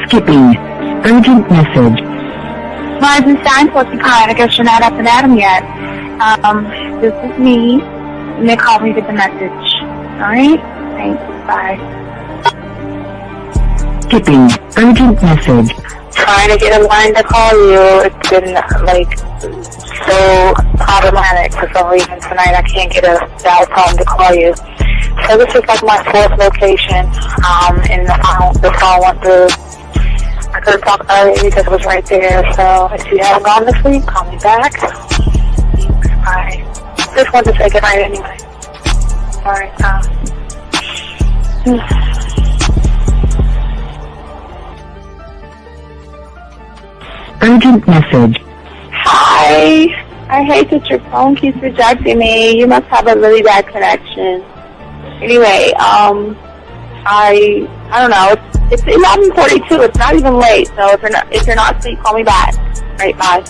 Skipping. Urgent message. Weisenstein, what's the kind? I guess you're not up and at 'em yet. This is me. You may call me with the message. Alright? Thanks. Bye. Skipping. Urgent message. Trying to get a line to call you. It's been, so problematic for some reason tonight. I can't get a dial tone to call you. So this is my fourth location, and the phone went through. I couldn't talk earlier because it was right there. So if you haven't gone this week, call me back. Thanks. Bye. Just wanted to say goodnight anyway. Alright, Urgent message. Hi. I hate that your phone keeps rejecting me. You must have a really bad connection. Anyway, I don't know. It's 11:42. It's not even late. So if you're not asleep, call me back. All right, bye.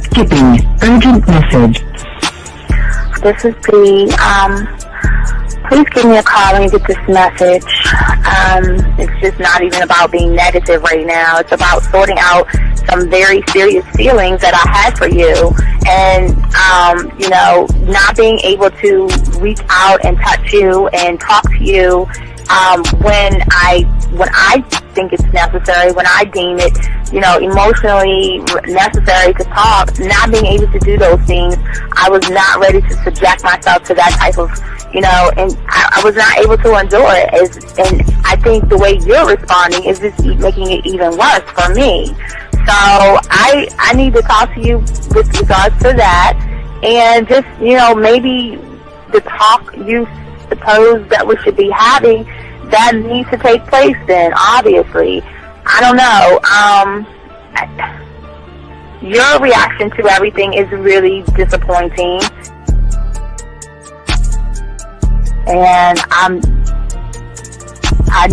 Skipping. Urgent message. This is P. Please give me a call when you get this message. It's just not even about being negative right now. It's about sorting out some very serious feelings that I had for you, and not being able to reach out and touch you and talk to you when I think it's necessary, when I deem it, emotionally necessary to talk. Not being able to do those things, I was not ready to subject myself to that type of, and I was not able to endure it. And I think the way you're responding is just making it even worse for me. So I need to talk to you with regards to that, and just, maybe the talk you suppose that we should be having, that needs to take place then, obviously. I don't know. Your reaction to everything is really disappointing. And I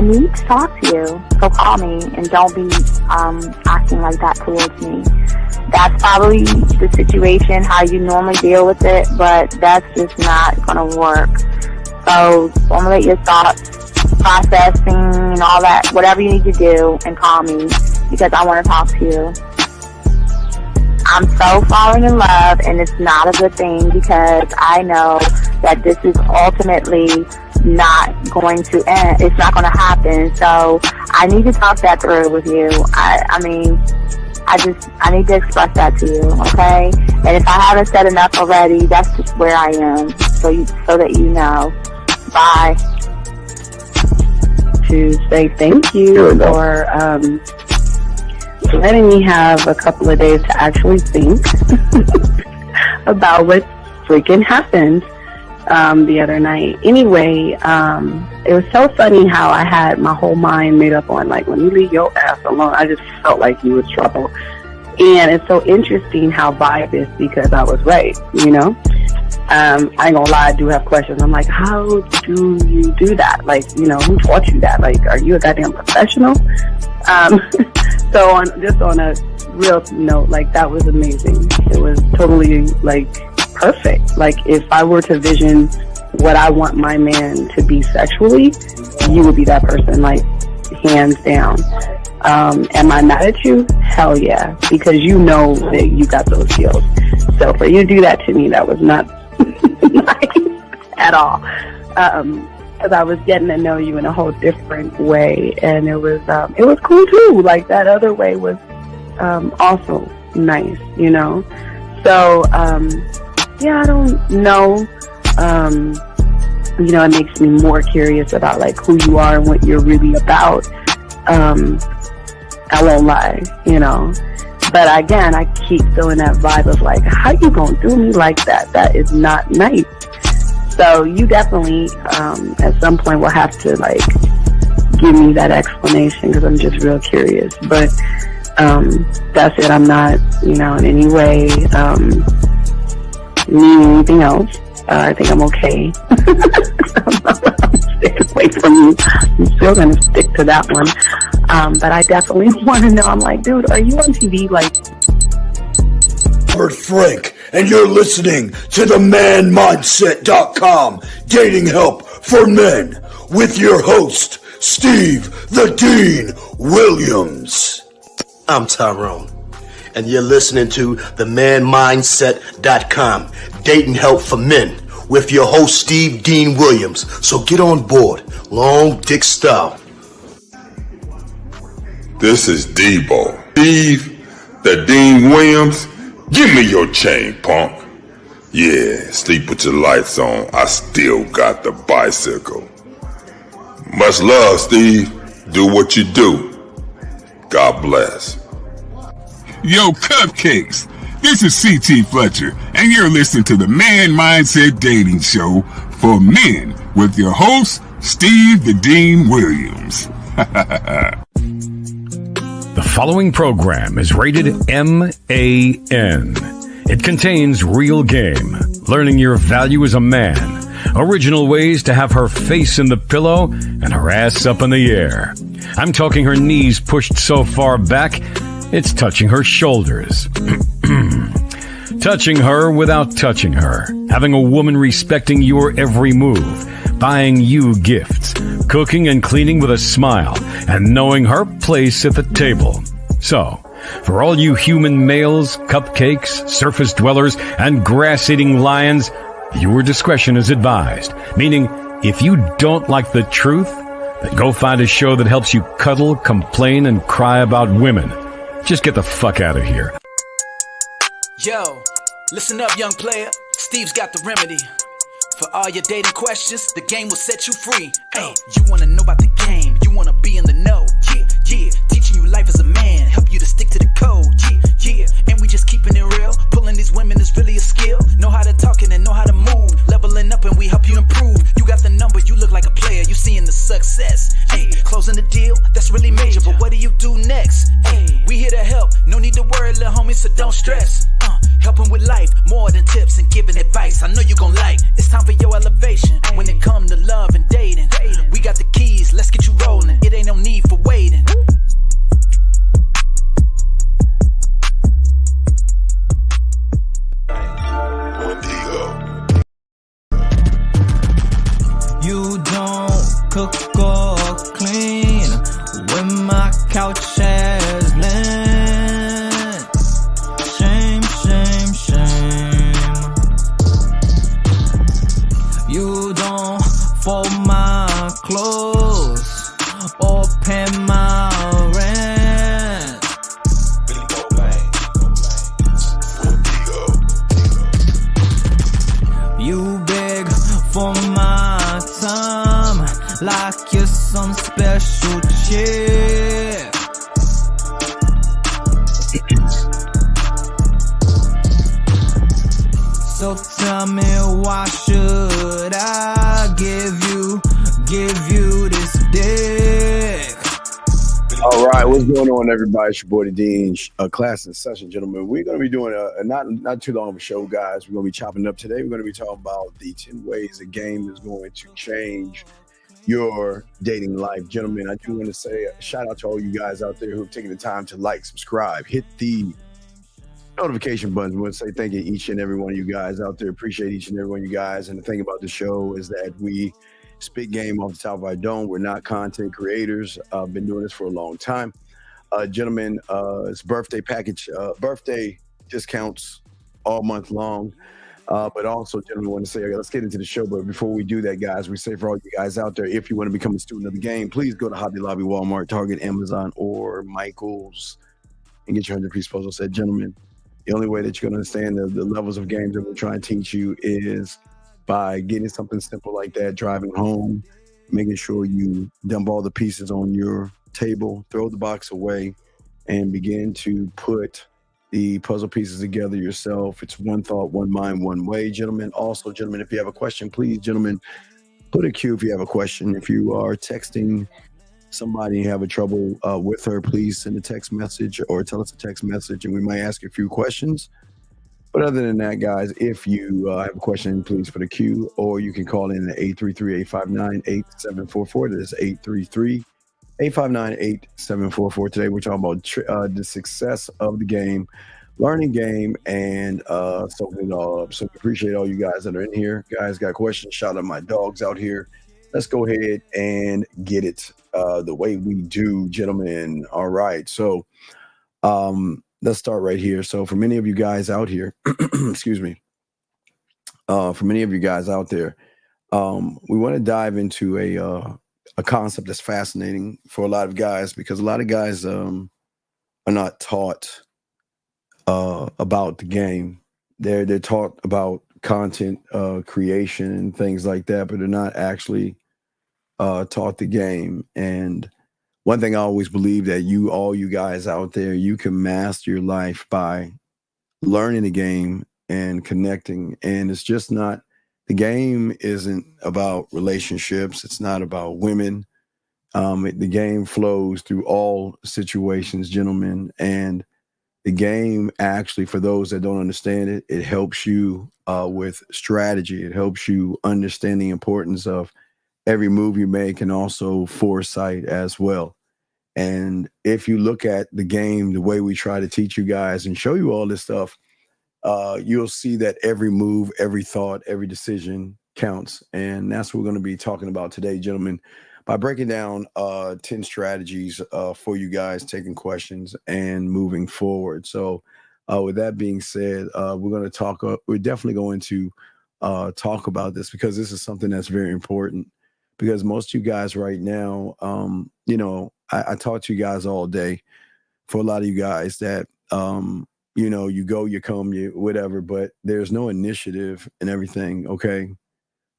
need to talk to you. So call me and don't be acting like that towards me. That's probably the situation, how you normally deal with it, but that's just not going to work. So formulate your thoughts, processing and all that, whatever you need to do, and call me because I want to talk to you. I'm so falling in love, and it's not a good thing because I know that this is ultimately not going to end. It's not going to happen. So I need to talk that through with you. I need to express that to you, okay? And if I haven't said enough already, that's just where I am, so that you know. Bye. To say thank you for letting me have a couple of days to actually think about what freaking happened the other night. Anyway, it was so funny how I had my whole mind made up on, let me leave your ass alone. I just felt like you was trouble. And it's so interesting how vibe is because I was right, I ain't gonna lie, I do have questions. I'm like, how do you do that? Who taught you that? Are you a goddamn professional? So on a real note, that was amazing. It was totally, perfect. If I were to vision what I want my man to be sexually, you would be that person, hands down. Am I mad at you? Hell yeah, because you know that you got those skills. So for you to do that to me, that was not nice at all. Because I was getting to know you in a whole different way, and it was cool too. That other way was also nice, So I don't know. It makes me more curious about who you are and what you're really about. I won't lie, But again, I keep feeling that vibe of how you gonna do me like that? That is not nice. So you definitely, at some point, will have to give me that explanation because I'm just real curious. But that's it. I'm not, in any way needing anything else. I think I'm okay. I'm staying away from you. I'm still gonna stick to that one. But I definitely want to know. I'm dude, are you on TV? Robert Frank and you're listening to the manmindset.com dating help for men with your host, Steve the Dean Williams. I'm Tyrone, and you're listening to the manmindset.com dating help for men with your host, Steve Dean Williams. So get on board, long dick style. This is Debo. Steve the Dean Williams. Give me your chain, punk. Yeah, sleep with your lights on. I still got the bicycle. Much love, Steve. Do what you do. God bless. Yo, cupcakes. This is C.T. Fletcher, and you're listening to the Man Mindset Dating Show for men with your host, Steve the Dean Williams. The following program is rated MAN. It contains real game, learning your value as a man, original ways to have her face in the pillow and her ass up in the air. I'm talking her knees pushed so far back, it's touching her shoulders. Touching her without touching her. Having a woman respecting your every move. Buying you gifts. Cooking and cleaning with a smile. And knowing her place at the table. So, for all you human males, cupcakes, surface dwellers, and grass-eating lions, viewer discretion is advised. Meaning, if you don't like the truth, then go find a show that helps you cuddle, complain, and cry about women. Just get the fuck out of here. Yo, listen up, young player. Steve's got the remedy. For all your dating questions, the game will set you free. Hey, you wanna know about the game, you wanna be in the know. Yeah, yeah, teaching you life as a man, help you to stick to the code. Yeah, yeah, and we just keeping it real. Pulling these women is really a skill. Know how to talk and know how to move. Leveling up and we help you improve. You got the number, you look like a player, you seeing the success. Hey, closing the deal, that's really major, but what do you do next? Hey, we here to help, no need to worry, little homie, so don't stress. Helping with life, more than tips and giving advice. I know you gon' like. It's time for your elevation. When it come to love and dating, we got the keys. Let's get you rolling. It ain't no need for waiting. You don't cook or clean when my couch has lint. Shame, shame, shame. You don't fold my clothes or pay my rent. You beg for my time like you're some special chick. So tell me, why should I give you this dick? All right, what's going on, everybody? It's your boy, the Dean. Class in session, gentlemen. We're going to be doing a not too long of a show, guys. We're going to be chopping up today. We're going to be talking about the 10 ways a game is going to change your dating life. Gentlemen, I do want to say a shout out to all you guys out there who've taken the time to like, subscribe, hit the notification button. We want to say thank you to each and every one of you guys out there. Appreciate each and every one of you guys. And the thing about the show is that we spit game off the top of our dome. We're not content creators. I've been doing this for a long time. Gentlemen, it's birthday package, birthday discounts all month long. But also, gentlemen, I want to say, okay, let's get into the show. But before we do that, guys, we say for all you guys out there, if you want to become a student of the game, please go to Hobby Lobby, Walmart, Target, Amazon, or Michael's and get your 100-piece puzzle set. Gentlemen, the only way that you're going to understand the levels of games that we're trying to teach you is by getting something simple like that, driving home, making sure you dump all the pieces on your table, throw the box away, and begin to put the puzzle pieces together yourself. It's one thought, one mind, one way, gentlemen. Also, gentlemen, if you have a question, please, gentlemen, put a Q if you have a question. If you are texting somebody and have a trouble with her, please send a text message or tell us a text message, and we might ask you a few questions. But other than that, guys, if you have a question, please put a Q, or you can call in at 833-859-8744. That is 833-859-8744. Today, we're talking about the success of the game learning game, and soaking it all up. So we appreciate all you guys that are in here. Guys, got questions? Shout out my dogs out here. Let's go ahead and get it the way we do, gentlemen. All right. So let's start right here. So for many of you guys out here, excuse me, for many of you guys out there, we want to dive into a concept that's fascinating for a lot of guys, because a lot of guys are not taught about the game. They're taught about content creation and things like that, but they're not actually taught the game. And one thing I always believe, that all you guys out there, you can master your life by learning the game and connecting. And it's just not, the game isn't about relationships. It's not about women. The game flows through all situations, gentlemen. And the game, actually, for those that don't understand it, it helps you with strategy. It helps you understand the importance of every move you make, and also foresight as well. And if you look at the game, the way we try to teach you guys and show you all this stuff, you'll see that every move, every thought, every decision counts. And that's what we're going to be talking about today, gentlemen, by breaking down 10 strategies for you guys, taking questions and moving forward. So with that being said, we're going to talk, we're definitely going to talk about this, because this is something that's very important. Because most of you guys right now, I talk to you guys all day. For a lot of you guys that, you go, you come, you whatever, but there's no initiative and everything. Okay.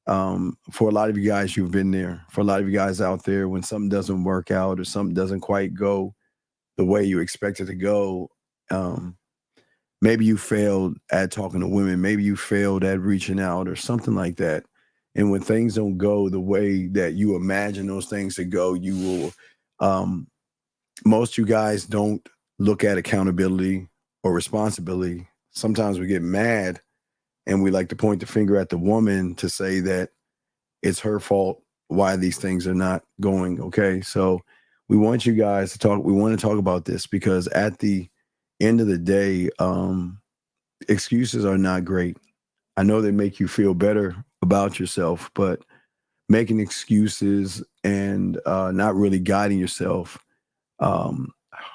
For a lot of you guys, you've been there. For a lot of you guys out there, when something doesn't work out or something doesn't quite go the way you expect it to go, maybe you failed at talking to women. Maybe you failed at reaching out or something like that. And when things don't go the way that you imagine those things to go, you will, most you guys don't look at accountability or responsibility. Sometimes we get mad and we like to point the finger at the woman to say that it's her fault why these things are not going. Okay. So we want you guys to talk. We want to talk about this, because at the end of the day, excuses are not great. I know they make you feel better about yourself, but making excuses and not really guiding yourself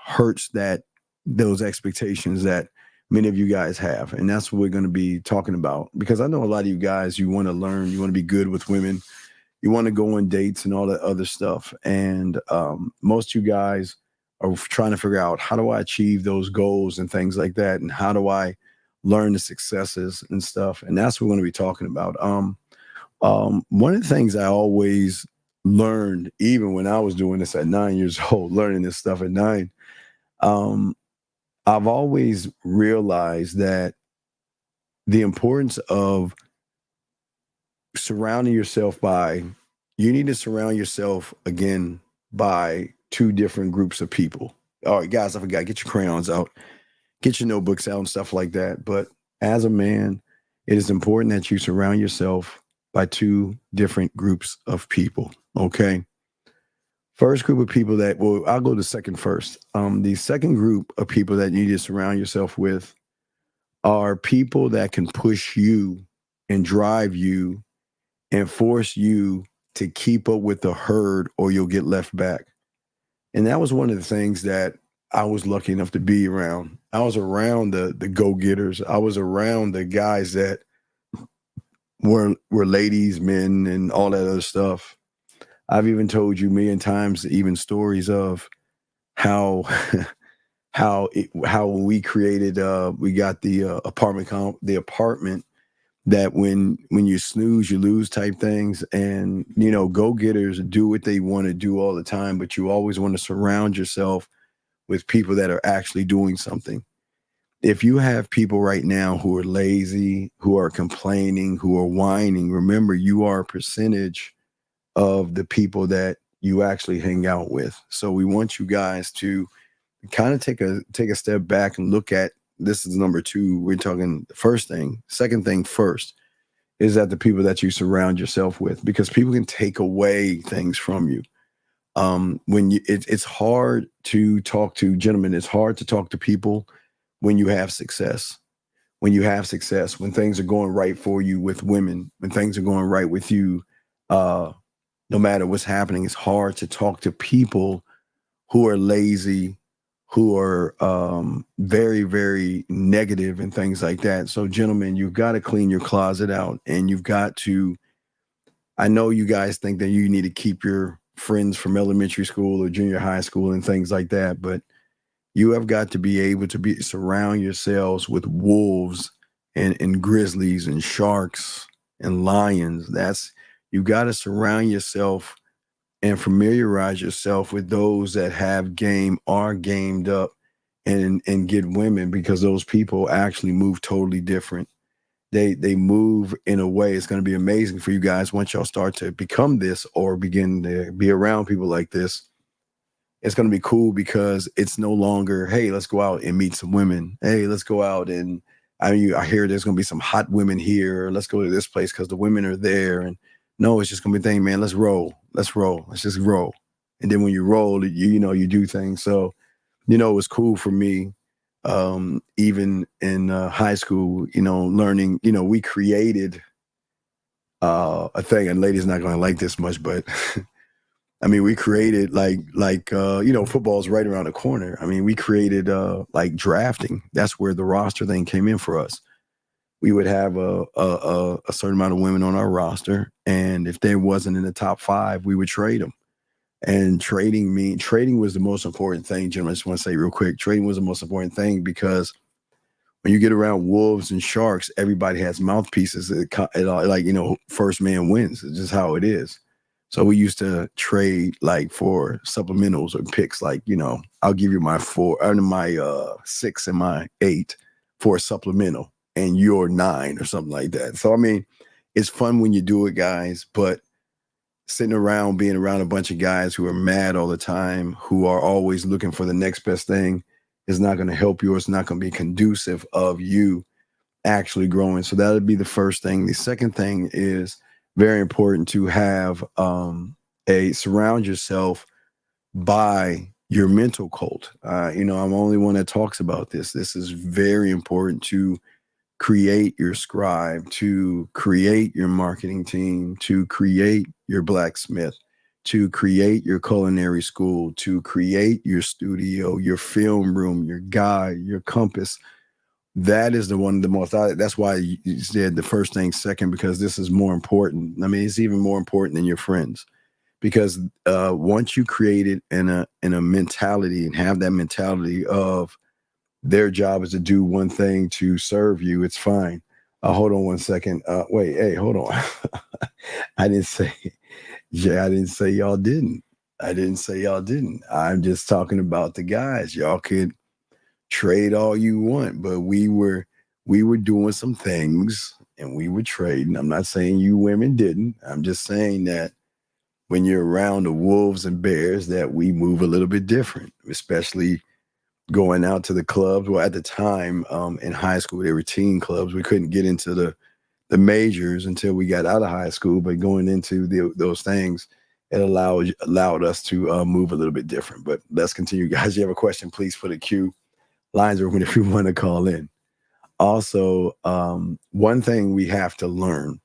hurts those expectations that many of you guys have. And that's what we're going to be talking about, because I know a lot of you guys, you want to learn, you want to be good with women, you want to go on dates and all that other stuff. And most of you guys are trying to figure out, how do I achieve those goals and things like that? And how do I learn the successes and stuff? And that's what we're going to be talking about. One of the things I always learned, even when I was doing this at 9 years old, learning this stuff at 9, I've always realized that the importance of surrounding yourself you need to surround yourself again by two different groups of people. All right, guys, I forgot, get your crayons out, get your notebooks out and stuff like that. But as a man, it is important that you surround yourself by two different groups of people. Okay. First group of people I'll go to second first. The second group of people that you need to surround yourself with are people that can push you and drive you and force you to keep up with the herd, or you'll get left back. And that was one of the things that I was lucky enough to be around. I was around the go-getters. I was around the guys that were ladies, men, and all that other stuff. I've even told you a million times, even stories of how when we created, we got the apartment that when you snooze, you lose type things. And, go-getters do what they want to do all the time, but you always want to surround yourself with people that are actually doing something. If you have people right now who are lazy, who are complaining, who are whining, remember, you are a percentage of the people that you actually hang out with. So we want you guys to kind of take a step back and look at, this is number two. We're talking the first thing. Second thing first is that the people that you surround yourself with, because people can take away things from you. It's hard to talk to, gentlemen, it's hard to talk to people when you have success. When you have success, when things are going right for you with women, when things are going right with you, no matter what's happening, it's hard to talk to people who are lazy, who are very, very negative and things like that. So, gentlemen, you've got to clean your closet out, and you've got to, I know you guys think that you need to keep your friends from elementary school or junior high school and things like that, but you have got to be able to surround yourselves with wolves and grizzlies and sharks and lions. You got to surround yourself and familiarize yourself with those that have game, are gamed up, and get women, because those people actually move totally different. They move in a way. It's going to be amazing for you guys once y'all start to become this or begin to be around people like this. It's going to be cool because it's no longer, hey, let's go out and meet some women. Hey, let's go out and I hear there's going to be some hot women here. Let's go to this place because the women are there. And no, it's just going to be a thing, man. Let's roll. Let's just roll. And then when you roll, you do things. So, it was cool for me. Even in high school, learning, we created a thing, and ladies not going to like this much, but I mean, we created football's right around the corner. I mean, we created like drafting. That's where the roster thing came in for us. We would have a certain amount of women on our roster, and if they wasn't in the top 5, we would trade them. And trading was the most important thing, gentlemen. I just want to say real quick, trading was the most important thing because when you get around wolves and sharks, everybody has mouthpieces. First man wins. It's just how it is. So we used to trade like for supplementals or picks. Like, I'll give you my 4 and my 6 and my 8 for a supplemental and your 9 or something like that. So, I mean, it's fun when you do it, guys, but sitting around, being around a bunch of guys who are mad all the time, who are always looking for the next best thing, is not going to help you. Or it's not going to be conducive of you actually growing. So that would be the first thing. The second thing is very important to have surround yourself by your mental cult. I'm the only one that talks about this. This is very important to create your scribe, to create your marketing team, to create your blacksmith, to create your culinary school, to create your studio, your film room, your guide, your compass. That is the one of the most, that's why you said the first thing second, because this is more important. I mean, it's even more important than your friends, because once you create it in a mentality and have that mentality of their job is to do one thing to serve you, it's fine. Hold on one second. Wait, hey, hold on. I didn't say y'all didn't. I'm just talking about the guys. Y'all could trade all you want, but we were doing some things and we were trading. I'm not saying you women didn't. I'm just saying that when you're around the wolves and bears, that we move a little bit different, especially going out to the clubs. Well, at the time in high school, they were teen clubs. We couldn't get into the majors until we got out of high school, but going into those things, it allowed us to move a little bit different. But let's continue, guys. You have a question, please put a Q. Lines are open if you want to call in. Also, one thing we have to learn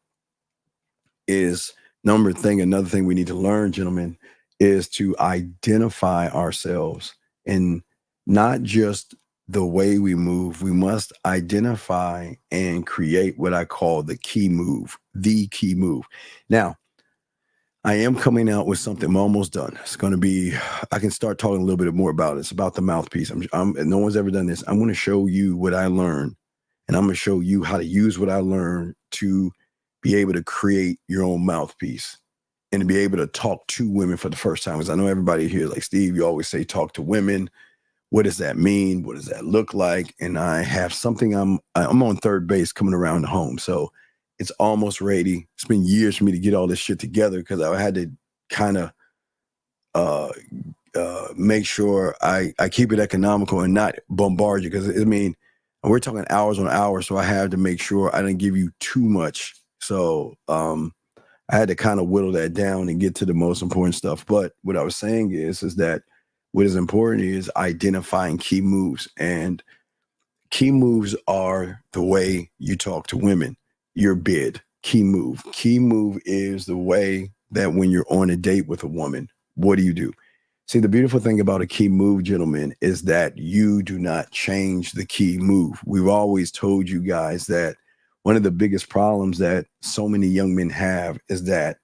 is another thing we need to learn, gentlemen, is to identify ourselves, and not just the way we move. We must identify and create what I call the key move. Now, I am coming out with something. I'm almost done. It's going to be, I can start talking a little bit more about it. It's about the mouthpiece. No one's ever done this. I'm going to show you what I learned, and I'm going to show you how to use what I learned to be able to create your own mouthpiece and to be able to talk to women for the first time. Because I know everybody here, like Steve, you always say talk to women. What does that mean? What does that look like? And I have something. I'm on third base coming around the home. So it's almost ready. It's been years for me to get all this shit together, because I had to kind of make sure I keep it economical and not bombard you. Because, I mean, we're talking hours on hours. So I had to make sure I didn't give you too much. So I had to kind of whittle that down and get to the most important stuff. But what I was saying is that what is important is identifying key moves. And Key moves are the way you talk to women. Your bid. Key move. Key move is the way that when you're on a date with a woman, what do you do? See, the beautiful thing about a key move, gentlemen, is that you do not change the key move. We've always told you guys that one of the biggest problems that so many young men have is that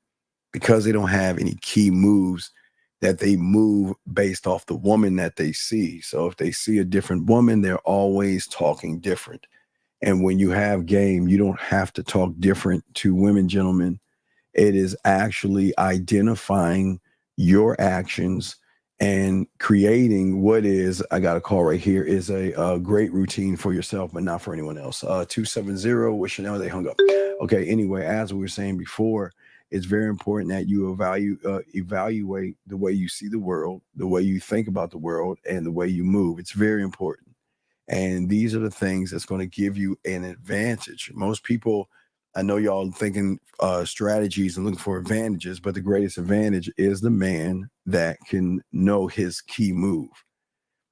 because they don't have any key moves, that they move based off the woman that they see. So if they see a different woman, they're always talking different. And when you have game, you don't have to talk different to women, gentlemen. It is actually identifying your actions and creating what is, I got a call right here, is a great routine for yourself, but not for anyone else. 270 with Chanel, they hung up. Okay, anyway, as we were saying before, it's very important that you evaluate the way you see the world, the way you think about the world, and the way you move. It's very important. And these are the things that's going to give you an advantage. Most people, I know y'all thinking strategies and looking for advantages, but the greatest advantage is the man that can know his key move.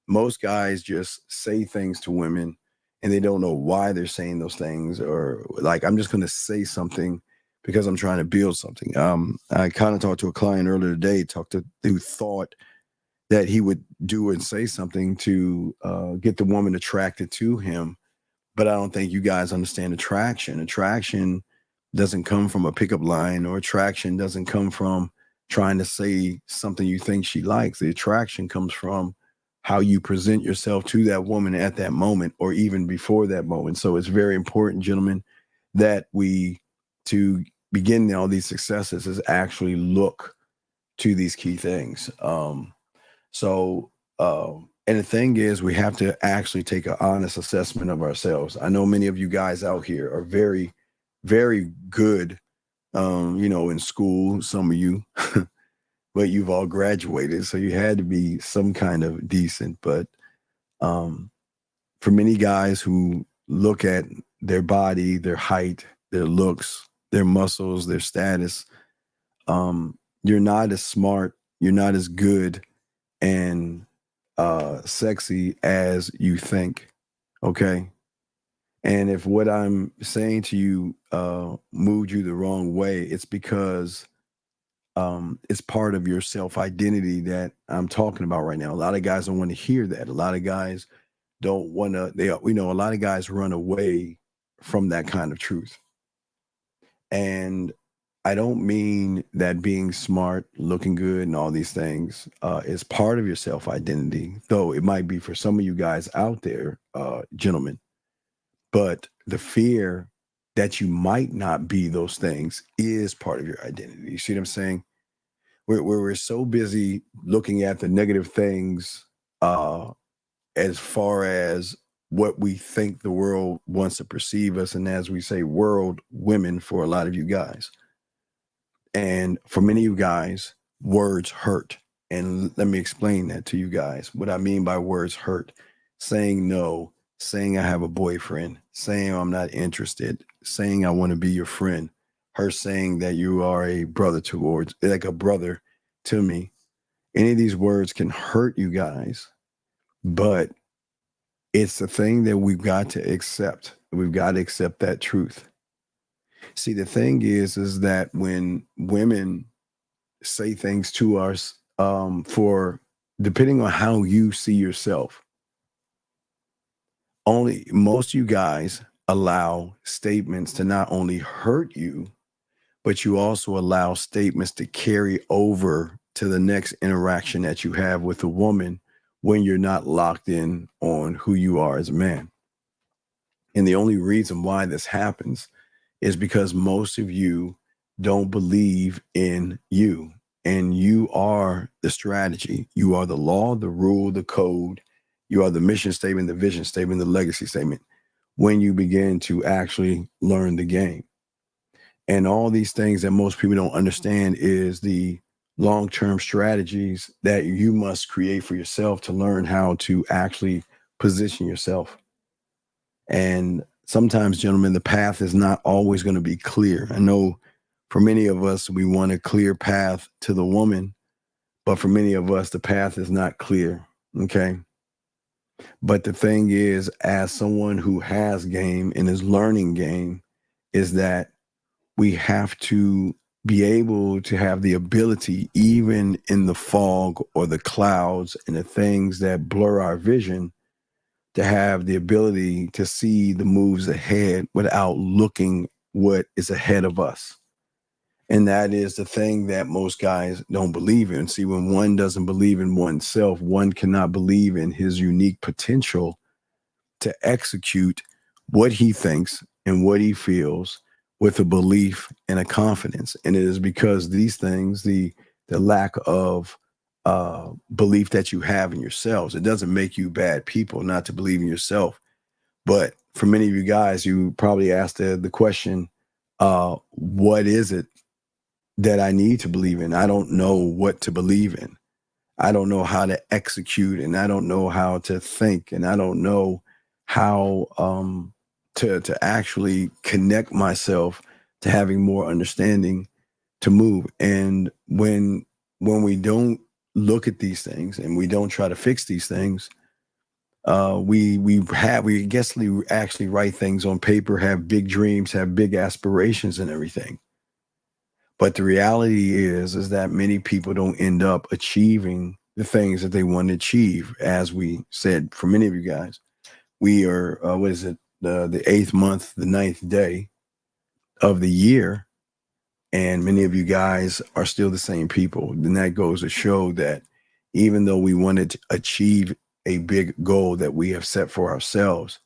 Most guys just say things to women and they don't know why they're saying those things, or like, I'm just going to say something because I'm trying to build something. I kind of talked to a client earlier today, who thought that he would do and say something to get the woman attracted to him. But I don't think you guys understand attraction. Attraction doesn't come from a pickup line, or attraction doesn't come from trying to say something you think she likes. The attraction comes from how you present yourself to that woman at that moment, or even before that moment. So it's very important, gentlemen, that to begin all these successes, is actually look to these key things. And the thing is, we have to actually take an honest assessment of ourselves. I know many of you guys out here are very, very good, in school, some of you, but you've all graduated. So you had to be some kind of decent. But for many guys who look at their body, their height, their looks, their muscles, their status, you're not as smart, you're not as good and sexy as you think. Okay. And if what I'm saying to you moved you the wrong way, it's because it's part of your self-identity that I'm talking about right now. A lot of guys don't want to hear that. A lot of guys don't want to, a lot of guys run away from that kind of truth. And I don't mean that being smart, looking good, and all these things is part of your self-identity, though it might be for some of you guys out there, gentlemen. But the fear that you might not be those things is part of your identity. You see what I'm saying? We're so busy looking at the negative things as far as what we think the world wants to perceive us, and as we say, world, women, for a lot of you guys. And for many of you guys, words hurt. And let me explain that to you guys. What I mean by words hurt: saying no, saying I have a boyfriend, saying I'm not interested, saying I want to be your friend, her saying that you are a brother like a brother to me. Any of these words can hurt you guys, but it's the thing that we've got to accept. We've got to accept that truth. See, the thing is that when women say things to us for depending on how you see yourself, most of you guys allow statements to not only hurt you, but you also allow statements to carry over to the next interaction that you have with a woman when you're not locked in on who you are as a man. And the only reason why this happens is because most of you don't believe in you, and you are the strategy. You are the law, the rule, the code. You are the mission statement, the vision statement, the legacy statement, when you begin to actually learn the game. And all these things that most people don't understand is the long-term strategies that you must create for yourself to learn how to actually position yourself. And sometimes, gentlemen, the path is not always going to be clear. I know for many of us, we want a clear path to the woman, but for many of us, the path is not clear. Okay. But the thing is, as someone who has game and is learning game, is that we have to be able to have the ability, even in the fog or the clouds and the things that blur our vision, to have the ability to see the moves ahead without looking what is ahead of us. And that is the thing that most guys don't believe in. See, when one doesn't believe in oneself, one cannot believe in his unique potential to execute what he thinks and what he feels with a belief and a confidence. And it is because these things, the lack of belief that you have in yourselves, it doesn't make you bad people not to believe in yourself. But for many of you guys, you probably asked the question, what is it that I need to believe in? I don't know what to believe in. I don't know how to execute, and I don't know how to think, and I don't know how to actually connect myself to having more understanding to move. And when we don't look at these things and we don't try to fix these things, we actually write things on paper, have big dreams, have big aspirations and everything. But the reality is that many people don't end up achieving the things that they want to achieve. As we said, for many of you guys, we are, the 8th month, the 9th day of the year. And many of you guys are still the same people. And that goes to show that even though we wanted to achieve a big goal that we have set for ourselves,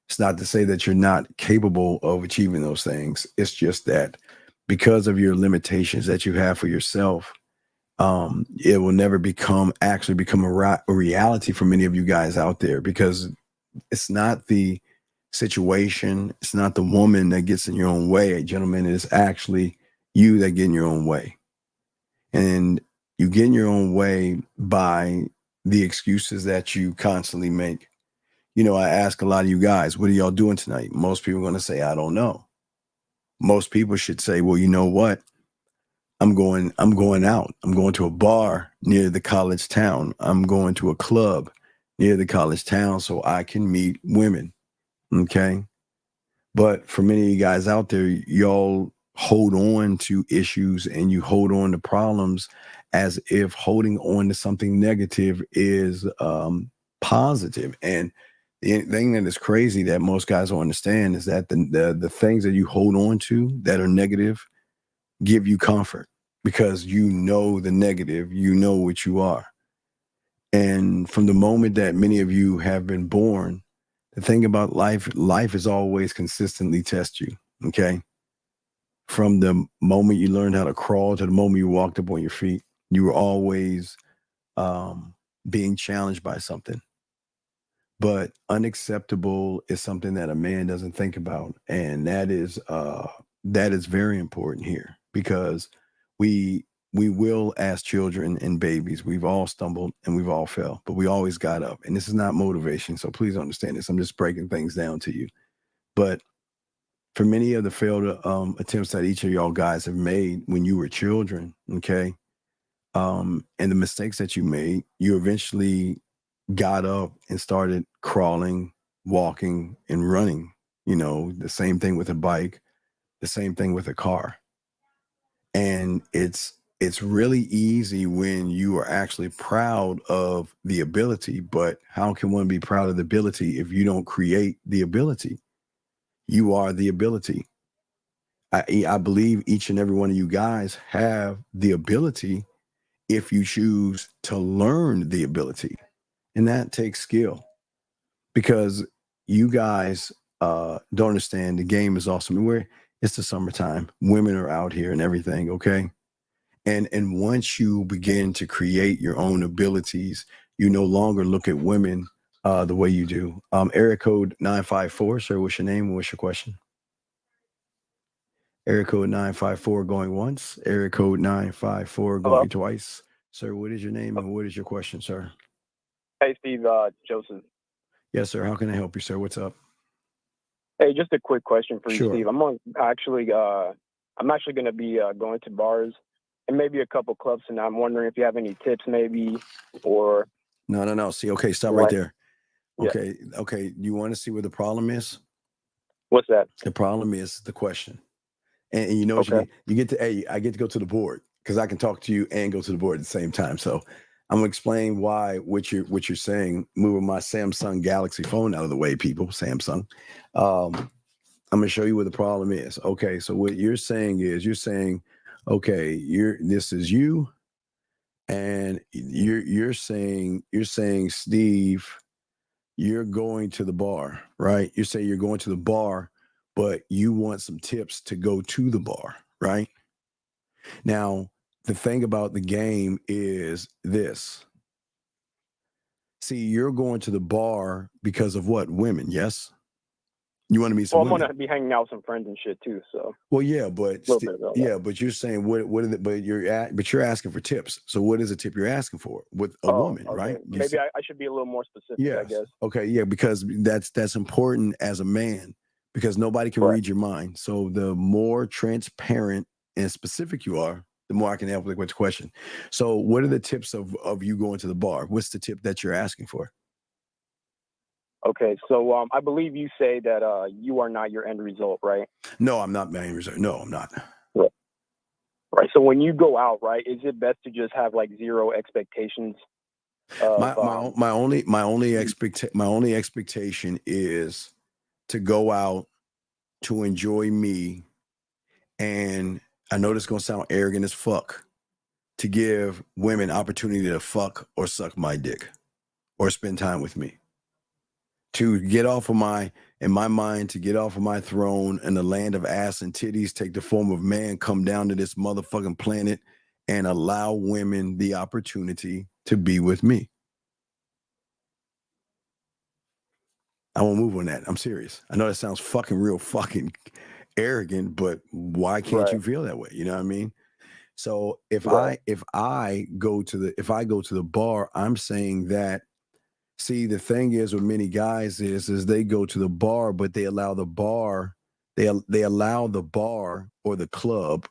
it's not to say that you're not capable of achieving those things. It's just that because of your limitations that you have for yourself, it will never become a reality for many of you guys out there, because it's not the situation, it's not the woman that gets in your own way, gentlemen. It's actually you that get in your own way. And you get in your own way by the excuses that you constantly make. You know, I ask a lot of you guys, what are y'all doing tonight? Most people are going to say, I don't know. Most people should say, well, you know what? I'm going out. I'm going to a bar near the college town. I'm going to a club near the college town so I can meet women. Okay. But for many of you guys out there, y'all hold on to issues and you hold on to problems as if holding on to something negative is positive. And the thing that is crazy that most guys don't understand is that the things that you hold on to that are negative give you comfort, because you know the negative, you know what you are. And from the moment that many of you have been born, the thing about life is always consistently test you, okay? From the moment you learned how to crawl to the moment you walked up on your feet, you were always being challenged by something. But unacceptable is something that a man doesn't think about. And that is very important here, because we will, as children and babies, we've all stumbled and we've all fell, but we always got up. And this is not motivation, so please understand this. I'm just breaking things down to you. But for many of the failed attempts that each of y'all guys have made when you were children, okay, and the mistakes that you made, you eventually got up and started crawling, walking, and running. You know, the same thing with a bike, the same thing with a car. And it's really easy when you are actually proud of the ability, but how can one be proud of the ability if you don't create the ability? You are the ability. I believe each and every one of you guys have the ability if you choose to learn the ability. And that takes skill, because you guys don't understand the game is awesome. It's the summertime. Women are out here and everything, okay? And once you begin to create your own abilities, you no longer look at women the way you do. Area code 954, sir, what's your name and what's your question? Area code 954 going once. Area code 954 going Hello? twice. Sir, what is your name and what is your question, sir? Hey, Steve, Joseph. Yes, sir. How can I help you, sir? What's up? Hey, just a quick question for you, Sure. Steve. I'm actually going to be going to bars and maybe a couple clubs, and I'm wondering if you have any tips, maybe, or No. See, okay, stop right there. Okay. Okay. You want to see what the problem is? What's that? The problem is the question. And you know what Okay. you get to I get to go to the board because I can talk to you and go to the board at the same time. So I'm gonna explain why what you're saying, moving my Samsung Galaxy phone out of the way, people. Samsung. I'm gonna show you what the problem is. Okay, so what you're saying is okay, this is you, and you're saying Steve, you're going to the bar, right? You say you're going to the bar, but you want some tips to go to the bar, right? Now, the thing about the game is this. See, you're going to the bar because of what? Women, yes? You want to meet some I'm women. gonna be hanging out with some friends and shit too. So. Well, yeah, but Little bit about that. but you're saying what are the, but you're asking for tips. So what is a tip you're asking for with a woman, Okay. right? Maybe I should be a little more specific. Yes. I guess. Okay, yeah, because that's important as a man because nobody can read your mind. So the more transparent and specific you are, the more I can help with your question. So what are the tips of you going to the bar? What's the tip that you're asking for? Okay, so I believe you say that you are not your end result, right? No, I'm not my end result. No, I'm not. Right. So when you go out, right, is it best to just have like zero expectations? My only expectation is to go out to enjoy me, and I know this is gonna sound arrogant as fuck, to give women opportunity to fuck or suck my dick or spend time with me. To get off of my throne in the land of ass and titties, take the form of man, come down to this motherfucking planet and allow women the opportunity to be with me. I won't move on that. I'm serious. I know that sounds real fucking arrogant, but why can't you feel that way? You know what I mean? So if I go to the bar, I'm saying that. See, the thing is with many guys is they go to the bar, but they allow the bar or the club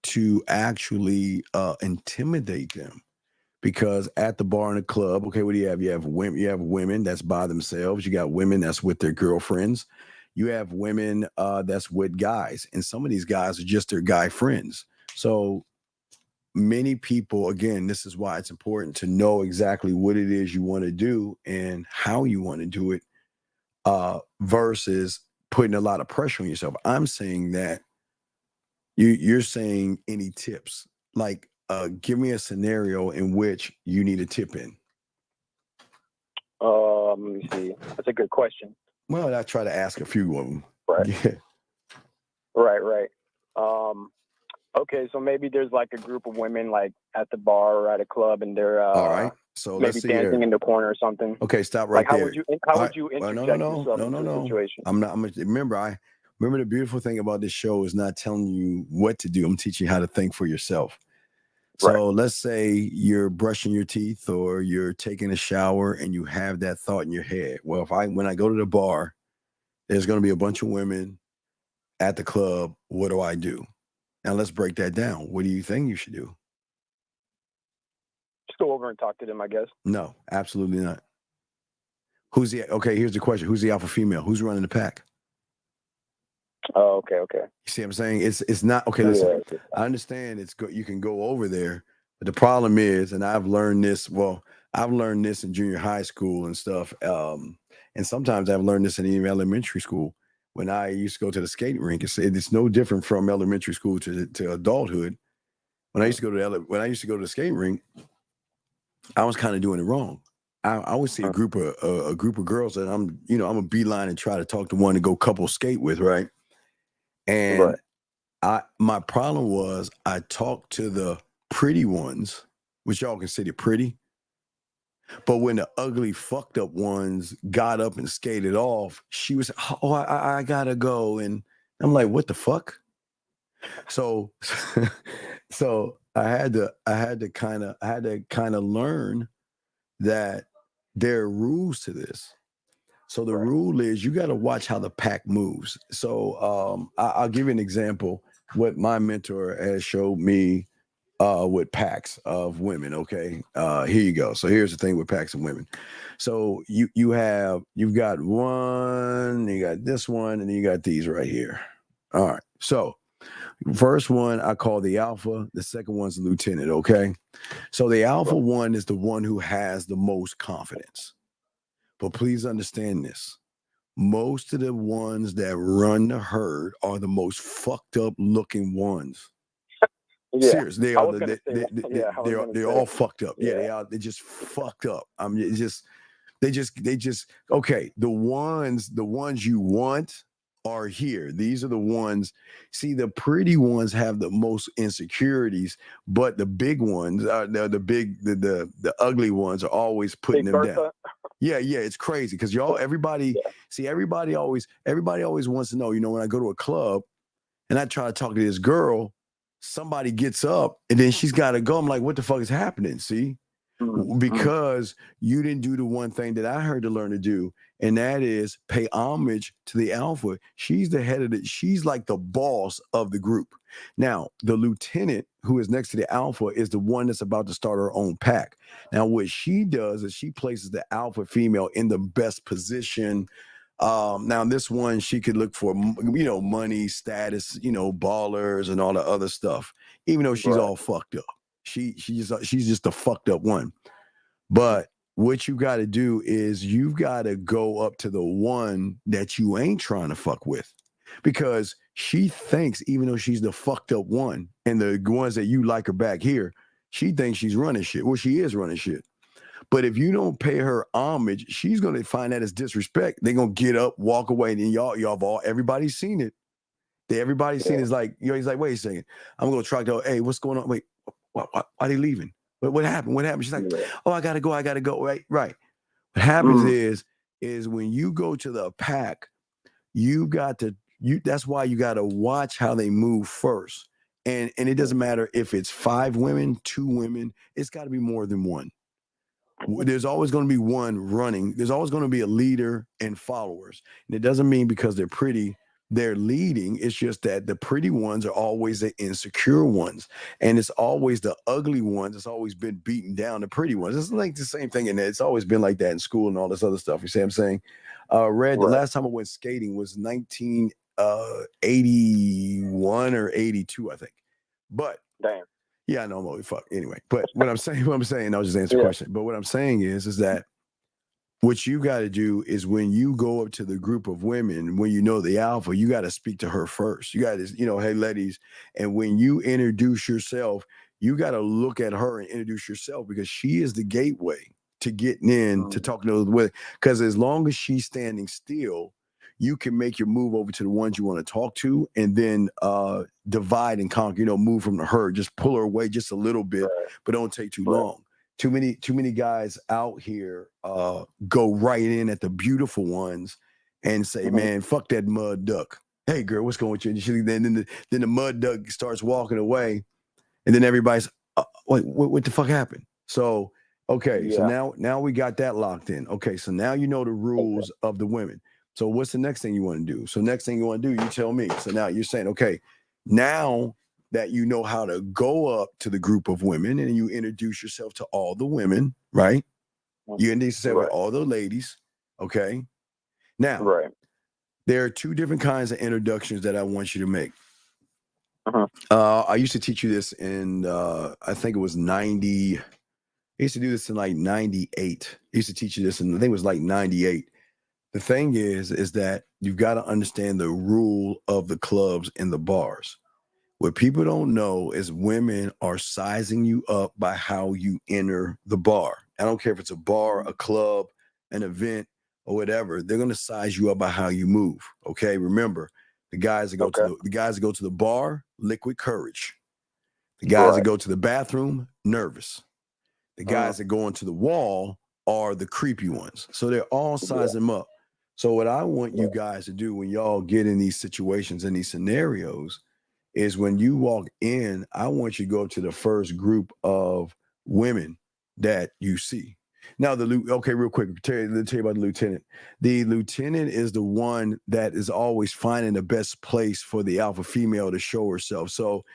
to actually intimidate them. Because at the bar and the club, okay, what do you have? You have women that's by themselves. You got women that's with their girlfriends. You have women that's with guys, and some of these guys are just their guy friends. So many people, again, this is why it's important to know exactly what it is you want to do and how you want to do it, versus putting a lot of pressure on yourself. I'm saying that you're saying any tips, like give me a scenario in which you need a tip in. Let me see. That's a good question. Well, I try to ask a few of them. Right. Yeah. Right. Okay, so maybe there's like a group of women like at the bar or at a club, and they're all right. So maybe dancing in the corner or something. Okay, stop right there. How would you interject yourself into the situation? Remember the beautiful thing about this show is not telling you what to do. I'm teaching you how to think for yourself. So let's say you're brushing your teeth or you're taking a shower and you have that thought in your head. Well, when I go to the bar, there's going to be a bunch of women at the club. What do I do? Now let's break that down. What do you think you should do? Just go over and talk to them, I guess. No, absolutely not. Okay, here's the question. Who's the alpha female? Who's running the pack? Oh, okay. You see what I'm saying? It's not okay. Listen, I understand you can go over there, but the problem is, and I've learned this in junior high school and stuff. And sometimes I've learned this in even elementary school. When I used to go to the skating rink, it's no different from elementary school to adulthood. When I used to go to the skating rink, I was kind of doing it wrong. I would see a group of girls that I'm a beeline and try to talk to one to go couple skate with, right? And my problem was I talked to the pretty ones, which y'all consider pretty. But when the ugly, fucked up ones got up and skated off, she was, oh, I gotta go. And I'm like, what the fuck? So I had to kind of learn that there are rules to this. So the rule is you got to watch how the pack moves. So I'll give you an example. What my mentor has showed me with packs of women. Okay, here you go. So here's the thing with packs of women. So you've got one, you got this one, and then you got these right here. All right. So first one I call the alpha. The second one's the lieutenant. Okay. So the alpha one is the one who has the most confidence. But please understand this. Most of the ones that run the herd are the most fucked up looking ones. Yeah. Seriously, they're all fucked up. Yeah, they're just fucked up. I mean, they just okay. The ones you want are here. These are the ones. See, the pretty ones have the most insecurities, but the big ones, the ugly ones are always putting them down. Yeah, it's crazy because everybody always wants to know. You know, when I go to a club and I try to talk to this girl, somebody gets up and then she's got to go. I'm like, what the fuck is happening? See, because you didn't do the one thing that I heard to learn to do, and that is pay homage to the alpha. She's the head of she's like the boss of the group. Now, the lieutenant who is next to the alpha is the one that's about to start her own pack. Now, what she does is she places the alpha female in the best position. Now this one, she could look for, money, status, ballers and all the other stuff, even though she's all fucked up. She's just a fucked up one. But what you got to do is you've got to go up to the one that you ain't trying to fuck with, because she thinks, even though she's the fucked up one and the ones that you like her back here, she thinks she's running shit. Well, she is running shit. But if you don't pay her homage, she's going to find that as disrespect. They're going to get up, walk away, and then everybody's seen it. Everybody's seen it. It's like, he's like, wait a second. I'm going to try to go, hey, what's going on? Wait, why are they leaving? What happened? What happened? She's like, oh, I got to go. Right. What happens is when you go to the pack, that's why you got to watch how they move first. And it doesn't matter if it's 5 women, 2 women, it's got to be more than one. There's always going to be one running. There's always going to be a leader and followers. And it doesn't mean because they're pretty, they're leading. It's just that the pretty ones are always the insecure ones. And it's always the ugly ones. It's always been beaten down, the pretty ones. It's like the same thing in there. It's always been like that in school and all this other stuff. You see what I'm saying? The last time I went skating was 1981 or 82, I think. But damn. Yeah, I know I'm always fuck. Anyway, but what I'm saying, I'll just answer the question. But what I'm saying is that what you got to do is when you go up to the group of women, when you know the alpha, you got to speak to her first. You got to, hey, ladies. And when you introduce yourself, you got to look at her and introduce yourself, because she is the gateway to getting in, to talking to the women. Because as long as she's standing still, you can make your move over to the ones you want to talk to, and then divide and conquer, move from the herd. Just pull her away just a little bit, but don't take too long. Too many guys out here go right in at the beautiful ones and say, man, fuck that mud duck. Hey, girl, what's going with you? And then the mud duck starts walking away, and then everybody's, wait, what the fuck happened? So, okay, so now we got that locked in. Okay, so now you know the rules of the women. So what's the next thing you want to do? So next thing you want to do, you tell me. So now you're saying, okay, now that you know how to go up to the group of women and you introduce yourself to all the women, right? You introduce yourself to all the ladies, okay? Now, there are 2 different kinds of introductions that I want you to make. I used to teach you this in, I think it was 90. I used to do this in like 98. I used to teach you this in, I think it was like 98. The thing is that you've got to understand the rule of the clubs and the bars. What people don't know is women are sizing you up by how you enter the bar. I don't care if it's a bar, a club, an event, or whatever. They're going to size you up by how you move. Okay, remember, the guys that go to the bar, liquid courage. The guys that go to the bathroom, nervous. The guys that go into the wall are the creepy ones. So they're all sizing them up. So what I want you guys to do when y'all get in these situations and these scenarios is when you walk in, I want you to go to the first group of women that you see. Now, real quick, let me tell you about the lieutenant. The lieutenant is the one that is always finding the best place for the alpha female to show herself. So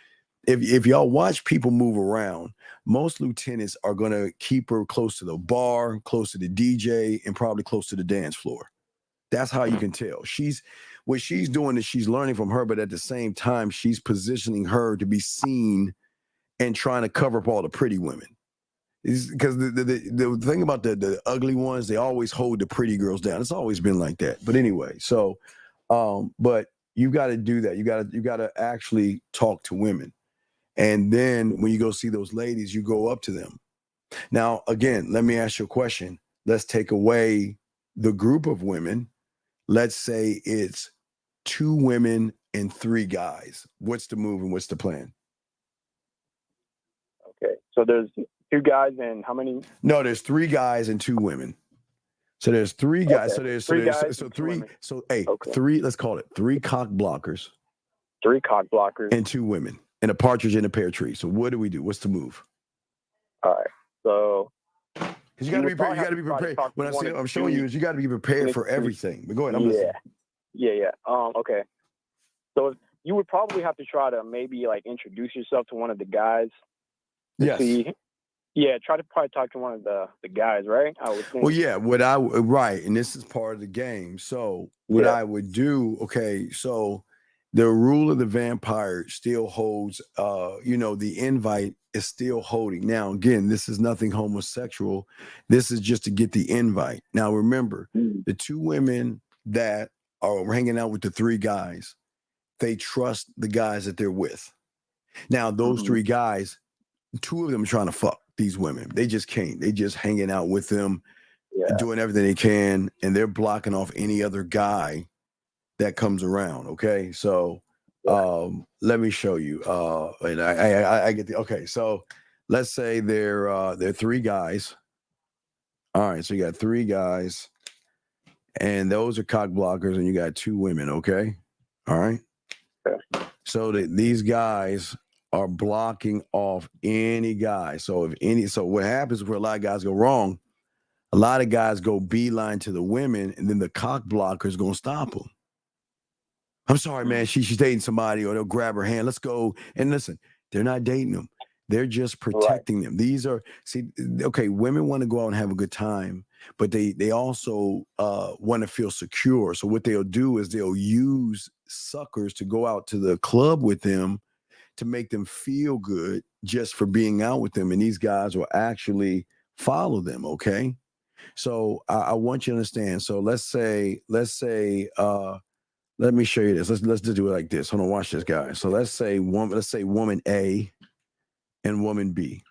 if y'all watch people move around, most lieutenants are going to keep her close to the bar, close to the DJ, and probably close to the dance floor. That's how you can tell. What she's doing is she's learning from her, but at the same time, she's positioning her to be seen and trying to cover up all the pretty women. Because the thing about the ugly ones, they always hold the pretty girls down. It's always been like that. But anyway, so but you got to do that. You got to actually talk to women. And then when you go see those ladies, you go up to them. Now, again, let me ask you a question. Let's take away the group of women. Let's say it's 2 women and 3 guys. What's the move and what's the plan? Okay. So there's 2 guys and how many? No, there's 3 guys and 2 women. So there's 3 guys. Okay. So Three there's guys so and 3. women. So hey, Okay. 3. Let's call it 3 cock blockers 3 cock blockers. and 2 women and a partridge in a pear tree. So what do we do? What's the move? All right. So because you got to be prepared. You got to be prepared. What I'm showing you is you got to be prepared for everything. But go ahead. I'm listening. Yeah. Okay. So you would probably have to try to maybe like introduce yourself to one of the guys. Yes. Yeah, try to probably talk to one of the guys, right? I would think. Well, yeah, right, and this is part of the game. So what I would do, okay, so the rule of the vampire still holds, the invite is still holding. Now, again, this is nothing homosexual. This is just to get the invite. Now, remember, the 2 women that are hanging out with the 3 guys, they trust the guys that they're with. Now, those 3 guys, 2 of them are trying to fuck these women. They just can't. They just hanging out with them, doing everything they can, and they're blocking off any other guy that comes around. Okay, so let me show you. And I get the okay. So let's say they're 3 guys. All right, so you got 3 guys, and those are cock blockers, and you got 2 women. Okay, all right. So these guys are blocking off any guy. So what happens where a lot of guys go wrong, a lot of guys go beeline to the women, and then the cock blocker is gonna stop them. I'm sorry, man. She's dating somebody, or they'll grab her hand. Let's go. And listen, they're not dating them. They're just protecting them. These are women want to go out and have a good time, but they also want to feel secure. So what they'll do is they'll use suckers to go out to the club with them to make them feel good just for being out with them. And these guys will actually follow them. Okay. So I want you to understand. So let's say, let me show you this. Let's just do it like this. Hold on, watch this, guys. So let's say woman A and woman B.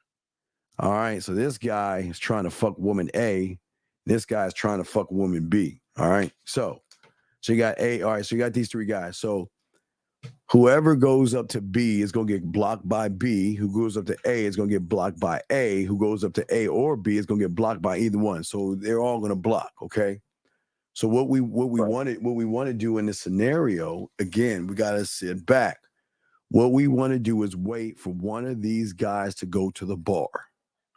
All right. So this guy is trying to fuck woman A. This guy is trying to fuck woman B. All right. So you got A. All right. So you got these 3 guys. So whoever goes up to B is going to get blocked by B. Who goes up to A is going to get blocked by A. Who goes up to A or B is going to get blocked by either one. So they're all going to block. Okay. So what we want to do in this scenario, again, we got to sit back. What we want to do is wait for one of these guys to go to the bar.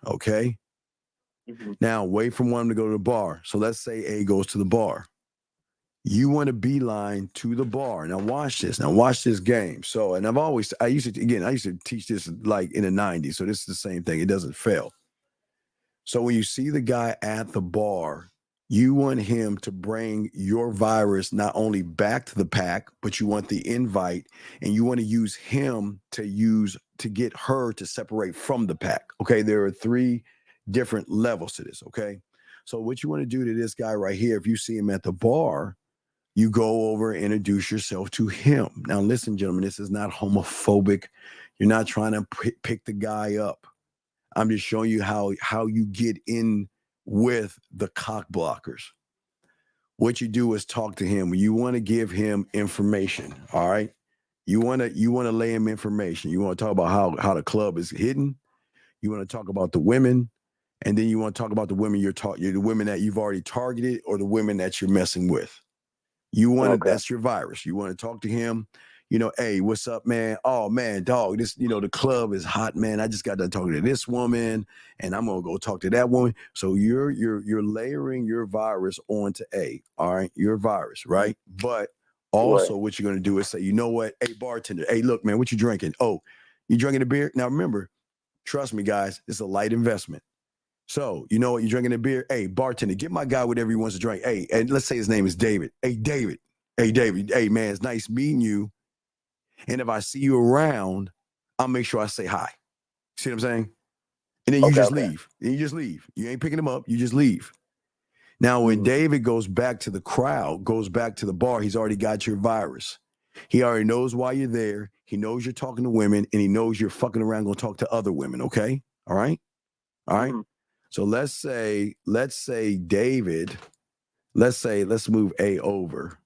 Okay. Now wait for one to go to the bar. So let's say A goes to the bar. You want to beeline to the bar. Now watch this. Now watch this game. So, and I used to teach this like in the 90s. So this is the same thing. It doesn't fail. So when you see the guy at the bar, you want him to bring your virus not only back to the pack, but you want the invite, and you want to use him to get her to separate from the pack. Okay. There are 3 different levels to this. Okay. So what you want to do to this guy right here, if you see him at the bar, you go over and introduce yourself to him. Now, listen, gentlemen, this is not homophobic. You're not trying to pick the guy up. I'm just showing you how you get in with the cock blockers. What you do is talk to him. You want to give him information. All right. You want to lay him information. You want to talk about how the club is hidden. You want to talk about the women, and then you want to talk about the women the women that you've already targeted, or the women that you're messing with. That's your virus. You want to talk to him, hey, what's up, man? Oh man, dog, this, the club is hot, man. I just got done talking to this woman, and I'm gonna go talk to that woman. So you're layering your virus onto A. All right, your virus, right? But also what you're gonna do is say, you know what, hey, bartender, hey, look, man, what you drinking? Oh, You drinking a beer? Now remember, trust me, guys, it's a light investment. So, you know what? You're drinking a beer. Hey, bartender, get my guy whatever he wants to drink. Hey, and let's say his name is David. Hey, David. Hey, David. Hey, man, it's nice meeting you. And if I see you around, I'll make sure I say hi. See what I'm saying? And then you just leave. And you just leave. You ain't picking him up. You just leave. Now, when David goes back to the crowd, goes back to the bar, he's already got your virus. He already knows why you're there. He knows you're talking to women, and he knows you're fucking around going to talk to other women. Okay? All right? All right? So let's say David, let's move A over.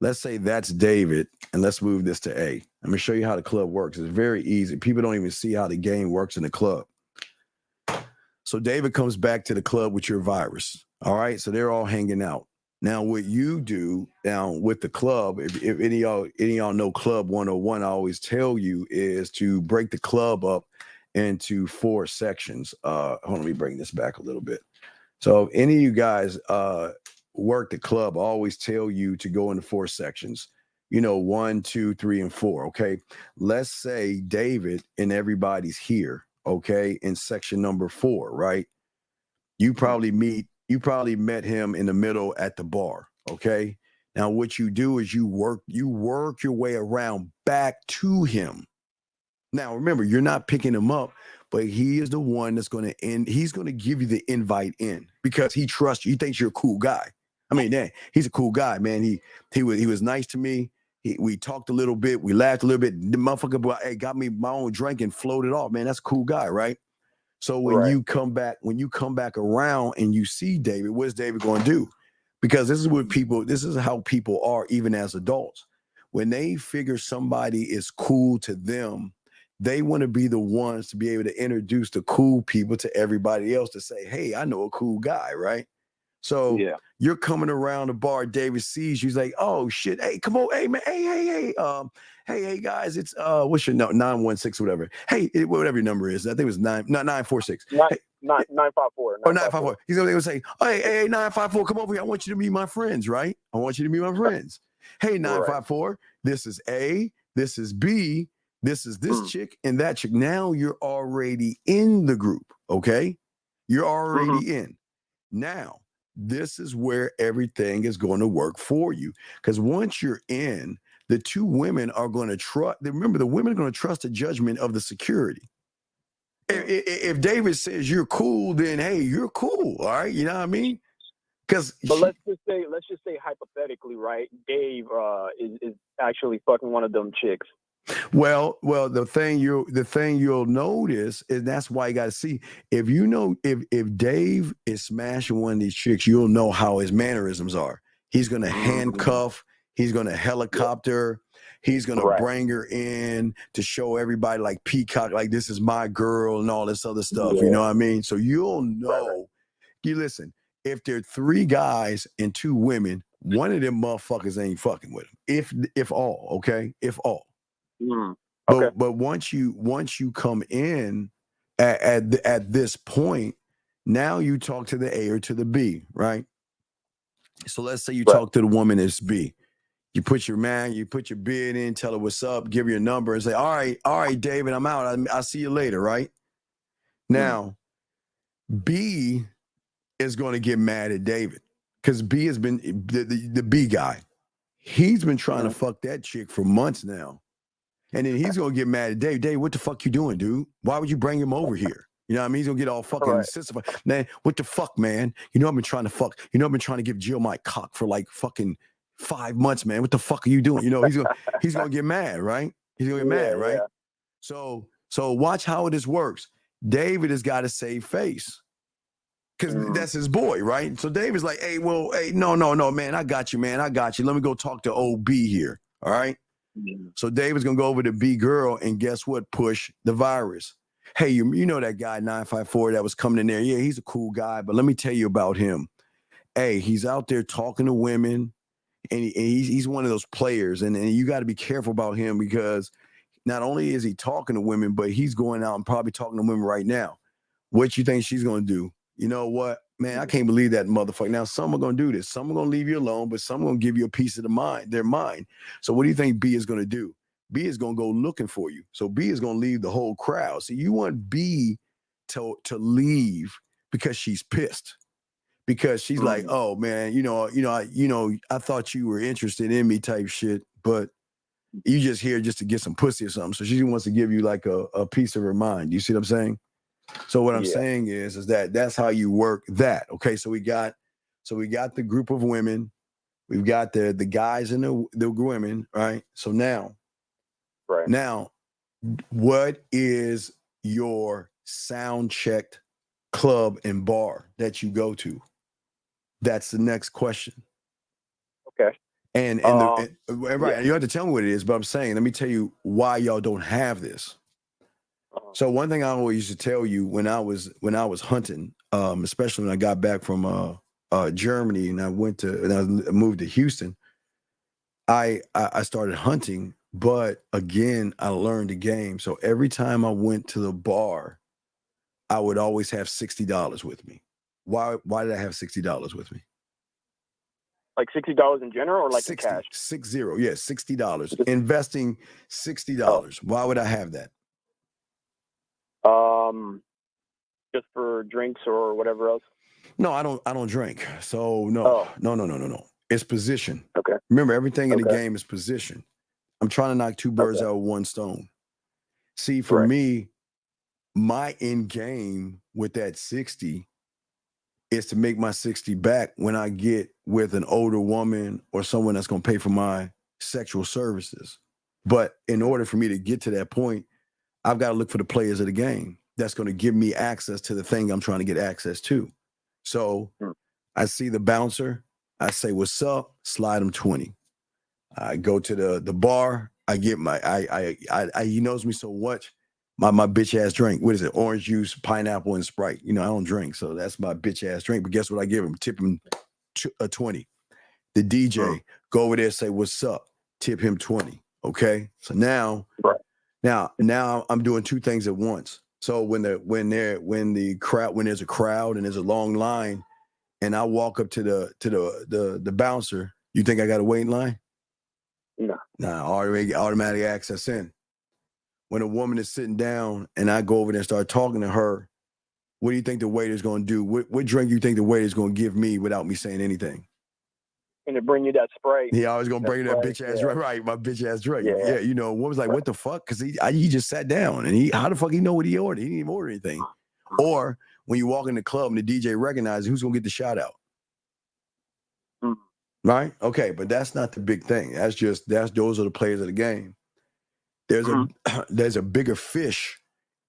Let's say that's David, and let's move this to A. I'm going to show you how the club works. It's very easy. People don't even see how the game works in the club. So David comes back to the club with your virus. All right. So they're all hanging out. Now, what you do now with the club, if any of y'all know Club 101, I always tell you is to break the club up into 4 sections. Hold on, let me bring this back a little bit. So if any of you guys work the club, I always tell you to go into 4 sections. 1, 2, 3, and 4. Okay. Let's say David and everybody's here. Okay. In section number 4, right? You probably met him in the middle at the bar. Okay. Now what you do is you work your way around back to him. Now remember, you're not picking him up, but he is the one that's going to end. He's going to give you the invite in because he trusts you. He thinks you're a cool guy. I mean, he's a cool guy, man. He was nice to me. We talked a little bit. We laughed a little bit. The motherfucker got me my own drink and floated off, man. That's a cool guy, right? So when you come back around and you see David, what's David going to do? Because this is how people are, even as adults. When they figure somebody is cool to them, they want to be the ones to be able to introduce the cool people to everybody else to say, hey, I know a cool guy, right? So you're coming around the bar, David sees you, he's like, oh shit, hey, come on, hey man, hey guys, it's what's your number? 916, whatever. Hey, whatever your number is. I think it was 946. 954. Or 954. He's gonna say, hey, 954, come over here. I want you to meet my friends, right? I want you to meet my friends. Hey, 954, this is A, this is B, this is this chick and that chick. Now you're already in the group, okay? You're already in. Now, this is where everything is going to work for you. Because once you're in, the 2 women are going to trust. Remember, the women are going to trust the judgment of the security. If David says you're cool, then hey, you're cool. All right, you know what I mean? But let's just say hypothetically, right? Dave is actually fucking one of them chicks. Well, the thing you'll notice is that's why you got to see if Dave is smashing one of these chicks, you'll know how his mannerisms are. He's going to handcuff, he's going to helicopter, he's going to bring her in to show everybody like peacock, like this is my girl and all this other stuff. You know what I mean? So you'll know. You listen, if there are 3 guys and 2 women, one of them motherfuckers ain't fucking with him. If all, okay? If all. But once you come in at this point, now you talk to the A or to the B, right? So let's say you talk to the woman that's B. You put your bid in, tell her what's up, give her your number, and say, all right, David, I'm out. I'll see you later, right? Now, B is going to get mad at David because B has been the B guy. He's been trying to fuck that chick for months now. And then he's going to get mad at Dave. Dave, what the fuck you doing, dude? Why would you bring him over here? You know what I mean? He's going to get all fucking sensitive. Man, what the fuck, man? You know I've been trying to fuck. You know I've been trying to give Jill my cock for like fucking 5 months, man. What the fuck are you doing? You know, he's going to get mad, right? He's going to get mad, right? Yeah. So watch how this works. David has got to save face because that's his boy, right? So David's like, hey, no, man. I got you, man. I got you. Let me go talk to OB here, all right? So David's gonna go over to B girl and guess what? Push the virus. Hey, you know that guy 954 that was coming in there? Yeah, he's a cool guy, but let me tell you about him. Hey, he's out there talking to women, and he's one of those players, and you got to be careful about him because not only is he talking to women, but he's going out and probably talking to women right now. What you think she's gonna do? You know what, man? I can't believe that motherfucker. Now, some are going to do this. Some are going to leave you alone, but some are going to give you a piece of their mind. So what do you think B is going to do? B is going to go looking for you. So B is going to leave the whole crowd. So you want B to leave because she's pissed. Because she's like, oh man, I thought you were interested in me type shit, but you just here just to get some pussy or something. So she wants to give you like a piece of her mind. You see what I'm saying? So what I'm saying is that that's how you work that. Okay, so we got the group of women, we've got the guys and the women, right? So now, what is your sound checked club and bar that you go to? That's the next question. Okay. And right, you have to tell me what it is, but I'm saying, let me tell you why y'all don't have this. So one thing I always used to tell you when I was hunting, especially when I got back from Germany and I moved to Houston, I started hunting, but again, I learned the game. So every time I went to the bar, I would always have $60 with me. Why did I have $60 with me? Like $60 in general, or like in cash? $60. Investing $60. Why would I have that? Just for drinks or whatever else? No, I don't drink. So no. It's position. Okay. Remember, everything in the game is position. I'm trying to knock two birds out with one stone. See, for me, my end game with that 60 is to make my 60 back when I get with an older woman or someone that's going to pay for my sexual services. But in order for me to get to that point, I've got to look for the players of the game that's going to give me access to the thing I'm trying to get access to. So I see the bouncer. I say, what's up? Slide him 20. I go to the bar. I get he knows me so much. My bitch ass drink. What is it? Orange juice, pineapple, and Sprite. I don't drink, so that's my bitch ass drink. But guess what I give him? Tip him a 20. The DJ, go over there, say what's up. Tip him 20. Okay. So now I'm doing two things at once. So when there's a crowd and there's a long line, and I walk up to the bouncer, you think I got to wait in line? No. Nah, already automatic access in. When a woman is sitting down and I go over there and start talking to her, what do you think the waiter's going to do? What drink do you think the waiter's going to give me without me saying anything? And to bring you that Sprite. He always going to bring you that bitch ass drink. Right, my bitch ass drink. Yeah, what was like, what the fuck? Because he just sat down and how the fuck he know what he ordered? He didn't even order anything. Or when you walk in the club and the DJ recognizes who's going to get the shout out. Right? Okay, but that's not the big thing. Those are the players of the game. There's a bigger fish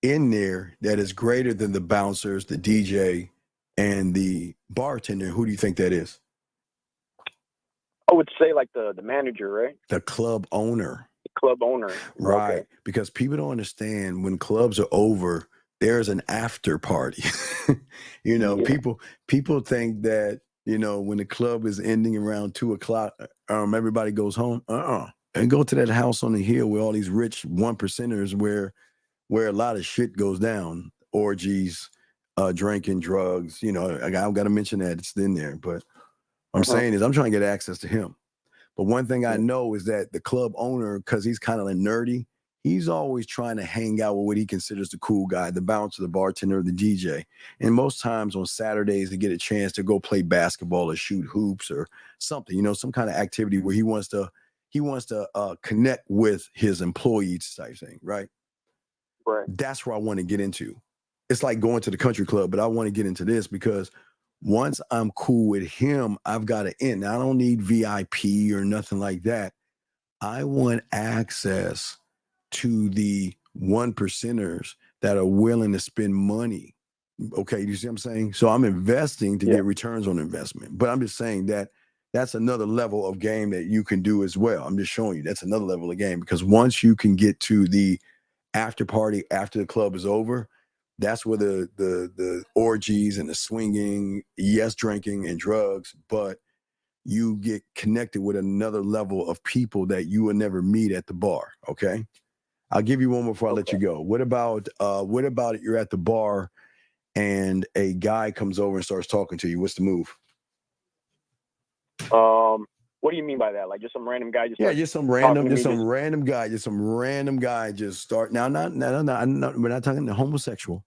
in there that is greater than the bouncers, the DJ, and the bartender. Who do you think that is? I would say like the manager, right? The club owner. The club owner. Right. Okay. Because people don't understand when clubs are over, there's an after party. People think that, when the club is ending around 2:00, everybody goes home. And go to that house on the hill where all these rich 1%ers where a lot of shit goes down. Orgies, drinking, drugs. I've got to mention that it's in there. But what I'm saying is I'm trying to get access to him. But one thing I know is that the club owner, because he's kind of nerdy, he's always trying to hang out with what he considers the cool guy, the bouncer, the bartender, the DJ. And most times on Saturdays, they get a chance to go play basketball or shoot hoops or something, some kind of activity where he wants to connect with his employees type thing, right? Right. That's where I want to get into. It's like going to the country club, but I want to get into this because once I'm cool with him, I've got to end. Now, I don't need VIP or nothing like that. I want access to the 1%ers that are willing to spend money. Okay, you see what I'm saying? So I'm investing to get returns on investment. But I'm just saying that that's another level of game that you can do as well. I'm just showing you that's another level of game because once you can get to the after party after the club is over, that's where the orgies and the swinging, drinking and drugs, but you get connected with another level of people that you will never meet at the bar. Okay, I'll give you one more before I let you go. What about you're at the bar and a guy comes over and starts talking to you? What's the move? What do you mean by that? Like just some random guy just just some random guy just start now. Not we're not talking the homosexual.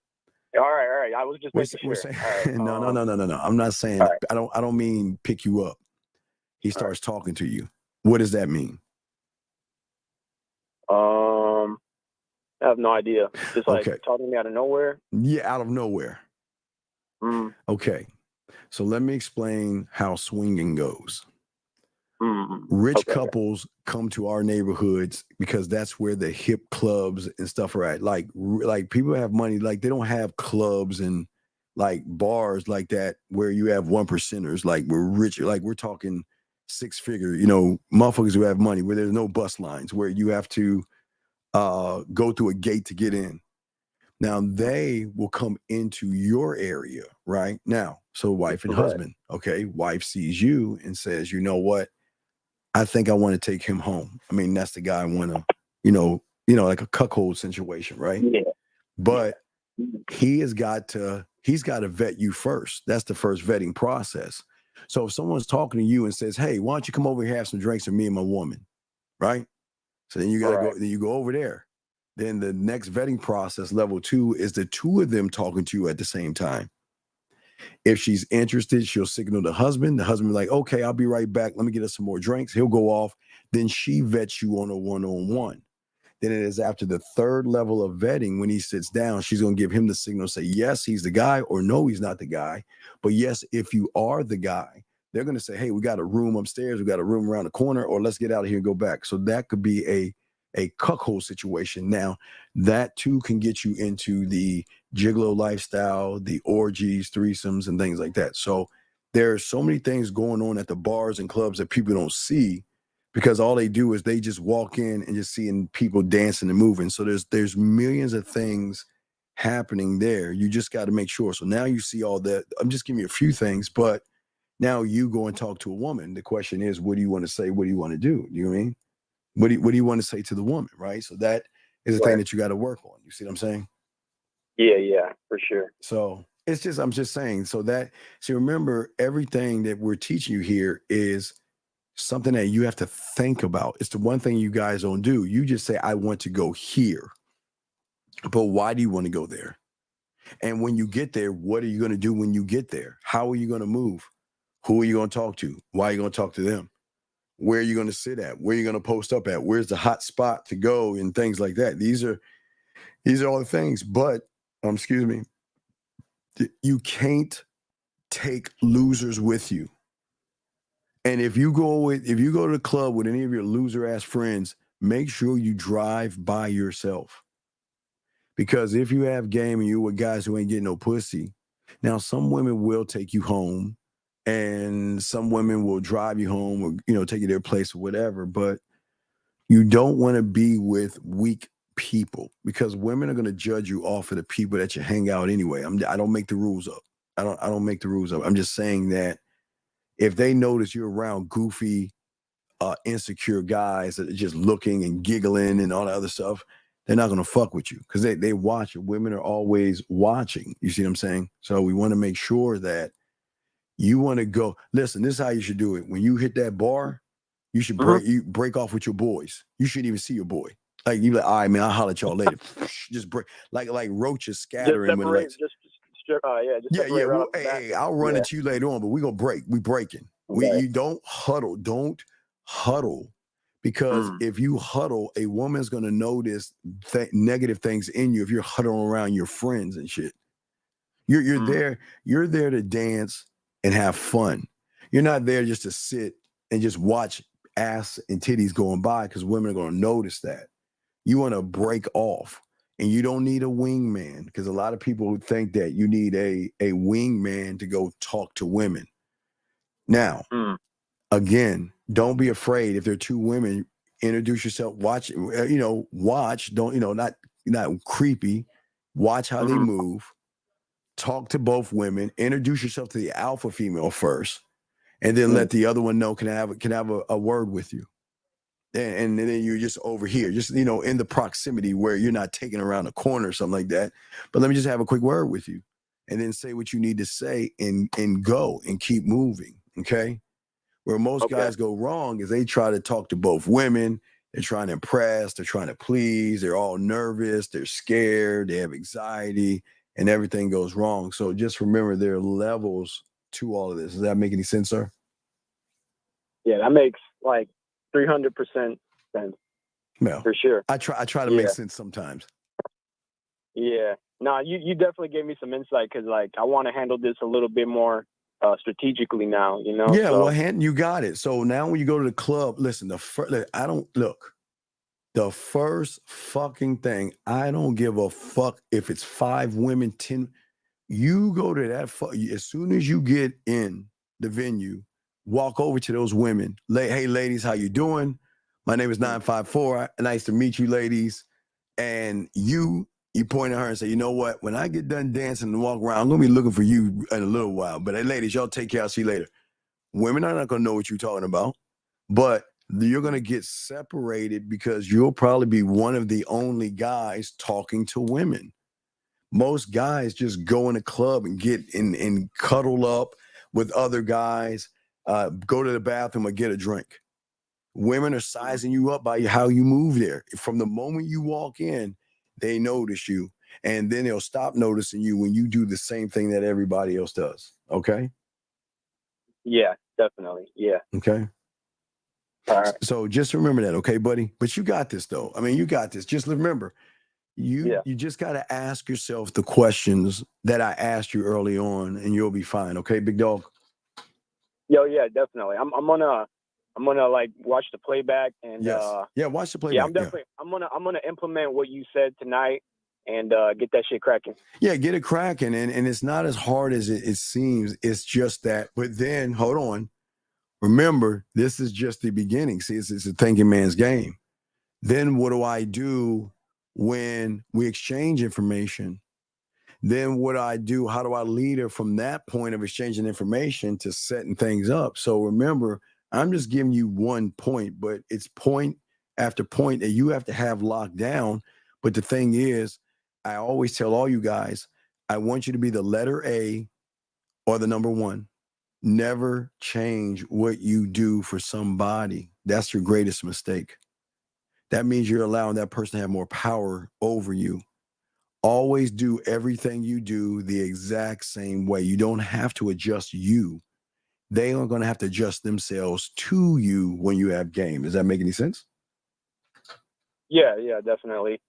All right. I was just making sure. Saying, right. No. I'm not saying. Right. I don't mean pick you up. He starts talking to you. What does that mean? I have no idea. Just like talking to me out of nowhere. Yeah, out of nowhere. Okay, so let me explain how swinging goes. Rich couples come to our neighborhoods because that's where the hip clubs and stuff are at. Like people have money, like they don't have clubs and like bars like that where you have 1%ers. Like we're rich, like we're talking 6-figure, motherfuckers who have money where there's no bus lines, where you have to go through a gate to get in. Now they will come into your area right now. So wife and husband, wife sees you and says, you know what? I think I want to take him home. I mean, that's the guy I want to, like a cuckold situation, right? Yeah. But he's got to vet you first. That's the first vetting process. So if someone's talking to you and says, hey, why don't you come over here, have some drinks with me and my woman, right? So then you got to go, then you go over there. Then the next vetting process, level 2, is the two of them talking to you at the same time. If she's interested, she'll signal the husband. The husband will be like, okay, I'll be right back. Let me get us some more drinks. He'll go off. Then she vets you on a one-on-one. Then it is after the third level of vetting, when he sits down, she's going to give him the signal, say, yes, he's the guy, or no, he's not the guy. But yes, if you are the guy, they're going to say, hey, we got a room upstairs. We got a room around the corner, or let's get out of here and go back. So that could be a cuckold situation. Now, that too can get you into the gigolo lifestyle, the orgies, threesomes, and things like that. So there are so many things going on at the bars and clubs that people don't see, because all they do is they just walk in and just seeing people dancing and moving. So there's millions of things happening there. You just got to make sure. So now you see all that. I'm just giving you a few things, but now you go and talk to a woman. The question is, what do you want to say? What do you want to do? You know what I mean? What do you want to say to the woman, right? So that is the thing that you got to work on. You see what I'm saying? Yeah, for sure. So I'm just saying, so remember, everything that we're teaching you here is something that you have to think about. It's the one thing you guys don't do. You just say, I want to go here. But why do you want to go there? And when you get there, what are you going to do when you get there? How are you going to move? Who are you going to talk to? Why are you going to talk to them? Where are you going to sit at? Where are you going to post up at? Where's the hot spot to go and things like that? These are all the things, but you can't take losers with you. And if you go to the club with any of your loser ass friends, make sure you drive by yourself. Because if you have game and you with guys who ain't getting no pussy, now some women will take you home. And some women will drive you home or, take you to their place or whatever. But you don't want to be with weak people, because women are going to judge you off of the people that you hang out anyway. I don't make the rules up. I don't make the rules up. I'm just saying that if they notice you're around goofy, insecure guys that are just looking and giggling and all that other stuff, they're not going to fuck with you, because they watch it. Women are always watching. You see what I'm saying? So we want to make sure that you want to go. Listen, this is how you should do it. When you hit that bar, you should break off with your boys. You shouldn't even see your boy. Like, you like, all right, man, I'll holler at y'all later. Just break, like roaches scattering. Hey, I'll run at you later on, but we're gonna break. We breaking. Okay. You don't huddle. Don't huddle, because if you huddle, a woman's gonna notice negative things in you if you're huddling around your friends and shit. You're there to dance and have fun. You're not there just to sit and just watch ass and titties going by, because women are going to notice that. You want to break off, and you don't need a wingman, because a lot of people think that you need a wingman to go talk to women. Now, again, don't be afraid. If there are two women, introduce yourself. Watch, don't, not creepy. Watch how they move. Talk to both women, introduce yourself to the alpha female first, and then let the other one know, can I have a word with you? And then you're just over here, just, in the proximity where you're not taking around a corner or something like that. But let me just have a quick word with you, and then say what you need to say and go and keep moving. Okay. Where most guys go wrong is they try to talk to both women. They're trying to impress. They're trying to please. They're all nervous. They're scared. They have anxiety, and everything goes wrong. So just remember there are levels to all of this. Does that make any sense, sir? Yeah, that makes like 300% sense. Well, for sure. I try to make sense sometimes. Yeah. No, you definitely gave me some insight because, like, I want to handle this a little bit more strategically now, you know? Yeah, so. well, you got it. So now when you go to the club, listen, the first fucking thing, I don't give a fuck if it's 5 women, 10. You go to that, as soon as you get in the venue, walk over to those women. Hey, ladies, how you doing? My name is 954. Nice to meet you, ladies. And you point at her and say, you know what? When I get done dancing and walk around, I'm going to be looking for you in a little while. But hey, ladies, y'all take care. I'll see you later. Women are not going to know what you're talking about. But you're going to get separated because you'll probably be one of the only guys talking to women. Most guys just go in a club and get in and cuddle up with other guys, go to the bathroom or get a drink. Women are sizing you up by how you move there. From the moment you walk in, they notice you, and then they'll stop noticing you when you do the same thing that everybody else does. Okay? Yeah, definitely. Yeah. Okay. All right. So just remember that, okay, buddy? But you got this, though. I mean, you got this. Just remember, you just got to ask yourself the questions that I asked you early on, and you'll be fine. Okay, big dog? Yo, yeah, definitely. I'm gonna like watch the playback and watch the playback. Yeah, I'm gonna implement what you said tonight and get that shit cracking. Yeah, get it cracking, and it's not as hard as it seems. It's just that. But then hold on. Remember, this is just the beginning. See, it's a thinking man's game. Then what do I do when we exchange information? Then what do I do? How do I lead her from that point of exchanging information to setting things up? So remember, I'm just giving you one point, but it's point after point that you have to have locked down. But the thing is, I always tell all you guys, I want you to be the letter A or the number 1. Never change what you do for somebody. That's your greatest mistake. That means you're allowing that person to have more power over you. Always do everything you do the exact same way. You don't have to adjust you. They are going to have to adjust themselves to you when you have game. Does that make any sense? Yeah, definitely.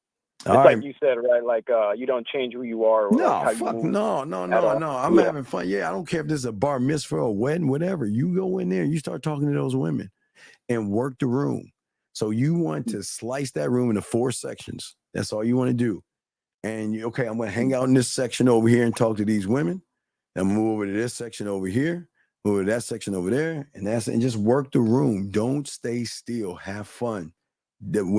It's like you said, right? Like you don't change who you are. No, I'm having fun. Yeah, I don't care if this is a bar mitzvah or wedding, whatever. You go in there, you start talking to those women and work the room. So you want to slice that room into 4 sections. That's all you want to do. And I'm going to hang out in this section over here and talk to these women. And move over to this section over here, move over to that section over there, and just work the room. Don't stay still. Have fun.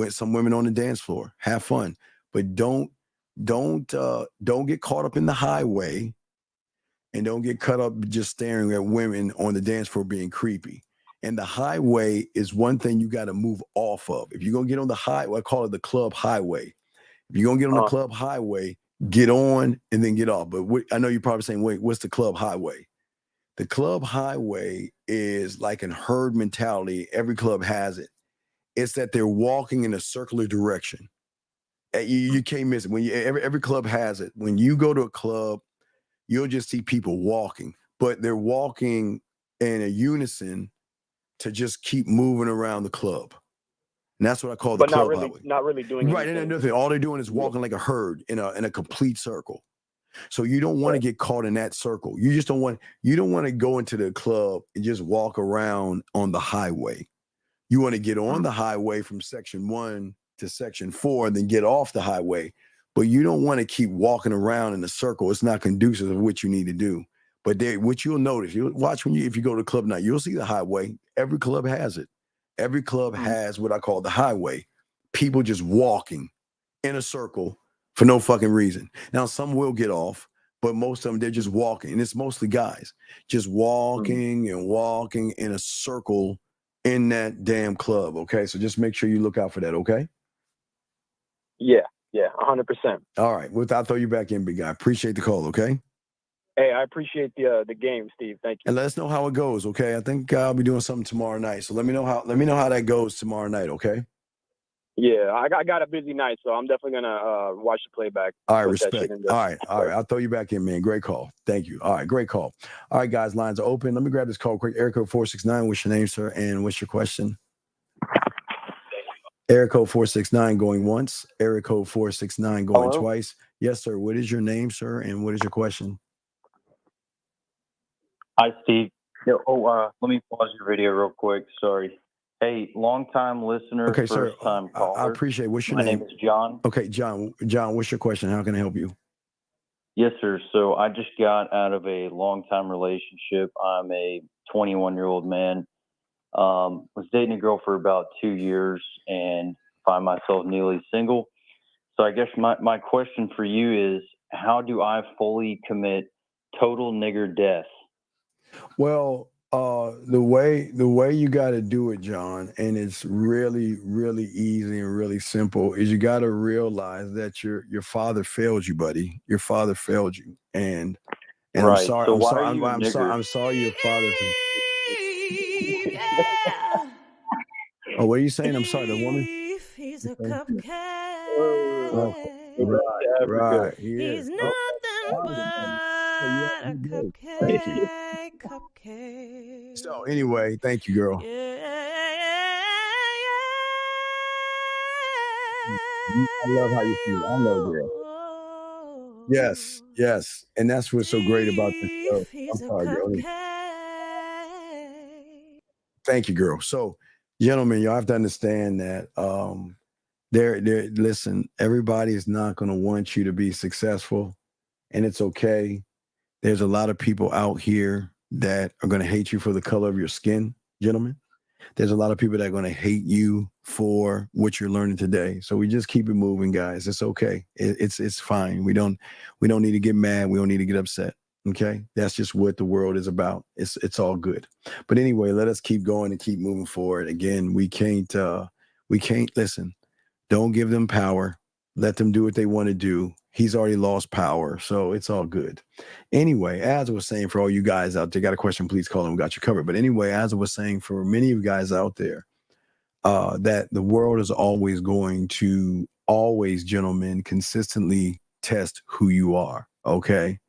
Some women on the dance floor. Have fun. But don't get caught up in the highway, and don't get caught up just staring at women on the dance floor being creepy. And the highway is one thing you got to move off of. If you're going to get on the highway, I call it the club highway. If you're going to get on the club highway, get on and then get off. But I know you're probably saying, wait, what's the club highway? The club highway is like a herd mentality. Every club has it. It's that they're walking in a circular direction. You can't miss it. Every club has it. When you go to a club, you'll just see people walking, but they're walking in a unison to just keep moving around the club. And that's what I call the club highway. Not really doing right. And all they're doing is walking like a herd in a complete circle. So you don't want to get caught in that circle. You don't want to go into the club and just walk around on the highway. You want to get on the highway from section 1 to section 4 and then get off the highway. But you don't want to keep walking around in a circle. It's not conducive of what you need to do. But what you'll notice, you'll watch if you go to the club now, you'll see the highway. Every club has it. Every club has what I call the highway. People just walking in a circle for no fucking reason. Now, some will get off, but most of them, they're just walking. And it's mostly guys just walking and walking in a circle in that damn club. Okay. So just make sure you look out for that. Okay. Yeah. 100%. All right. Well, I'll throw you back in, big guy. Appreciate the call. Okay. Hey, I appreciate the game, Steve. Thank you. And let us know how it goes, okay? I think I'll be doing something tomorrow night. So let me know how that goes tomorrow night, okay? Yeah, I got a busy night, so I'm definitely gonna watch the playback. All right, Put that respect. shit in there. All right. I'll throw you back in, man. Great call. Thank you. All right, great call. All right, guys, lines are open. Let me grab this call quick. Area code 469. What's your name, sir? And what's your question? Area code 469 going once. Area code 469 going Hello? twice. Yes, sir. What is your name, sir? And what is your question? Hi, Steve. Let me pause your video real quick. Sorry. Hey, long-time listener, Okay, sir. first-time caller. I appreciate it. What's your My name? name is John. Okay, John. John, what's your question? How can I help you? Yes, sir. So I just got out of a long-time relationship. I'm a 21-year-old man. Was dating a girl for about 2 years and find myself newly single. So I guess my question for you is, how do I fully commit total nigger death? Well, the way you got to do it, John, and it's really, really easy and really simple, is you got to realize that your father failed you, buddy. Your father failed you, and I'm Right. sorry. So I'm why sorry. are you a I'm nigger? sorry. I'm sorry. Your father. Oh, what are you saying? I'm sorry. The woman. He's a cupcake. Oh, right. He He's is. nothing but a Thank you. cupcake. So anyway, thank you, girl. I love how you feel. I love girl. Yes, yes, and that's what's so great about this show. I'm sorry, girl. Thank you, girl. So, gentlemen, you have to understand that listen, everybody is not going to want you to be successful, and it's okay. There's a lot of people out here that are going to hate you for the color of your skin, gentlemen. There's a lot of people that are going to hate you for what you're learning today. So we just keep it moving, guys. It's okay. It's fine. We don't need to get mad. We don't need to get upset. Okay, that's just what the world is about. It's all good. But anyway, let us keep going and keep moving forward. Again, we can't listen. Don't give them power. Let them do what they want to do. He's already lost power, so it's all good. Anyway, as I was saying, for all you guys out there, got a question, please call them. We got you covered. But anyway, as I was saying, for many of you guys out there, that the world is always going to gentlemen, consistently test who you are. Okay.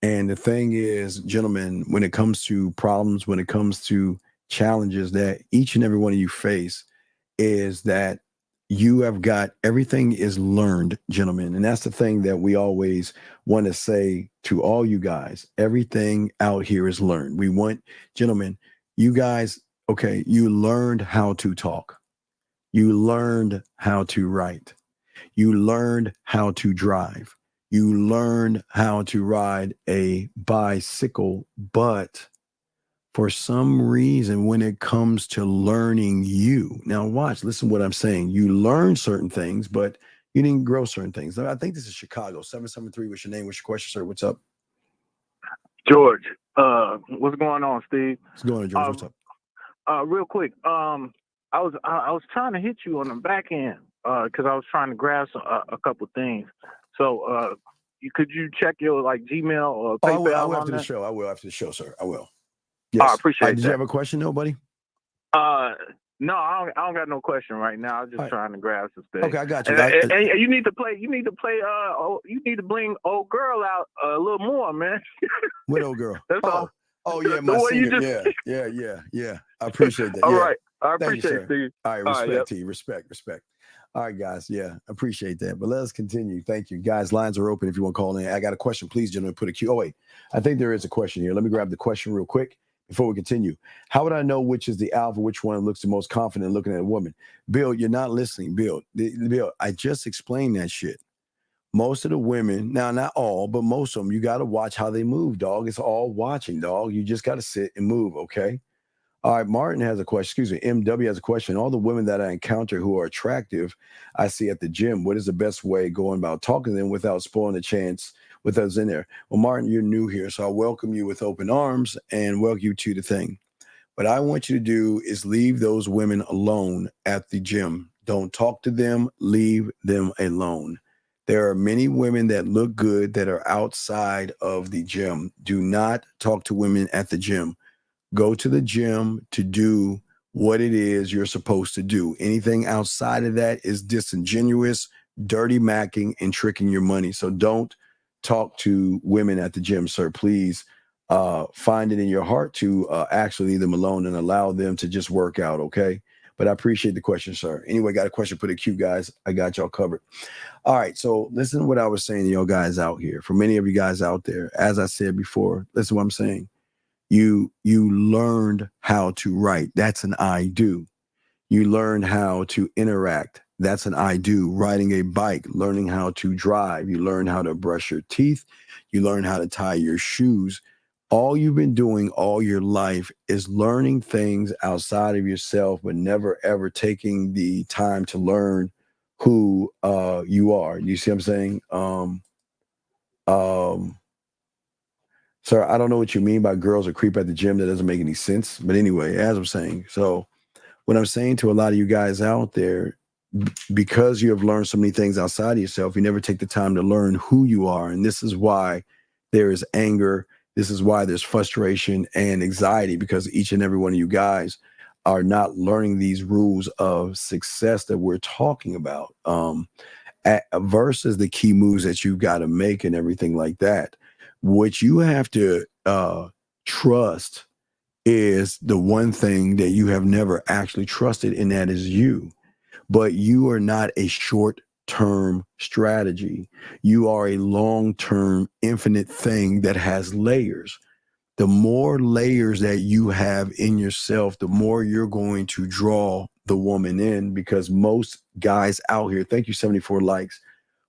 And the thing is, gentlemen, when it comes to problems, when it comes to challenges that each and every one of you face, is that you have got everything is learned, gentlemen. And that's the thing that we always want to say to all you guys. Everything out here is learned. We want, gentlemen, you guys, okay, you learned how to talk. You learned how to write. You learned how to drive. You learned how to ride a bicycle, but for some reason, when it comes to learning you, now watch, listen to what I'm saying. You learn certain things, but you didn't grow certain things. I think this is Chicago. 773, what's your name? What's your question, sir? What's up? George, what's going on, Steve? What's going on, George? What's up? Real quick, I was trying to hit you on the back end because I was trying to grasp a couple things. So, could you check your Gmail or PayPal? I will after the show. I will after the show, sir. I will. Yes. I appreciate Did that. you have a question, nobody? No, I don't got no question right now. I'm just trying to grasp this thing. Okay, I got you. And you need to play. You need to play. You need to bring old girl out a little more, man. What old girl? That's all. Oh yeah, The my way you singer. Yeah. I appreciate that. All yeah. right. I Thank you, appreciate sir. it, Steve. All right, respect to you. Respect. All right, guys. Yeah, appreciate that. But let us continue. Thank you. Guys, lines are open if you want to call in. I got a question. Please, gentlemen, put a Q. Oh, wait. I think there is a question here. Let me grab the question real quick before we continue. How would I know which is the alpha, which one looks the most confident looking at a woman? Bill, you're not listening. Bill, I just explained that shit. Most of the women, now not all, but most of them, you got to watch how they move, dog. It's all watching, dog. You just got to sit and move, okay? All right, Martin has a question. Excuse me, MW has a question. All the women that I encounter who are attractive, I see at the gym. What is the best way going about talking to them without spoiling the chance with us in there? Well, Martin, you're new here, so I welcome you with open arms and welcome you to the thing. What I want you to do is leave those women alone at the gym. Don't talk to them. Leave them alone. There are many women that look good that are outside of the gym. Do not talk to women at the gym. Go to the gym to do what it is you're supposed to do. Anything outside of that is disingenuous, dirty macking, and tricking your money. So don't talk to women at the gym, sir. Please find it in your heart to actually leave them alone and allow them to just work out, okay? But I appreciate the question, sir. Anyway, got a question for the queue, guys. I got y'all covered. All right, so listen to what I was saying to y'all guys out here. For many of you guys out there, as I said before, listen to what I'm saying. You learned how to write. That's an I do. You learned how to interact. That's an I do. Riding a bike, learning how to drive. You learn how to brush your teeth. You learn how to tie your shoes. All you've been doing all your life is learning things outside of yourself, but never, ever taking the time to learn who you are. You see what I'm saying? Sir, I don't know what you mean by girls are creep at the gym. That doesn't make any sense. But anyway, as I'm saying, so what I'm saying to a lot of you guys out there, because you have learned so many things outside of yourself, you never take the time to learn who you are. And this is why there is anger. This is why there's frustration and anxiety, because each and every one of you guys are not learning these rules of success that we're talking about, versus the key moves that you've got to make and everything like that. What you have to trust is the one thing that you have never actually trusted, and that is you. But you are not a short-term strategy. You are a long-term, infinite thing that has layers. The more layers that you have in yourself, the more you're going to draw the woman in, because most guys out here, thank you, 74 likes,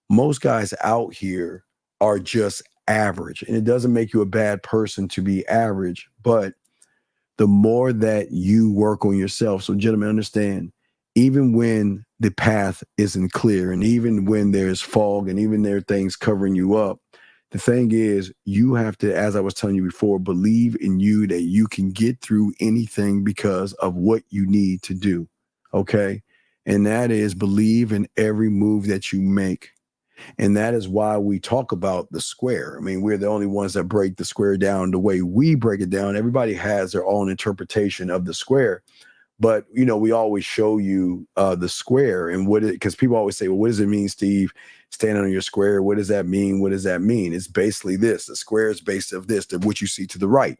most guys out here are just average. And it doesn't make you a bad person to be average, but the more that you work on yourself. So gentlemen, understand, even when the path isn't clear, and even when there's fog, and even there are things covering you up, the thing is, you have to, as I was telling you before, believe in you that you can get through anything because of what you need to do. Okay. And that is believe in every move that you make. And that is why we talk about the square. I mean, we're the only ones that break the square down the way we break it down. Everybody has their own interpretation of the square. But, you know, we always show you the square and what it, because people always say, well, what does it mean, Steve, standing on your square? What does that mean? What does that mean? It's basically this. The square is based off this, what you see to the right.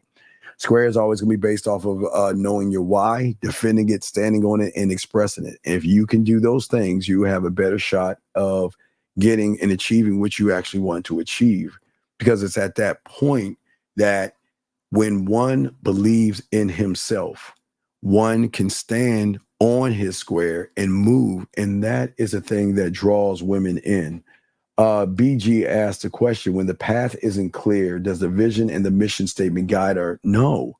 Square is always going to be based off of knowing your why, defending it, standing on it, and expressing it. And if you can do those things, you have a better shot of getting and achieving what you actually want to achieve, because it's at that point that when one believes in himself, one can stand on his square and move. And that is a thing that draws women in. BG asked the question, when the path isn't clear, does the vision and the mission statement guide her? No.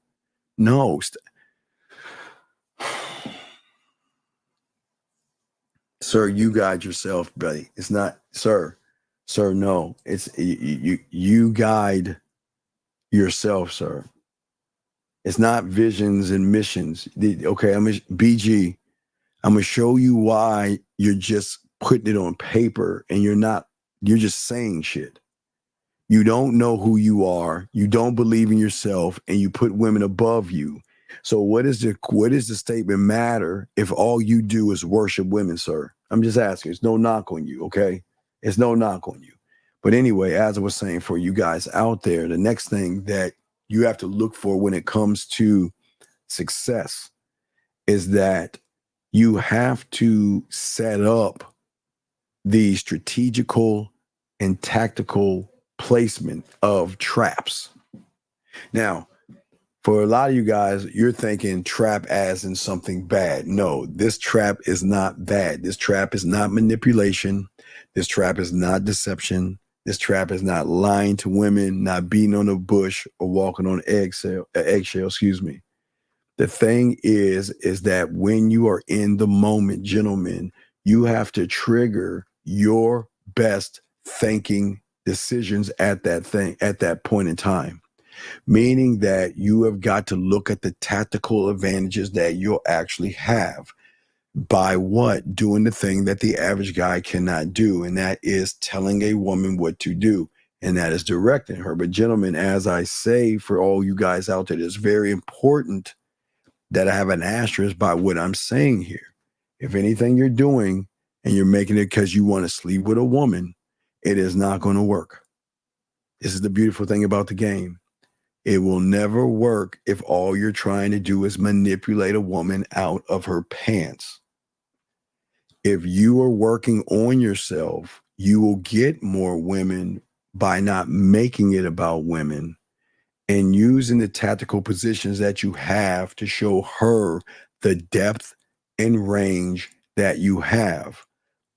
Sir, you guide yourself, buddy. It's not, sir, no. It's you guide yourself, sir. It's not visions and missions. Okay, BG, I'm gonna show you why you're just putting it on paper and you're just saying shit. You don't know who you are, you don't believe in yourself, and you put women above you. So what does the statement matter if all you do is worship women, sir? I'm just asking. It's no knock on you, okay? It's no knock on you. But anyway, as I was saying, for you guys out there, the next thing that you have to look for when it comes to success is that you have to set up the strategical and tactical placement of traps. Now, for a lot of you guys, you're thinking trap as in something bad. No, this trap is not bad. This trap is not manipulation. This trap is not deception. This trap is not lying to women, not beating on a bush or walking on eggshell. The thing is that when you are in the moment, gentlemen, you have to trigger your best thinking decisions at that point in time. Meaning that you have got to look at the tactical advantages that you'll actually have. By what? Doing the thing that the average guy cannot do, and that is telling a woman what to do, and that is directing her. But gentlemen, as I say, for all you guys out there, it's very important that I have an asterisk by what I'm saying here. If anything you're doing and you're making it because you want to sleep with a woman, it is not going to work. This is the beautiful thing about the game. It will never work if all you're trying to do is manipulate a woman out of her pants. If you are working on yourself, you will get more women by not making it about women and using the tactical positions that you have to show her the depth and range that you have.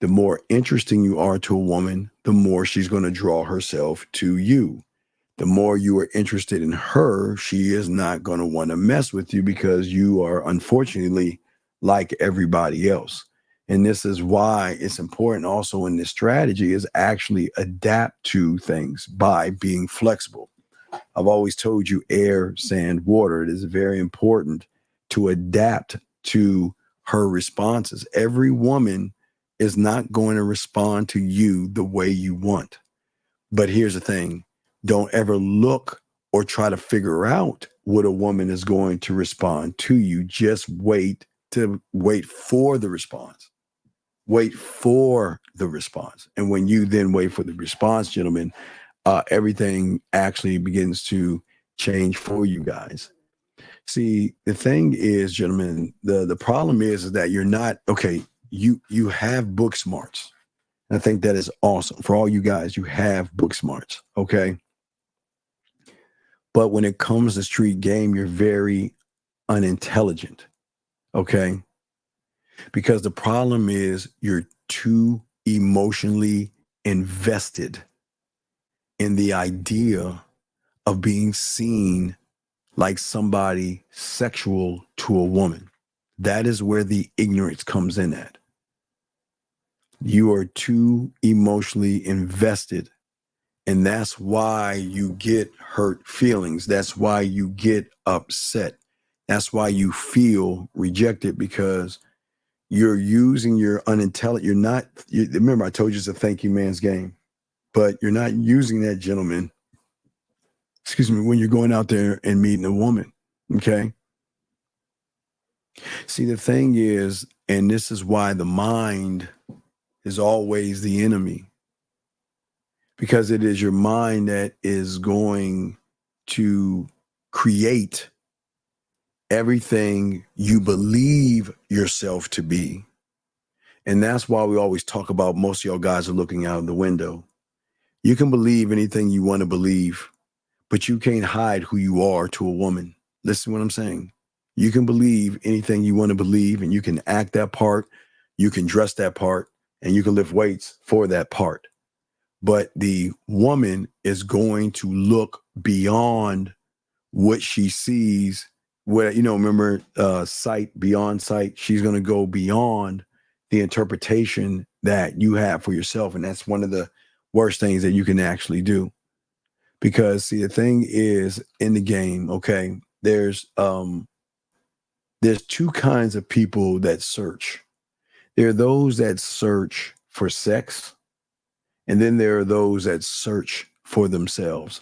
The more interesting you are to a woman, the more she's going to draw herself to you. The more you are interested in her, she is not going to want to mess with you because you are unfortunately like everybody else. And this is why it's important also in this strategy is actually adapt to things by being flexible. I've always told you air, sand, water. It is very important to adapt to her responses. Every woman is not going to respond to you the way you want. But here's the thing. Don't ever look or try to figure out what a woman is going to respond to you. Just wait for the response. Wait for the response. And when you then wait for the response, gentlemen, everything actually begins to change for you guys. See, the thing is, gentlemen, the problem is that you're not, okay, you have book smarts. And I think that is awesome. For all you guys, you have book smarts, okay? But when it comes to street game, you're very unintelligent, okay? Because the problem is you're too emotionally invested in the idea of being seen like somebody sexual to a woman. That is where the ignorance comes in at. You are too emotionally invested, and that's why you get hurt feelings. That's why you get upset. That's why you feel rejected, because you're using your unintelligent. Remember, I told you it's a thank you man's game, but you're not using that, gentleman, when you're going out there and meeting a woman, okay? See, the thing is, and this is why the mind is always the enemy, because it is your mind that is going to create everything you believe yourself to be. And that's why we always talk about most of y'all guys are looking out of the window. You can believe anything you want to believe, but you can't hide who you are to a woman. Listen to what I'm saying. You can believe anything you want to believe, and you can act that part, you can dress that part, and you can lift weights for that part. But the woman is going to look beyond what she sees. Remember, sight beyond sight. She's going to go beyond the interpretation that you have for yourself. And that's one of the worst things that you can actually do. Because, see, the thing is, in the game, okay, there's two kinds of people that search. There are those that search for sex, and then there are those that search for themselves.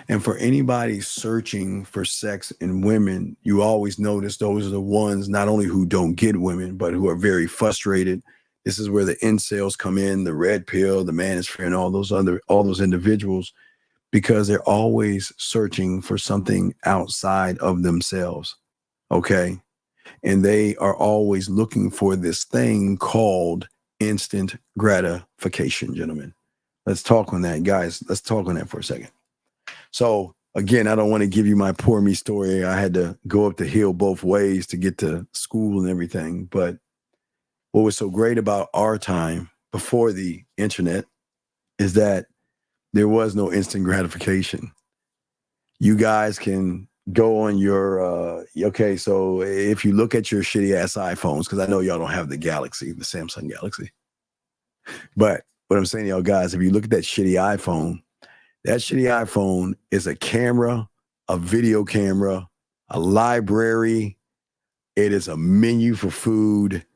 And for anybody searching for sex in women, you always notice those are the ones not only who don't get women, but who are very frustrated. This is where the incels come in, the red pill, the manosphere, and all those individuals, because they're always searching for something outside of themselves. Okay. And they are always looking for this thing called instant gratification, gentlemen. Let's talk on that, guys. Let's talk on that for a second. So again, I don't want to give you my poor me story. I had to go up the hill both ways to get to school and everything. But what was so great about our time before the internet is that there was no instant gratification. You guys can go on your, okay, so if you look at your shitty ass iPhones, because I know y'all don't have the Galaxy, the Samsung Galaxy. But what I'm saying to y'all guys, if you look at that shitty iPhone is a camera, a video camera, a library. It is a menu for food.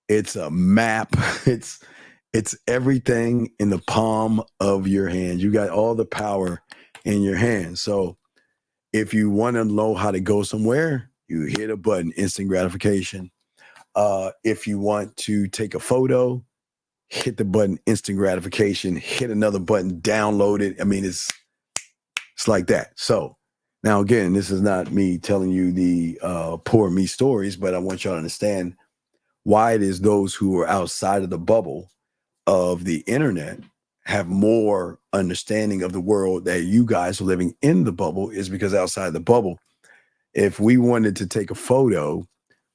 It's a map. It's everything in the palm of your hand. You got all the power in your hand. So if you want to know how to go somewhere, you hit a button, instant gratification. If you want to take a photo, hit the button, instant gratification. Hit another button, download it. I mean, it's like that. So now, again, this is not me telling you the poor me stories, but I want y'all to understand why it is those who are outside of the bubble of the internet have more understanding of the world that you guys are living in the bubble, is because outside the bubble, if we wanted to take a photo,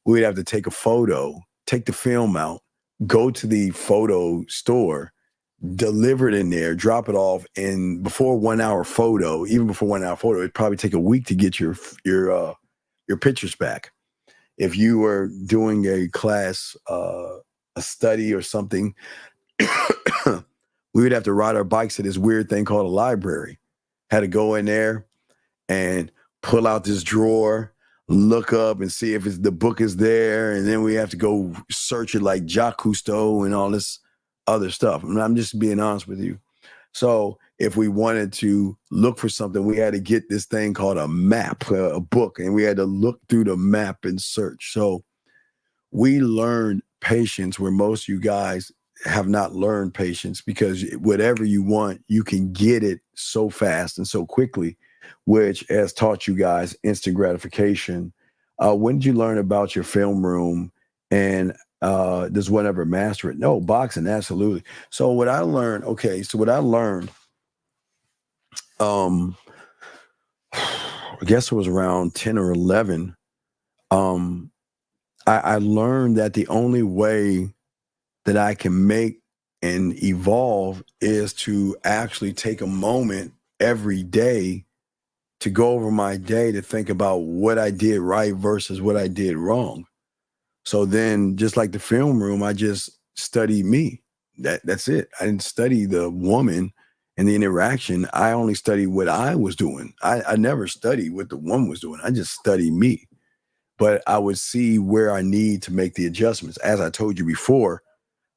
we'd have to take a photo, take the film out, go to the photo store, deliver it in there, drop it off, and before 1 hour photo, even before 1 hour photo, it'd probably take a week to get your pictures back. If you were doing a class, a study or something, we would have to ride our bikes to this weird thing called a library. Had to go in there and pull out this drawer, look up and see if the book is there, and then we have to go search it like Jacques Cousteau and all this other stuff. And I'm just being honest with you. So if we wanted to look for something, we had to get this thing called a map, a book, and we had to look through the map and search. So we learned patience where most of you guys have not learned patience, because whatever you want, you can get it so fast and so quickly, which has taught you guys instant gratification. When did you learn about your film room, and does one ever master it? No, boxing, absolutely. So what I learned, I guess it was around 10 or 11. I learned that the only way that I can make and evolve is to actually take a moment every day to go over my day, to think about what I did right versus what I did wrong. So then, just like the film room, I just studied me. That's it. I didn't study the woman and the interaction. I only studied what I was doing. I never studied what the woman was doing. I just studied me. But I would see where I need to make the adjustments. As I told you before,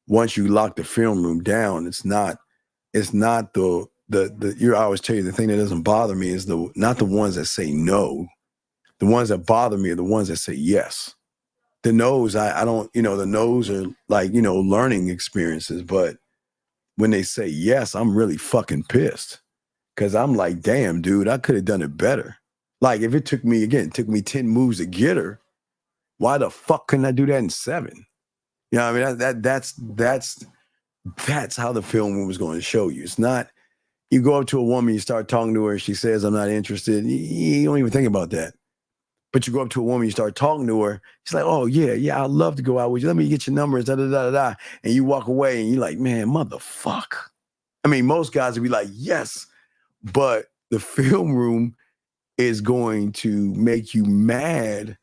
once you lock the film room down, it's not the you always tell you, the thing that doesn't bother me is not the ones that say no. The ones that bother me are the ones that say yes. The no's, I don't, the no's are like, learning experiences. But when they say yes, I'm really fucking pissed, because I'm like, damn, dude, I could have done it better. Like, if it took me 10 moves to get her, why the fuck couldn't I do that in 7? You know what I mean? That's how the film room was going to show you. It's not, you go up to a woman, you start talking to her, she says, I'm not interested. You don't even think about that. But you go up to a woman, you start talking to her, she's like, oh, yeah, I'd love to go out with you. Let me get your numbers, da-da-da-da-da. And you walk away and you're like, man, motherfuck. I mean, most guys would be like, yes, but the film room is going to make you mad,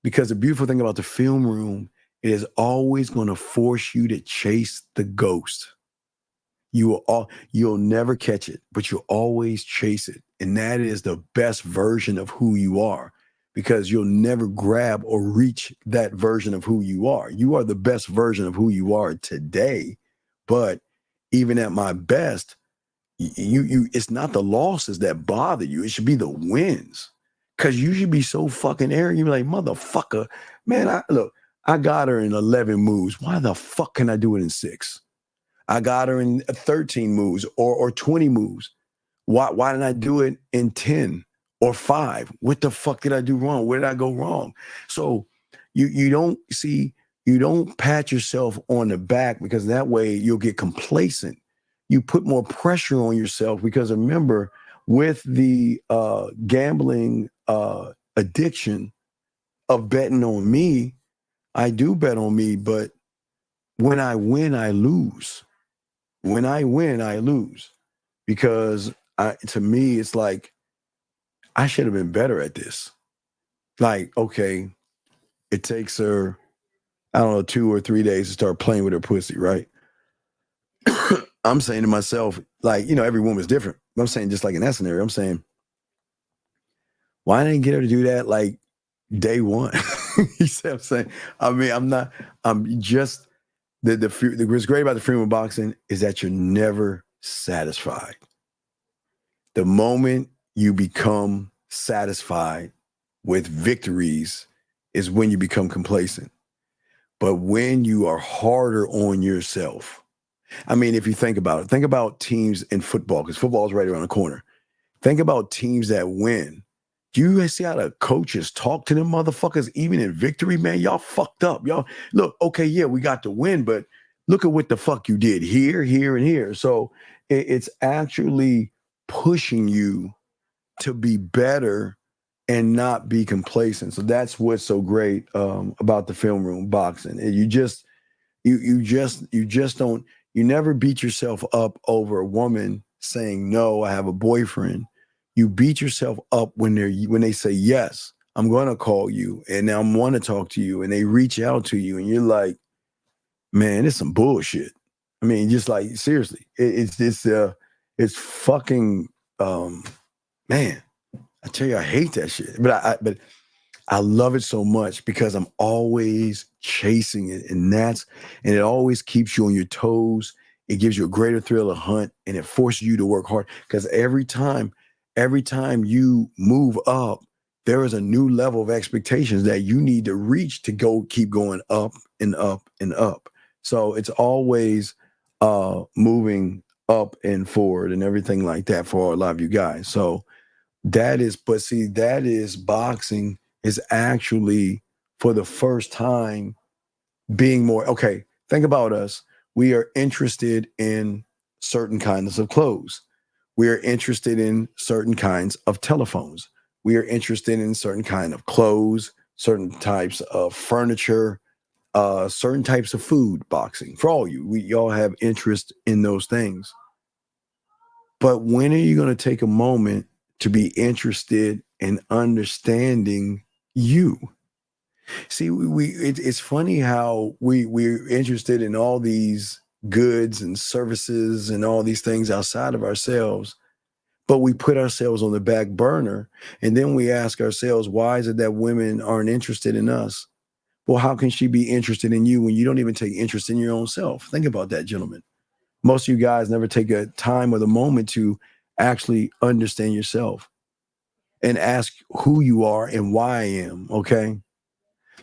because the beautiful thing about the film room, it is always going to force you to chase the ghost. You'll never catch it, but you'll always chase it. And that is the best version of who you are, because you'll never grab or reach that version of who you are. You are the best version of who you are today. But even at my best, it's not the losses that bother you. It should be the wins. Because you should be so fucking arrogant. You're like, motherfucker, man, I got her in 11 moves. Why the fuck can I do it in 6? I got her in 13 moves or 20 moves. Why didn't I do it in 10 or 5? What the fuck did I do wrong? Where did I go wrong? So you don't pat yourself on the back, because that way you'll get complacent. You put more pressure on yourself, because remember, with the gambling addiction of betting on me, I do bet on me, but when I win, I lose. When I win, I lose, because to me, it's like, I should have been better at this. Like, okay, it takes her, I don't know, 2 or 3 days to start playing with her pussy, right? I'm saying to myself, like, every woman's different. I'm saying, just like in that scenario, I'm saying, why didn't I get her to do that like day 1? You see what I'm saying? I mean, I'm just, what's great about the freedom of boxing is that you're never satisfied. The moment you become satisfied with victories is when you become complacent. But when you are harder on yourself, I mean, if you think about teams in football, because football is right around the corner. Think about teams that win. Do you see how the coaches talk to them motherfuckers even in victory, man? Y'all fucked up. Y'all, look, okay, yeah, we got to win, but look at what the fuck you did here, here, and here. So it's actually pushing you to be better and not be complacent. So that's what's so great about the film room boxing. You just don't, you never beat yourself up over a woman saying, no, I have a boyfriend. You beat yourself up when they say, yes, I'm going to call you and I want to talk to you, and they reach out to you and you're like, man, it's some bullshit. I mean, just like, seriously, it's fucking, man, I tell you, I hate that shit, but I love it so much because I'm always chasing it, and it always keeps you on your toes. It gives you a greater thrill of hunt, and it forces you to work hard because every time you move up, there is a new level of expectations that you need to reach to keep going up and up and up. So it's always moving up and forward and everything like that for a lot of you guys. So that is boxing is actually for the first time being more, okay, think about us. We are interested in certain kinds of clothes. We are interested in certain kinds of telephones. We are interested in certain kind of clothes, certain types of furniture, certain types of food, boxing. For all you, we all have interest in those things. But when are you going to take a moment to be interested in understanding you? See, it's funny how we're interested in all these goods and services and all these things outside of ourselves, but we put ourselves on the back burner, and then we ask ourselves, why is it that women aren't interested in us? Well, how can she be interested in you when you don't even take interest in your own self? Think about that, gentlemen. Most of you guys never take a time or the moment to actually understand yourself and ask who you are and why I am, okay?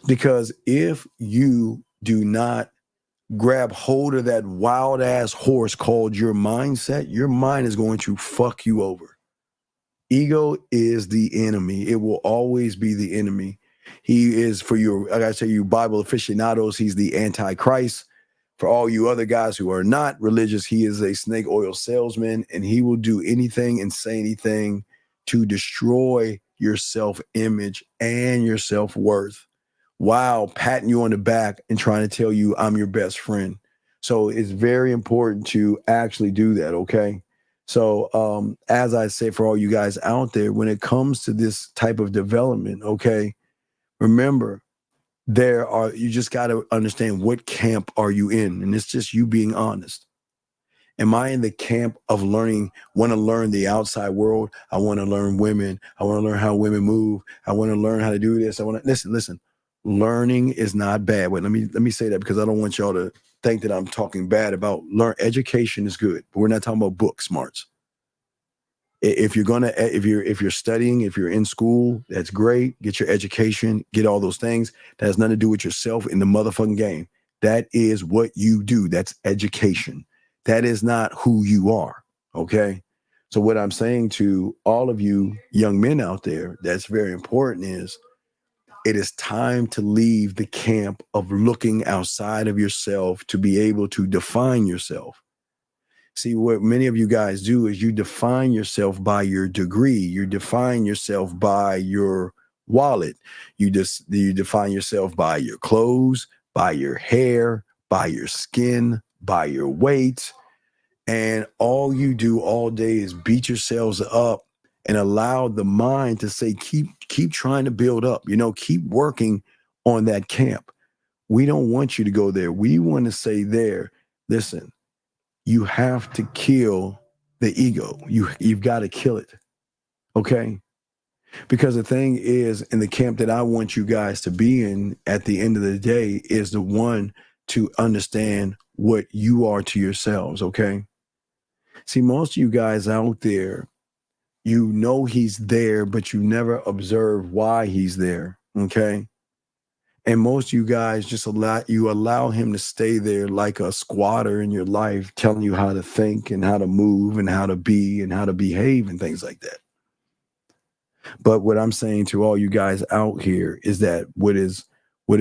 Because if you do not grab hold of that wild ass horse called your mindset, your mind is going to fuck you over. Ego is the enemy. It will always be the enemy. He is, for you, like I say, you Bible aficionados, he's the Antichrist. For all you other guys who are not religious, he is a snake oil salesman, and he will do anything and say anything to destroy your self-image and your self-worth while patting you on the back and trying to tell you I'm your best friend. So it's very important to actually do that, okay? So as I say, for all you guys out there, when it comes to this type of development, okay, remember, you just got to understand what camp are you in, and it's just you being honest. Am I in the camp of want to learn the outside world? I want to learn women. I want to learn how women move. I want to learn how to do this. I want to listen. Learning is not bad. Wait, let me say that because I don't want y'all to think that I'm talking bad about education is good, but we're not talking about book smarts. If you're studying, if you're in school, that's great. Get your education, get all those things. That has nothing to do with yourself in the motherfucking game. That is what you do. That's education. That is not who you are. Okay. So what I'm saying to all of you young men out there, that's very important, is it is time to leave the camp of looking outside of yourself to be able to define yourself. See, what many of you guys do is you define yourself by your degree. You define yourself by your wallet. You define yourself by your clothes, by your hair, by your skin, by your weight. And all you do all day is beat yourselves up and allow the mind to say, keep trying to build up, keep working on that camp. We don't want you to go there. We want to say there, listen, you have to kill the ego. You've got to kill it. Okay. Because the thing is, in the camp that I want you guys to be in at the end of the day is the one to understand what you are to yourselves, okay? See, most of you guys out there, you know he's there, but you never observe why he's there, okay? And most of you guys just allow him to stay there like a squatter in your life, telling you how to think and how to move and how to be and how to behave and things like that. But what I'm saying to all you guys out here is that what is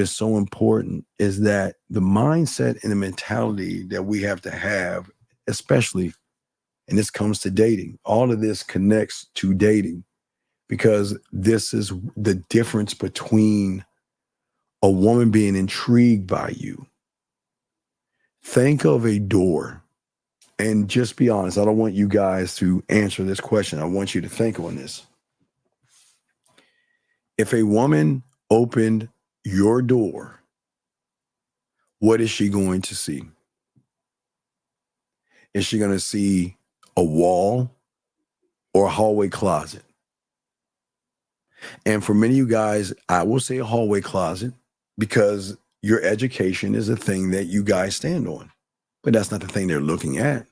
so important is that the mindset and the mentality that we have to have, especially, and this comes to dating, all of this connects to dating, because this is the difference between a woman being intrigued by you. Think of a door, and just be honest. I don't want you guys to answer this question. I want you to think on this. If a woman opened your door, what is she going to see? Is she going to see a wall or a hallway closet? And for many of you guys, I will say a hallway closet because your education is a thing that you guys stand on. But that's not the thing they're looking at.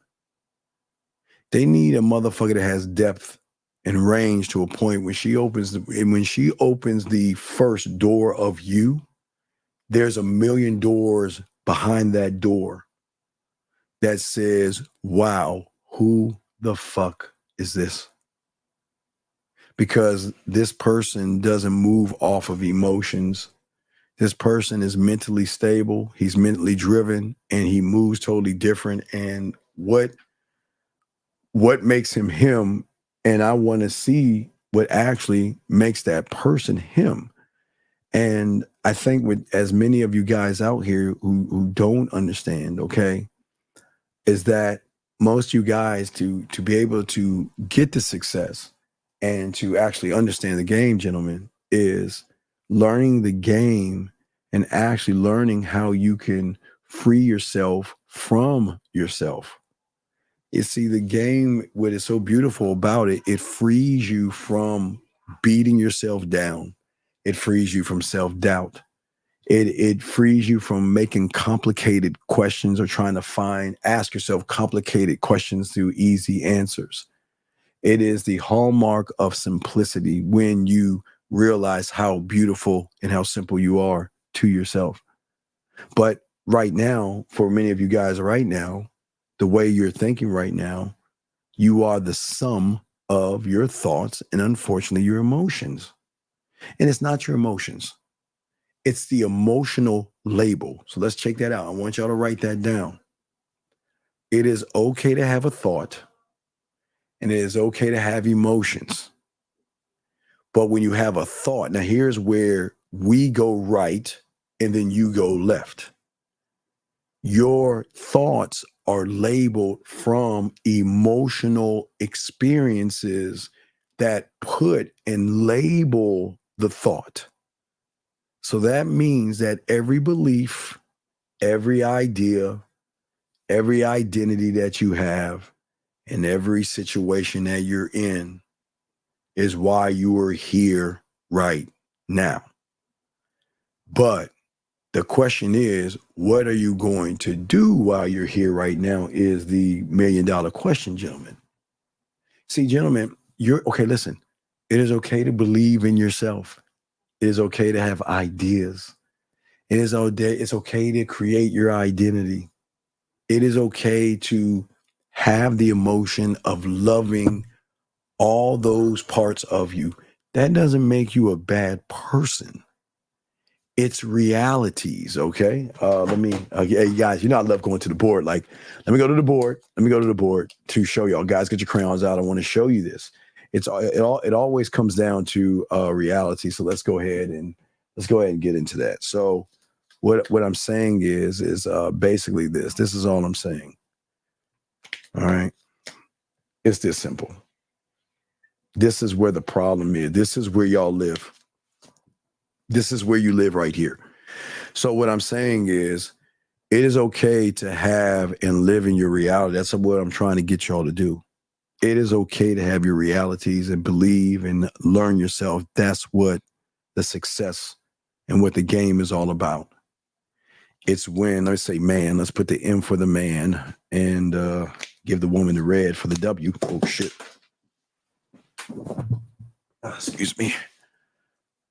They need a motherfucker that has depth and range to a point when she opens the first door of you, there's a million doors behind that door that says, wow, who the fuck is this? Because this person doesn't move off of emotions. This person is mentally stable, he's mentally driven, and he moves totally different. And what makes him him, and I want to see what actually makes that person him. And I think with as many of you guys out here who don't understand, okay, is that most you guys to be able to get the success and to actually understand the game, gentlemen, is learning the game and actually learning how you can free yourself from yourself. You see, the game, what is so beautiful about it, it frees you from beating yourself down. It frees you from self-doubt. It frees you from making complicated questions or trying to ask yourself complicated questions through easy answers. It is the hallmark of simplicity when you realize how beautiful and how simple you are to yourself. But right now, for many of you guys right now, the way you're thinking right now, you are the sum of your thoughts and unfortunately your emotions. And it's not your emotions. It's the emotional label. So let's check that out. I want y'all to write that down. It is okay to have a thought and it is okay to have emotions. But when you have a thought, now here's where we go right and then you go left. Your thoughts are labeled from emotional experiences that put and label the thought. So that means that every belief, every idea, every identity that you have, and every situation that you're in is why you are here right now. But the question is, what are you going to do while you're here right now is the $1 million question, gentlemen. See, gentlemen, listen, it is okay to believe in yourself. It is okay to have ideas. It's okay to create your identity. It is okay to have the emotion of loving all those parts of you. That doesn't make you a bad person. It's realities, okay? Hey guys, you know I love going to the board. Like, let me go to the board to show y'all. Guys, get your crayons out. I want to show you this. It always comes down to reality. So let's go ahead and get into that. So what I'm saying is basically this. This is all I'm saying. All right. It's this simple. This is where the problem is. This is where y'all live. This is where you live right here. So what I'm saying is it is okay to have and live in your reality. That's what I'm trying to get y'all to do. it is okay to have your realities and believe and learn yourself. That's what the success and what the game is all about. It's when, let's say man, let's put the M for the man and give the woman the red for the W. Oh, shit. Excuse me.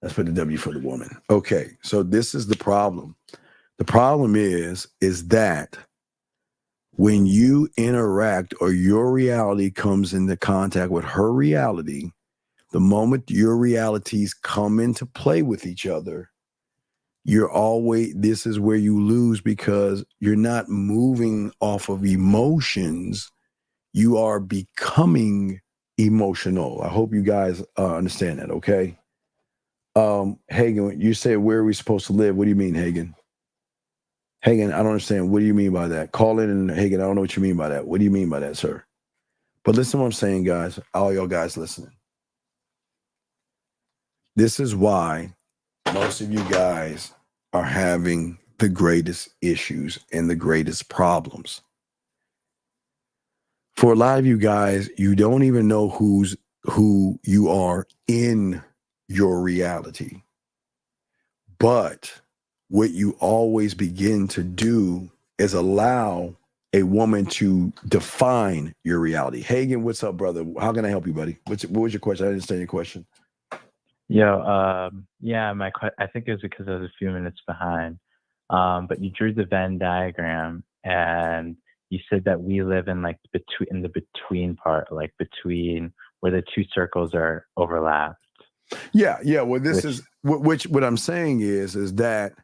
Let's put the W for the woman. Okay, so this is the problem. The problem is that when you interact or your reality comes into contact with her reality, the moment your realities come into play with each other, this is where you lose because you're not moving off of emotions. You are becoming emotional. I hope you guys understand that, okay? Hagen, you say, where are we supposed to live? What do you mean, Hagen? Hagen, I don't understand. What do you mean by that? Call in and Hagen, I don't know what you mean by that. What do you mean by that, sir? But listen to what I'm saying, guys. All y'all guys listening. This is why most of you guys are having the greatest issues and the greatest problems. For a lot of you guys, you don't even know who you are in your reality. But what you always begin to do is allow a woman to define your reality. Hagen, what's up, brother? How can I help you, buddy? What was your question? I didn't understand your question. Yo, yeah, I think it was because I was a few minutes behind. But you drew the Venn diagram and you said that we live in like in the between part, like between where the two circles are overlapped. Yeah. Well, what I'm saying is that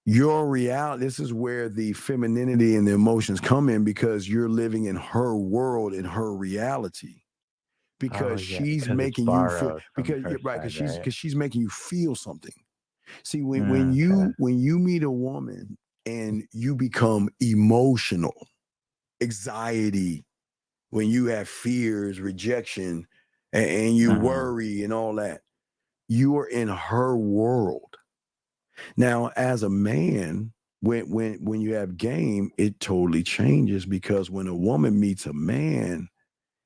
your reality, this is where the femininity and the emotions come in because you're living in her world, in her reality. Because she's making you feel, because she's making you feel something. See, when you meet a woman and you become emotional, anxiety, when you have fears, rejection, and you worry and all that, you are in her world. Now, as a man, when you have game, it totally changes because when a woman meets a man,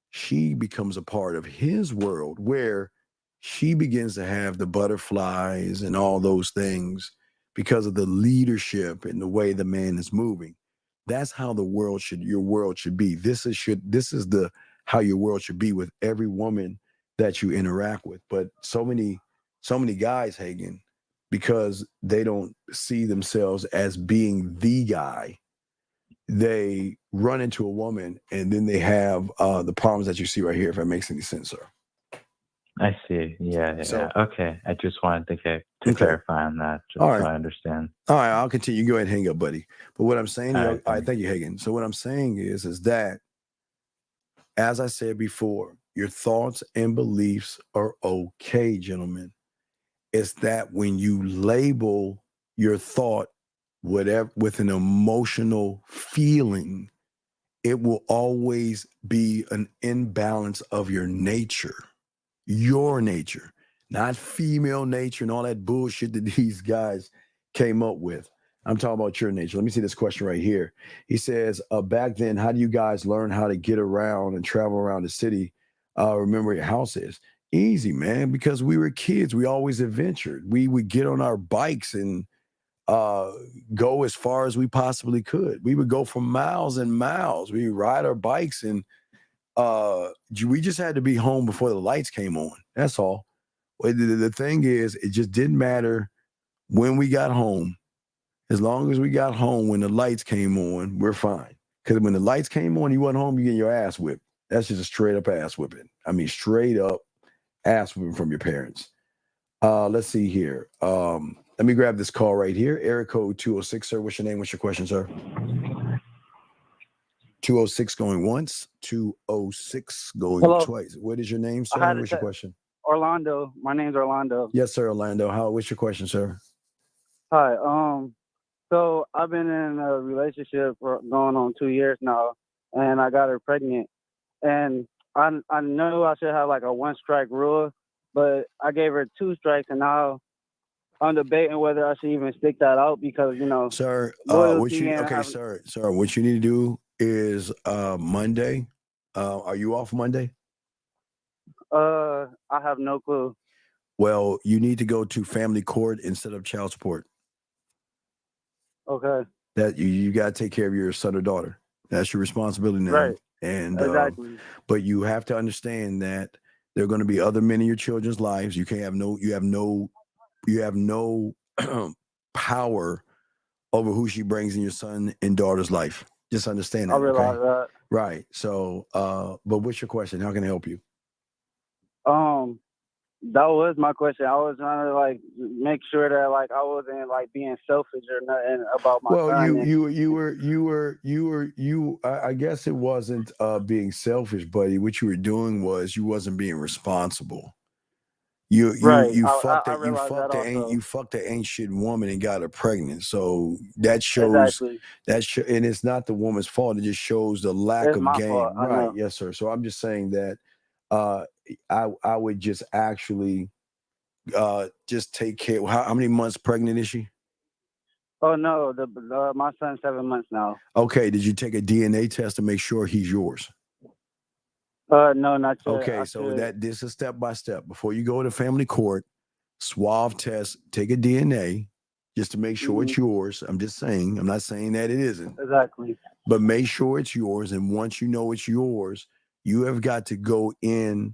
she becomes a part of his world where she begins to have the butterflies and all those things because of the leadership and the way the man is moving. That's how your world should be. This is how your world should be with every woman that you interact with. But so many guys, Hagen, because they don't see themselves as being the guy, they run into a woman and then they have the problems that you see right here, if that makes any sense, sir. I see. Yeah. Okay. I just wanted to clarify on that, just so I understand. All right, I'll continue. Go ahead and hang up, buddy. But what I'm saying, all right, thank you, Hagen. So what I'm saying is that, as I said before, your thoughts and beliefs are okay, gentlemen. It's that when you label your thought whatever with an emotional feeling, it will always be an imbalance of your nature, not female nature and all that bullshit that these guys came up with. I'm talking about your nature. Let me see this question right here. He says, back then, how do you guys learn how to get around and travel around the city? Remember your house is easy, man, because we were kids. We always adventured. We would get on our bikes and go as far as we possibly could. We would go for miles and miles. We would ride our bikes and we just had to be home before the lights came on. That's all. The thing is, it just didn't matter when we got home. As long as we got home when the lights came on, we're fine. Because when the lights came on, you wasn't home, you getting your ass whipped. That's just a straight up ass whipping. I mean, straight up ass whipping from your parents. Let's see here. Let me grab this call right here. Area code 206, sir. What's your name? What's your question, sir? 206 going once, 206 going twice. What is your name, sir? What's your question? Orlando. My name's Orlando. Yes, sir, Orlando. What's your question, sir? Hi. So I've been in a relationship for going on 2 years now, and I got her pregnant. And I know I should have like a 1-strike rule, but I gave her 2 strikes, and now I'm debating whether I should even stick that out because, sir, what you need to do is Monday, Are you off Monday? I have no clue. Well, you need to go to family court instead of child support. Okay. That you got to take care of your son or daughter. That's your responsibility now. Right. And Exactly. but you have to understand that there are going to be other men in your children's lives. You have no power over who she brings in your son and daughter's life. Just understand that. I realize Okay? that. Right. So, but what's your question? How can I help you? That was my question. I was trying to like make sure that like I wasn't like being selfish or nothing about my Well, son. I guess it wasn't being selfish, buddy. What you were doing was you wasn't being responsible. You fucked the ain't shit woman and got her pregnant. So that shows Exactly. and it's not the woman's fault. It just shows the lack It's of my game. fault. I Right? know. Yes, sir. So I'm just saying that I would just actually just take care. How many months pregnant is she? Oh no, my son's 7 months now. Okay. Did you take a DNA test to make sure he's yours? No, not yet. Okay, so this is step by step. Before you go to family court, swab test, take a DNA just to make sure it's yours. I'm just saying. I'm not saying that it isn't. Exactly. But make sure it's yours. And once you know it's yours, you have got to go in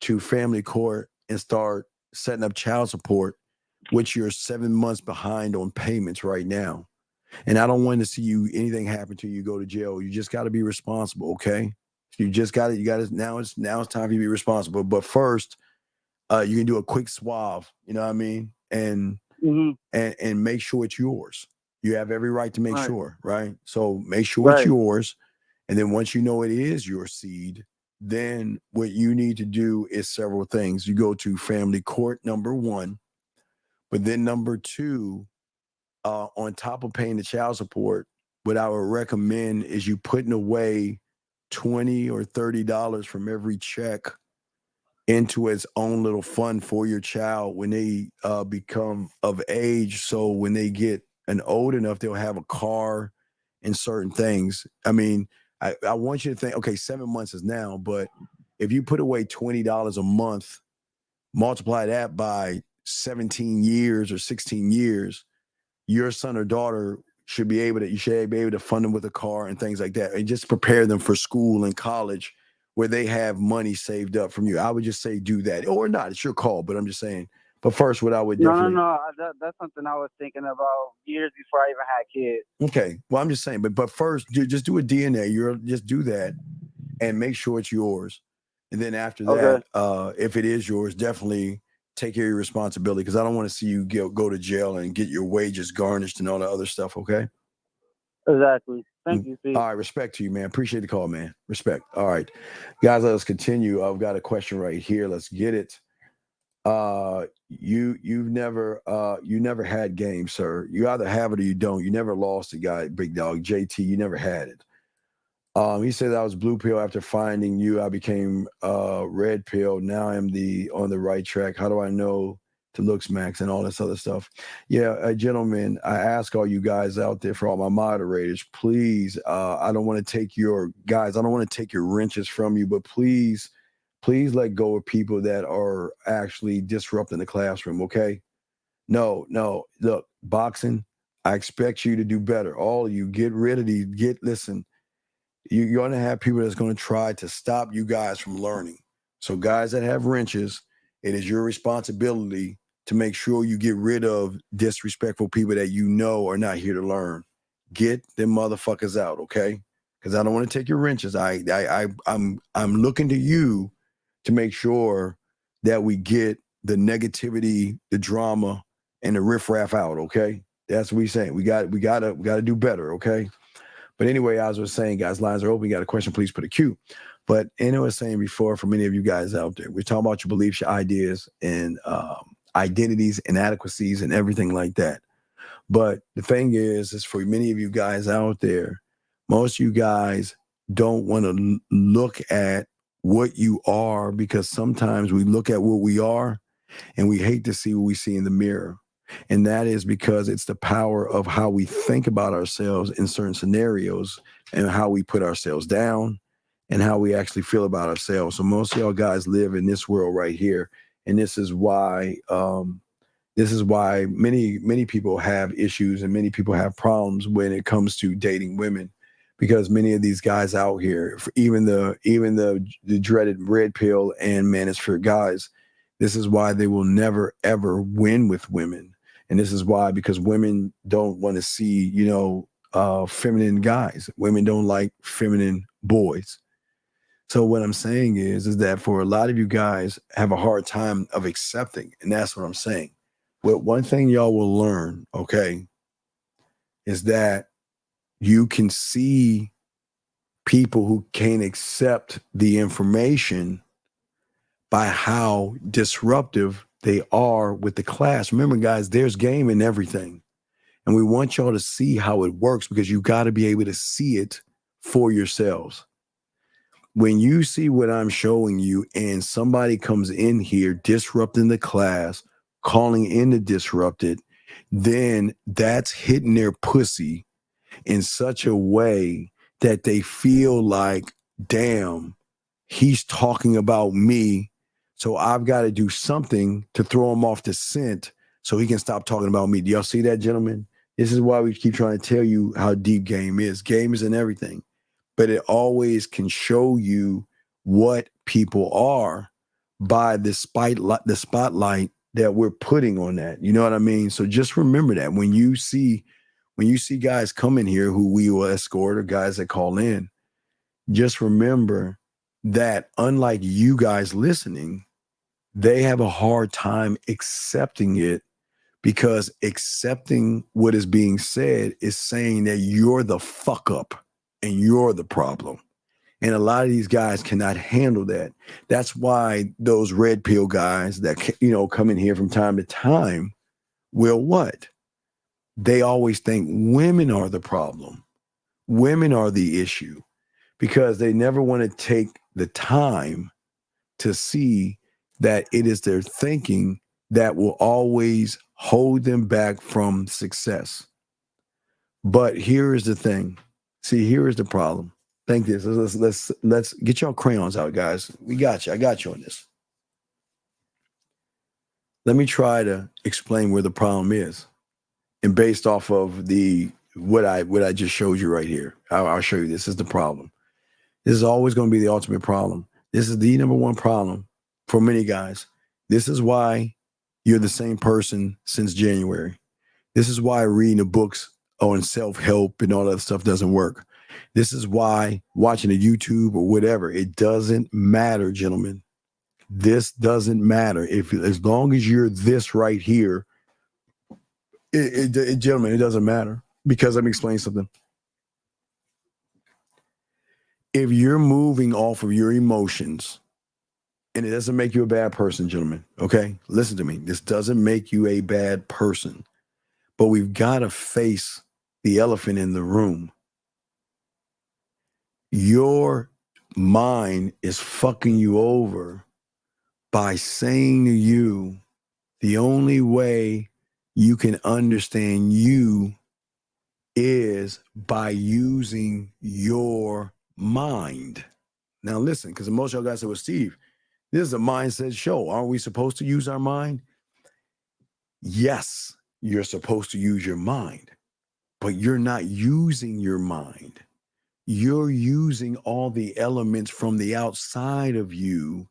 to family court and start setting up child support, which you're 7 months behind on payments right now. And I don't want to see anything happen to you go to jail. You just got to be responsible, okay? You just got to, now it's time for you to be responsible. But first, you can do a quick swab, you know what I mean? And make sure it's yours. You have every right to make sure, right? So make sure it's yours. And then once you know it is your seed, then what you need to do is several things. You go to family court, number one, but then number two, on top of paying the child support, what I would recommend is you putting away $20 or $30 from every check into its own little fund for your child when they become of age. So when they get old enough, they'll have a car and certain things. I mean, I want you to think, okay, 7 months is now, but if you put away $20 a month, multiply that by 17 years or 16 years, your son or daughter you should be able to fund them with a car and things like that, and just prepare them for school and college where they have money saved up from you. I would just say do that, or not. It's your call, but I'm just saying. But first, what I would definitely That's something I was thinking about years before I even had kids. Okay, well, I'm just saying, but first, just do a DNA. Just do that and make sure it's yours, and then after that, if it is yours, definitely take care of your responsibility, because I don't want to see you go to jail and get your wages garnished and all that other stuff, okay? Exactly. Thank you, Steve. All right, respect to you, man. Appreciate the call, man. Respect. All right. Guys, let us continue. I've got a question right here. Let's get it. You never had game, sir. You either have it or you don't. You never lost a guy, big dog. JT, you never had it. He said I was blue pill after finding you. I became red pill. Now I'm on the right track. How do I know to looks max and all this other stuff? Yeah, gentlemen, I ask all you guys out there, for all my moderators, please. I don't want to take your wrenches from you, but please let go of people that are actually disrupting the classroom. Okay? No. Look, boxing. I expect you to do better. All of you, get rid of these. Listen. You're going to have people that's going to try to stop you guys from learning. So guys that have wrenches, it is your responsibility to make sure you get rid of disrespectful people that you know are not here to learn. Get them motherfuckers out, okay? Because I don't want to take your wrenches. I'm looking to you to make sure that we get the negativity, the drama, and the riffraff out, okay? That's what we're saying. We gotta do better, okay? But anyway, as I was saying, guys, lines are open. You got a question, please put a Q. But I was saying before, for many of you guys out there, we're talking about your beliefs, your ideas, and identities, inadequacies, and everything like that. But the thing is for many of you guys out there, most of you guys don't want to look at what you are, because sometimes we look at what we are and we hate to see what we see in the mirror. And that is because it's the power of how we think about ourselves in certain scenarios and how we put ourselves down and how we actually feel about ourselves. So most of y'all guys live in this world right here, and this is why many people have issues and many people have problems when it comes to dating women, because many of these guys out here, even the dreaded red pill and manosphere guys, this is why they will never ever win with women. And this is why, because women don't want to see, feminine guys. Women don't like feminine boys. So what I'm saying is that for a lot of you guys have a hard time of accepting, and that's what I'm saying. Well, one thing y'all will learn, okay, is that you can see people who can't accept the information by how disruptive they are with the class. Remember, guys, there's game in everything. And we want y'all to see how it works, because you got to be able to see it for yourselves. When you see what I'm showing you and somebody comes in here disrupting the class, calling in to disrupt it, then that's hitting their pussy in such a way that they feel like, damn, he's talking about me, so I've got to do something to throw him off the scent so he can stop talking about me. Do y'all see that, gentlemen? This is why we keep trying to tell you how deep game is. Game is in everything, but it always can show you what people are by the spotlight that we're putting on that. You know what I mean? So just remember that when you see guys come in here who we will escort, or guys that call in, just remember that unlike you guys listening, they have a hard time accepting it, because accepting what is being said is saying that you're the fuck up and you're the problem. And a lot of these guys cannot handle that. That's why those red pill guys that, come in here from time to time will what? They always think women are the problem. Women are the issue, because they never want to take the time to see that it is their thinking that will always hold them back from success. But here is the thing. See, here is the problem. Think this. Let's get your crayons out, guys. We got you. I got you on this. Let me try to explain where the problem is, and based off of what I just showed you right here. I'll show you. This is the problem. This is always going to be the ultimate problem. This is the number one problem for many guys. This is why you're the same person since January. This is why reading the books on self-help and all that stuff doesn't work. This is why watching a YouTube or whatever, it doesn't matter, gentlemen. This doesn't matter. As long as you're this right here, gentlemen, it doesn't matter, because let me explain something. If you're moving off of your emotions, and it doesn't make you a bad person, gentlemen, okay? Listen to me. This doesn't make you a bad person, but we've got to face the elephant in the room. Your mind is fucking you over by saying to you, the only way you can understand you is by using your mind. Now listen, because most of y'all guys say, well, Steve, this is a mindset show. Aren't we supposed to use our mind? Yes, you're supposed to use your mind, but you're not using your mind. You're using all the elements from the outside of you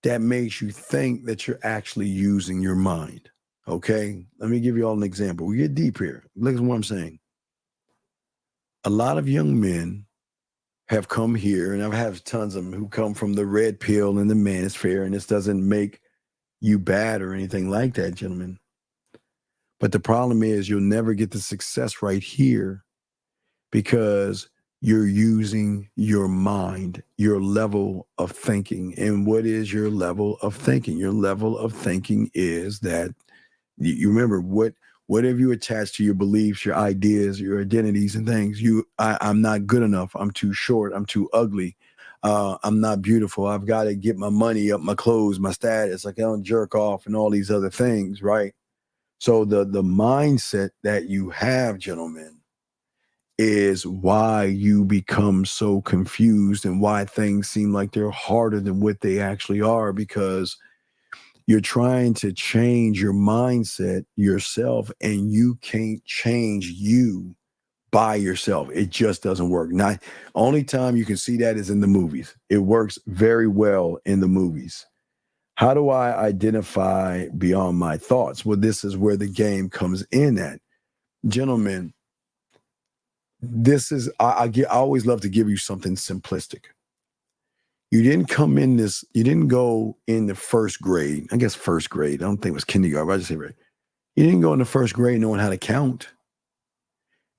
that makes you think that you're actually using your mind. Okay? Let me give you all an example. We get deep here. Look at what I'm saying. A lot of young men have come here, and I've had tons of them who come from the red pill and the manosphere, and this doesn't make you bad or anything like that, gentlemen. But the problem is you'll never get the success right here, because you're using your mind, your level of thinking. And what is your level of thinking? Your level of thinking is that you remember whatever you attach to your beliefs, your ideas, your identities and things. I'm not good enough. I'm too short. I'm too ugly. I'm not beautiful. I've got to get my money up, my clothes, my status. Like I don't jerk off and all these other things, right? So the mindset that you have, gentlemen, is why you become so confused and why things seem like they're harder than what they actually are, because you're trying to change your mindset yourself, and you can't change you by yourself. It just doesn't work. Not only time you can see that is in the movies. It works very well in the movies. How do I identify beyond my thoughts? Well, this is where the game comes in at. Gentlemen, this is, I always love to give you something simplistic. You didn't go in the first grade. I guess first grade. I don't think it was kindergarten, but I just say right. You didn't go in the first grade knowing how to count.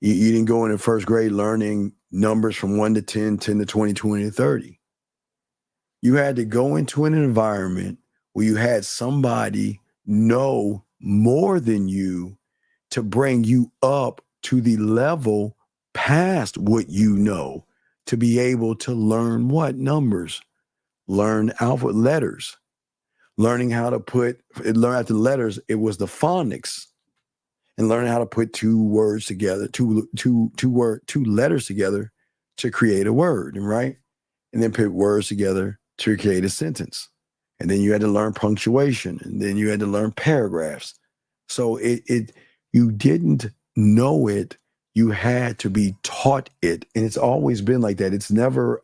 You didn't go in the first grade learning numbers from 1 to 10, 10 to 20, 20 to 30. You had to go into an environment where you had somebody know more than you to bring you up to the level past what you know, to be able to learn what? Numbers, learn alphabet letters, learning how to learn after letters, it was the phonics, and learning how to put two words together, two letters together to create a word, right? And then put words together to create a sentence. And then you had to learn punctuation, and then you had to learn paragraphs. So you didn't know it, you had to be taught it. And it's always been like that. It's never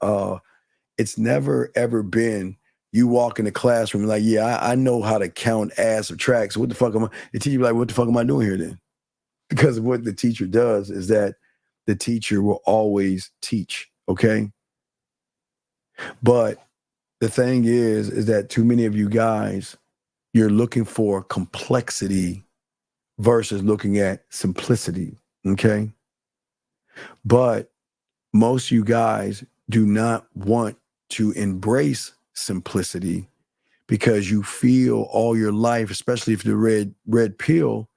ever been you walk in the classroom like, yeah, I know how to count, add, subtract. So what the fuck the teacher be like, what the fuck am I doing here then? Because what the teacher does is that the teacher will always teach, okay? But the thing is that too many of you guys, you're looking for complexity versus looking at simplicity, okay? But most of you guys do not want to embrace simplicity because you feel all your life, especially if the red pill,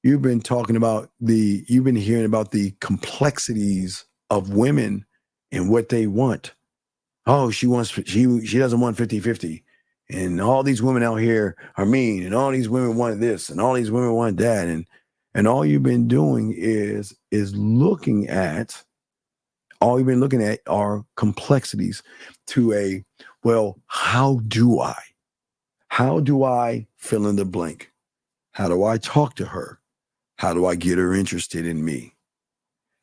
you've been hearing about the complexities of women and what they want. Oh, she doesn't want 50-50. And all these women out here are mean, and all these women want this, and all these women want that. And all you've been doing is looking at, all you've been looking at are complexities to how do I fill in the blank? How do I talk to her? How do I get her interested in me?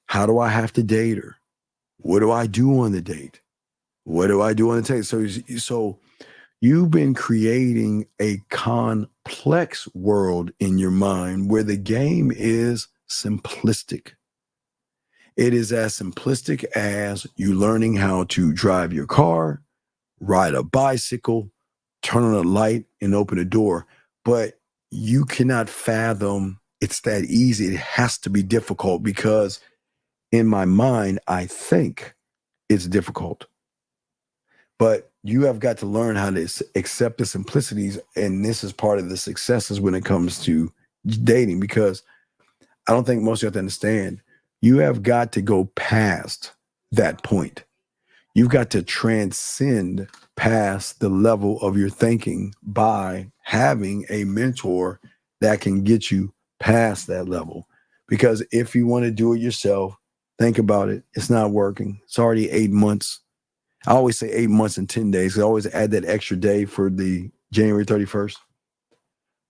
How do I have to date her? What do I do on the date? What do I do on the date? So you've been creating a complex world in your mind where the game is simplistic. It is as simplistic as you learning how to drive your car, ride a bicycle, turn on a light, and open a door. But you cannot fathom it's that easy. It has to be difficult because in my mind, I think it's difficult. But you have got to learn how to accept the simplicities. And this is part of the successes when it comes to dating, because I don't think most of you have to understand, you have got to go past that point. You've got to transcend past the level of your thinking by having a mentor that can get you past that level. Because if you want to do it yourself, think about it. It's not working. It's already 8 months. I always say 8 months and 10 days. I always add that extra day for the January 31st.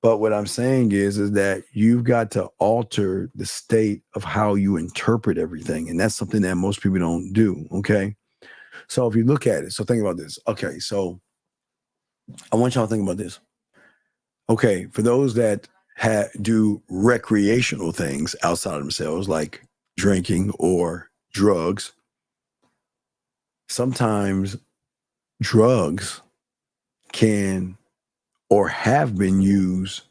But what I'm saying is that you've got to alter the state of how you interpret everything. And that's something that most people don't do, okay? So if you look at it, so think about this. Okay, so I want y'all to think about this. Okay, for those that do recreational things outside of themselves, like drinking or drugs, sometimes drugs can or have been used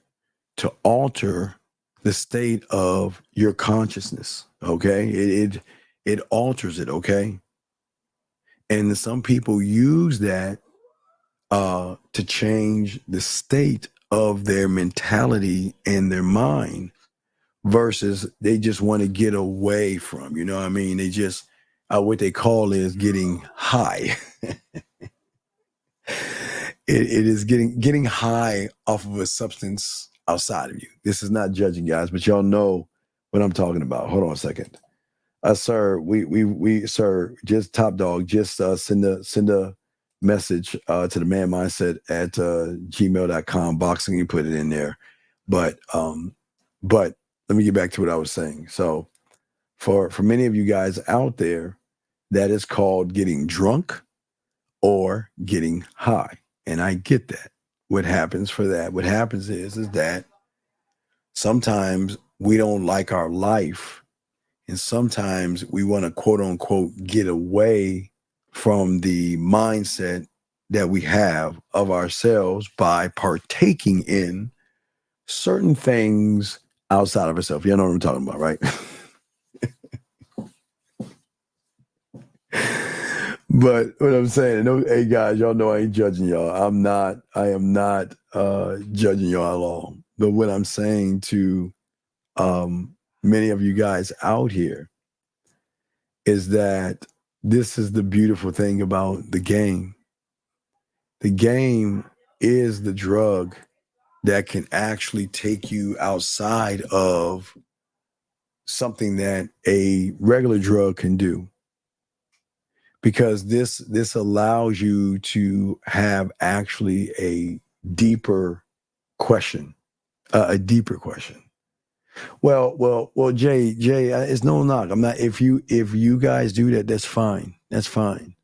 to alter the state of your consciousness, okay? It alters it, okay? And some people use that to change the state of their mentality and their mind versus they just want to get away from, you know what I mean? They just, what they call is getting high. It is getting high off of a substance outside of you. This is not judging, guys, but y'all know what I'm talking about. Hold on a second. Sir, sir, just top dog, just send a message to the man mindset at gmail.com, boxing, you put it in there. But let me get back to what I was saying. So for many of you guys out there, that is called getting drunk or getting high. And I get that. What happens for that? What happens is that sometimes we don't like our life. And sometimes we want to, quote unquote, get away from the mindset that we have of ourselves by partaking in certain things outside of ourselves. You know what I'm talking about, right? But what I'm saying, hey guys, y'all know I ain't judging y'all. I am not judging y'all at all. But what I'm saying to many of you guys out here is that this is the beautiful thing about the game. The game is the drug that can actually take you outside of something that a regular drug can do. Because this allows you to have actually a deeper question, a deeper question. Well, Jay, it's no knock. I'm not. If you guys do that, that's fine. That's fine.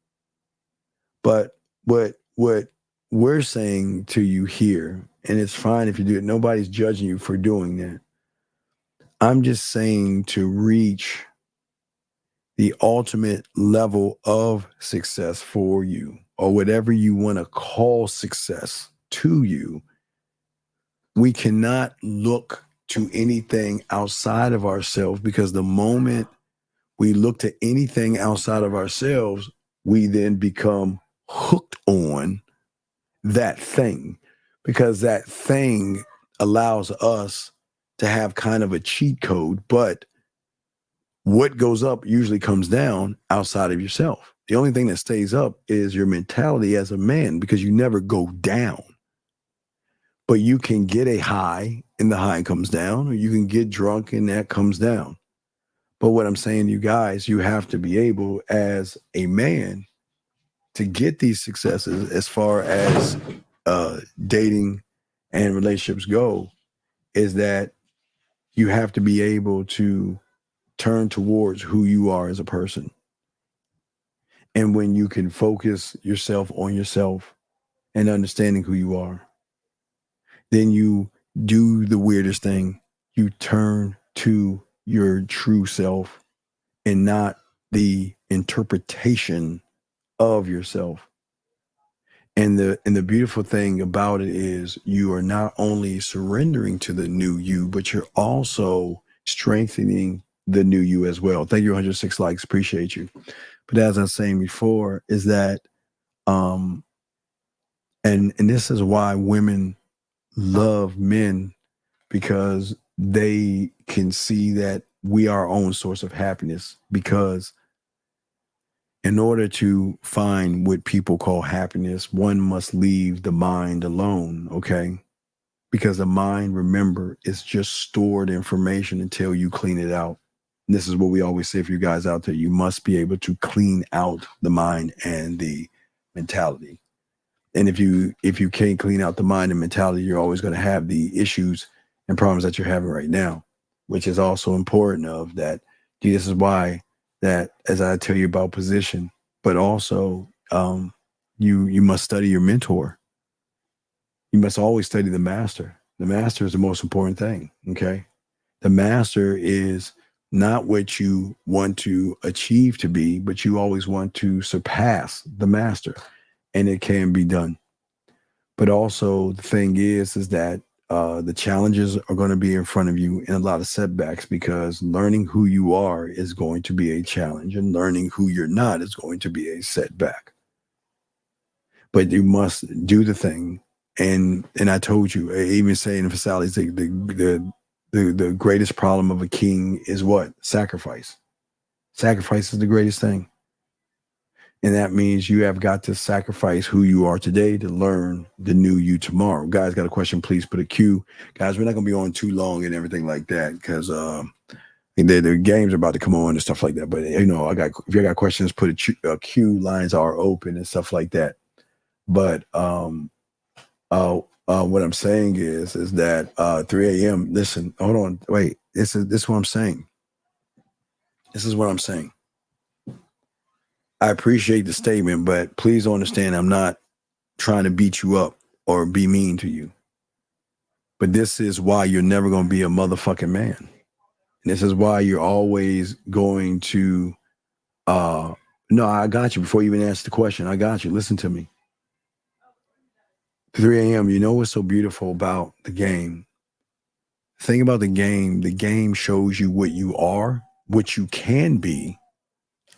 But what we're saying to you here, and it's fine if you do it. Nobody's judging you for doing that. I'm just saying to reach the ultimate level of success for you, or whatever you want to call success to you, we cannot look to anything outside of ourselves, because the moment we look to anything outside of ourselves, we then become hooked on that thing, because that thing allows us to have kind of a cheat code. But what goes up usually comes down outside of yourself. The only thing that stays up is your mentality as a man, because you never go down. But you can get a high and the high comes down, or you can get drunk and that comes down. But what I'm saying to you guys, you have to be able as a man to get these successes as far as dating and relationships go, is that you have to be able to turn towards who you are as a person. And when you can focus yourself on yourself and understanding who you are, then you do the weirdest thing. You turn to your true self and not the interpretation of yourself. And the beautiful thing about it is you are not only surrendering to the new you, but you're also strengthening the new you as well. Thank you, 106 likes. Appreciate you. But as I was saying before, is that and this is why women love men, because they can see that we are our own source of happiness. Because in order to find what people call happiness, one must leave the mind alone, okay? Because the mind, remember, is just stored information until you clean it out. And this is what we always say for you guys out there. You must be able to clean out the mind and the mentality. And if you can't clean out the mind and mentality, you're always going to have the issues and problems that you're having right now, which is also important of that. This is why that, as I tell you about position, but also you must study your mentor. You must always study the master. The master is the most important thing, okay? The master is not what you want to achieve to be, but you always want to surpass the master, and it can be done. But also the thing is that the challenges are going to be in front of you and a lot of setbacks, because learning who you are is going to be a challenge, and learning who you're not is going to be a setback. But you must do the thing. And I told you, I even say in the facilities, the greatest problem of a king is what? Sacrifice. Sacrifice is the greatest thing. And that means you have got to sacrifice who you are today to learn the new you tomorrow. Guys, got a question, please put a Q. Guys, we're not going to be on too long and everything like that, because The games are about to come on and stuff like that. But if you got questions, put a queue. Lines are open and stuff like that. But what I'm saying is that 3 a.m. Listen, hold on, wait. This is what I'm saying. This is what I'm saying. I appreciate the statement, but please understand I'm not trying to beat you up or be mean to you. But this is why you're never going to be a motherfucking man. And this is why you're always going to no, I got you before you even asked the question. I got you. Listen to me. 3 a.m. You know what's so beautiful about the game? The thing about the game shows you what you are, what you can be,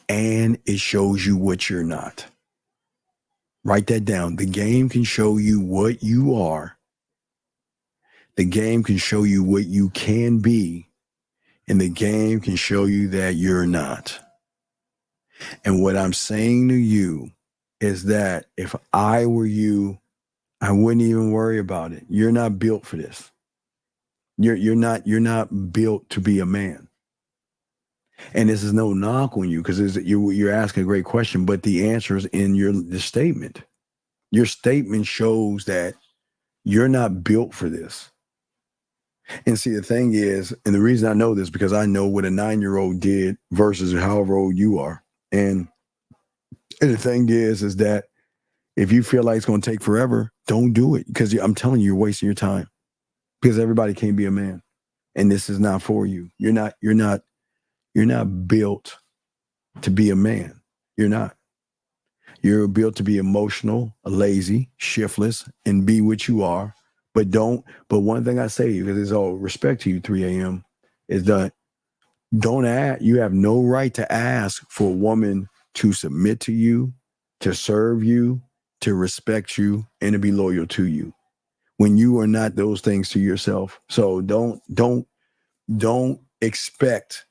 and it shows you what you're not. Write that down. The game can show you what you are. The game can show you what you can be, and the game can show you that you're not. And what I'm saying to you is that if I were you, I wouldn't even worry about it. You're not built for this. You're not built to be a man. And this is no knock on you because you're asking a great question, but the answer is in the statement. Your statement shows that you're not built for this. And see, the thing is, and the reason I know this because I know what a 9-year-old did versus however old you are. And the thing is that if you feel like it's going to take forever, don't do it because I'm telling you, you're wasting your time because everybody can't be a man. And this is not for you. You're not built to be a man. You're not. You're built to be emotional, lazy, shiftless, and be what you are. But one thing I say, because it's all respect to you, 3 a.m., is that don't ask. You have no right to ask for a woman to submit to you, to serve you, to respect you, and to be loyal to you when you are not those things to yourself. So don't expect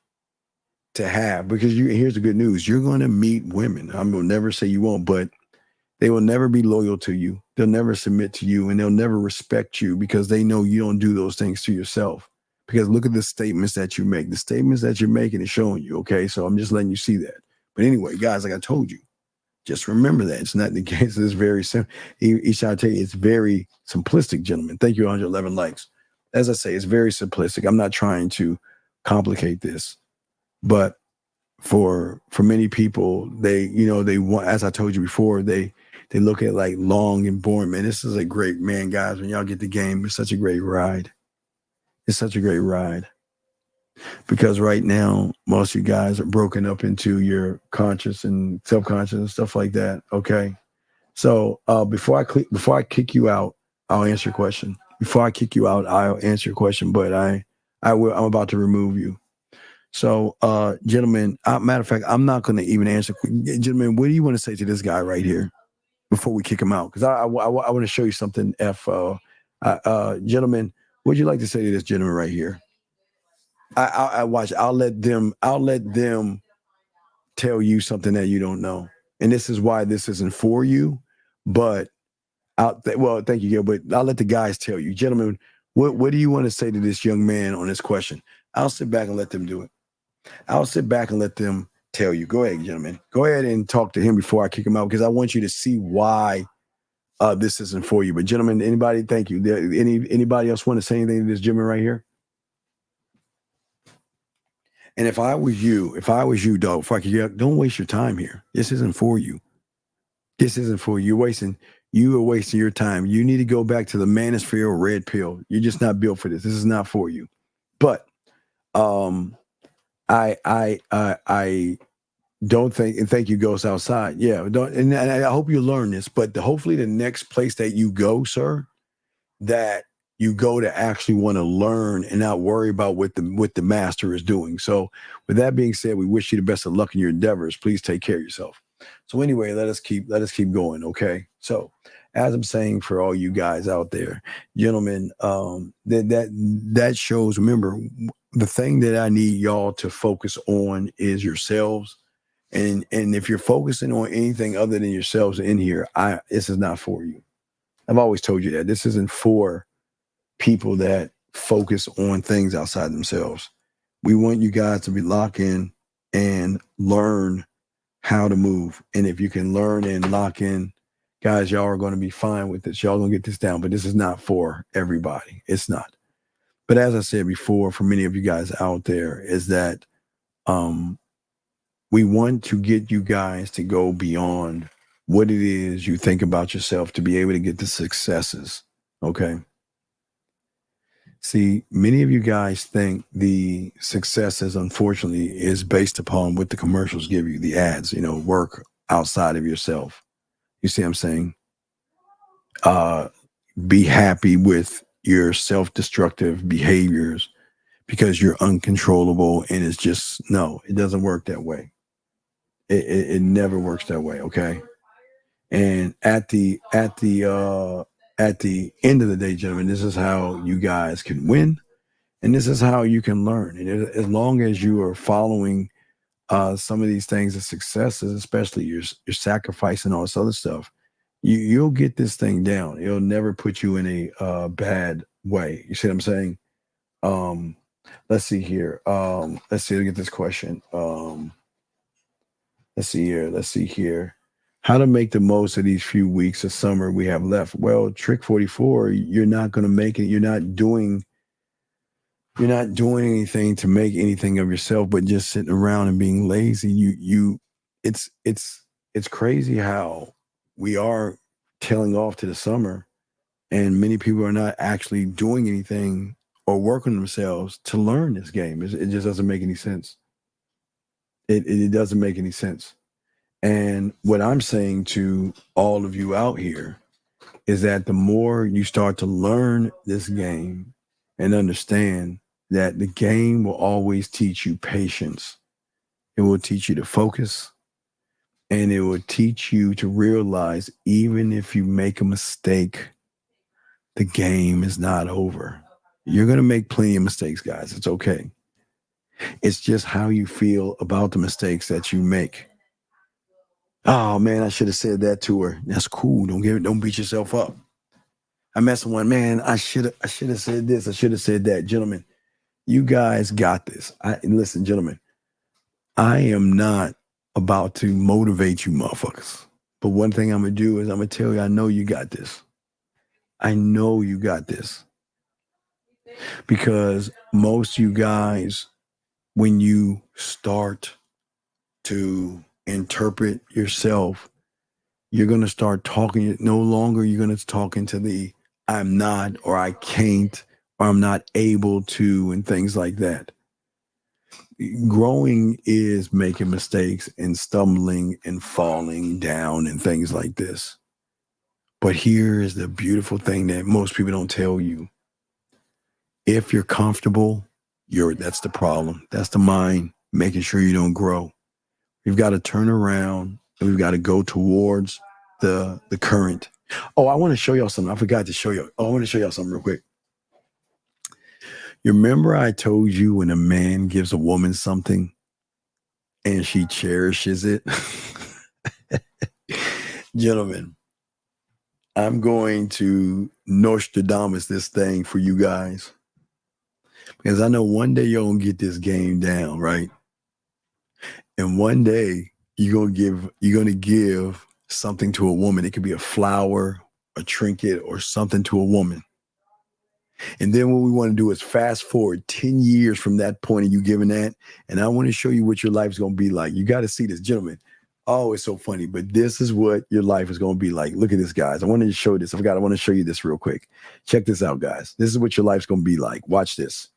to have, because here's the good news. You're going to meet women. I will never say you won't, but they will never be loyal to you. They'll never submit to you, and they'll never respect you because they know you don't do those things to yourself. Because look at the statements that you make. The statements that you're making is showing you, okay? So I'm just letting you see that. But anyway, guys, like I told you, just remember that. It's not the case. It's very simple. Each time I tell you, it's very simplistic, gentlemen. Thank you, 111 likes. As I say, it's very simplistic. I'm not trying to complicate this. But for many people, they want, as I told you before, they look at like long and boring. Man, this is a great, man, guys, when y'all get the game, it's such a great ride. It's such a great ride. Because right now, most of you guys are broken up into your conscious and subconscious and stuff like that. Okay. So before I kick you out, I'll answer your question. Before I kick you out, I'll answer your question, but I'm about to remove you. So, gentlemen, matter of fact, I'm not going to even answer. Gentlemen, what do you want to say to this guy right here before we kick him out? Because I want to show you something. Gentlemen, what would you like to say to this gentleman right here? I watch. I'll let them tell you something that you don't know, and this is why this isn't for you. But thank you, Gil. But I'll let the guys tell you, gentlemen. What do you want to say to this young man on this question? I'll sit back and let them do it. I'll sit back and let them tell you. Go ahead, gentlemen. Go ahead and talk to him before I kick him out because I want you to see why this isn't for you. But gentlemen, anybody? Thank you. Anybody else want to say anything to this gentleman right here? And if I was you, dog, don't waste your time here. This isn't for you. This isn't for you. You are wasting your time. You need to go back to the manosphere or red pill. You're just not built for this. This is not for you. But I don't think, and thank you, Ghost Outside. Yeah, and I hope you learn this. But hopefully, the next place that you go, sir, that you go to actually want to learn and not worry about what the master is doing. So, with that being said, we wish you the best of luck in your endeavors. Please take care of yourself. So, anyway, let us keep going. Okay. So, as I'm saying for all you guys out there, gentlemen, that shows. Remember, the thing that I need y'all to focus on is yourselves. And if you're focusing on anything other than yourselves in here, this is not for you. I've always told you that this isn't for people that focus on things outside themselves. We want you guys to be locked in and learn how to move. And if you can learn and lock in, guys, y'all are going to be fine with this. Y'all going to get this down, but this is not for everybody. It's not. But as I said before, for many of you guys out there, is that we want to get you guys to go beyond what it is you think about yourself to be able to get the successes. Okay. See, many of you guys think the successes, unfortunately, is based upon what the commercials give you, the ads, work outside of yourself. You see what I'm saying? Be happy with your self-destructive behaviors because you're uncontrollable, and it's just, no, it doesn't work that way. It never works that way, okay? And at the end of the day, gentlemen, this is how you guys can win. And this is how you can learn. And as long as you are following some of these things as successes, especially your sacrifice and all this other stuff, you'll get this thing down. It'll never put you in a bad way. You see what I'm saying? Let's see here. Let's see. Let's get this question. Let's see here. How to make the most of these few weeks of summer we have left? Well, trick 44, you're not going to make it. You're not doing anything to make anything of yourself, but just sitting around and being lazy. It's crazy how we are tailing off to the summer, and many people are not actually doing anything or working themselves to learn this game. It just doesn't make any sense. It doesn't make any sense. And what I'm saying to all of you out here is that the more you start to learn this game and understand that the game will always teach you patience. It will teach you to focus, and it will teach you to realize even if you make a mistake, the game is not over. You're going to make plenty of mistakes, guys. It's okay. It's just how you feel about the mistakes that you make. Oh man, I should have said that to her. That's cool. Don't beat yourself up. I met someone, man, I should have said this. I should have said that. Gentlemen, you guys got this. Listen, gentlemen, I am not about to motivate you motherfuckers. But one thing I'm going to do is I'm going to tell you, I know you got this. I know you got this. Because most you guys, when you start to interpret yourself, you're going to start talking. No longer you're going to talk into the I'm not, or I can't, or I'm not able to, and things like that. Growing is making mistakes and stumbling and falling down and things like this. But here is the beautiful thing that most people don't tell you. If you're comfortable, that's the problem. That's the mind making sure you don't grow. We've got to turn around and we've got to go towards the current. Oh, I want to show y'all something. I forgot to show you. Oh, I want to show y'all something real quick. You remember I told you when a man gives a woman something and she cherishes it? Gentlemen, I'm going to Nostradamus this thing for you guys. Because I know one day you're going to get this game down, right? And one day you're going to give something to a woman. It could be a flower, a trinket, or something to a woman. And then what we want to do is fast forward 10 years from that point of you giving that. And I want to show you what your life is going to be like. You got to see this, gentlemen. Oh, it's so funny. But this is what your life is going to be like. Look at this, guys. I wanted to show this. I want to show you this real quick. Check this out, guys. This is what your life's going to be like. Watch this.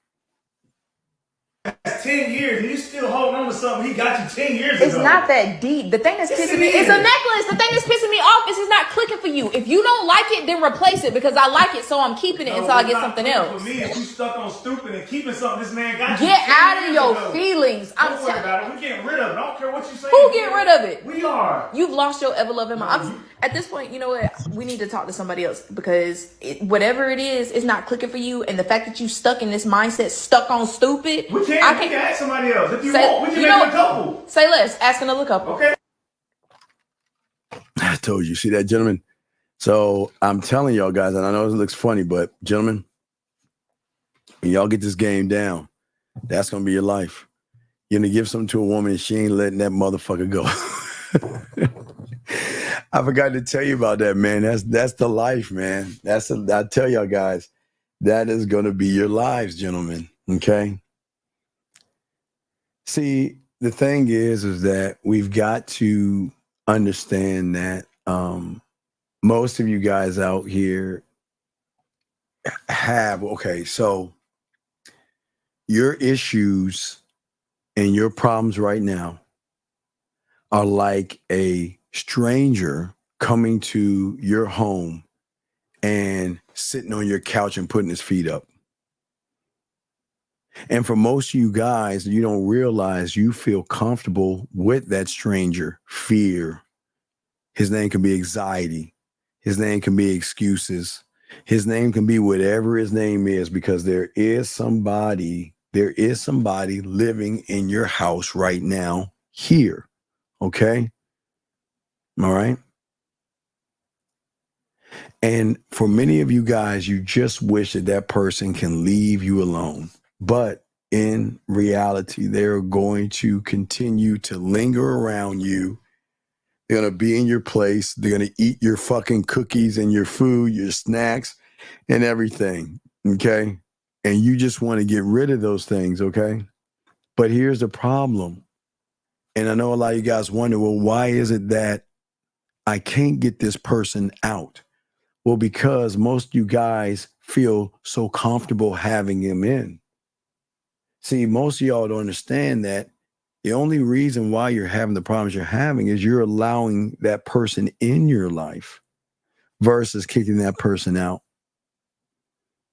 10 years and you still holding on to something he got you 10 years ago. It's not that deep. The thing that's pissing me is a necklace. The thing that's pissing me off is it's not clicking for you. If you don't like it, then replace it because I like it, so I'm keeping it until I get something else. For me, if you stuck on stupid and keeping something this man got you. Get out of your feelings. Don't worry about it. We getting rid of it. I don't care what you say. Who getting rid of it? We are. You've lost your ever loving mind. At this point, you know what? We need to talk to somebody else because whatever it is, it's not clicking for you. And the fact that you stuck in this mindset, stuck on stupid. We can ask somebody else. If you want, we can make a couple. Say less. Ask another couple. Okay. I told you. See that, gentlemen? So I'm telling y'all guys, and I know it looks funny, but gentlemen, when y'all get this game down, That's going to be your life. You're going to give something to a woman and she ain't letting that motherfucker go. I forgot to tell you about that, man. That's the life, man. I tell y'all guys, that is going to be your lives, gentlemen. Okay. See, the thing is that we've got to understand that most of you guys out here have, okay, so your issues and your problems right now are like a stranger coming to your home and sitting on your couch and putting his feet up. And for most of you guys, you don't realize you feel comfortable with that stranger. Fear. His name can be anxiety. His name can be excuses. His name can be whatever his name is, because there is somebody living in your house right now here. Okay? All right? And for many of you guys, you just wish that that person can leave you alone. But in reality, they're going to continue to linger around you. They're going to be in your place. They're going to eat your fucking cookies and your food, your snacks and everything. Okay? And you just want to get rid of those things. Okay? But here's the problem. And I know a lot of you guys wonder, well, why is it that I can't get this person out? Well, because most of you guys feel so comfortable having him in. See, most of y'all don't understand that the only reason why you're having the problems you're having is you're allowing that person in your life versus kicking that person out.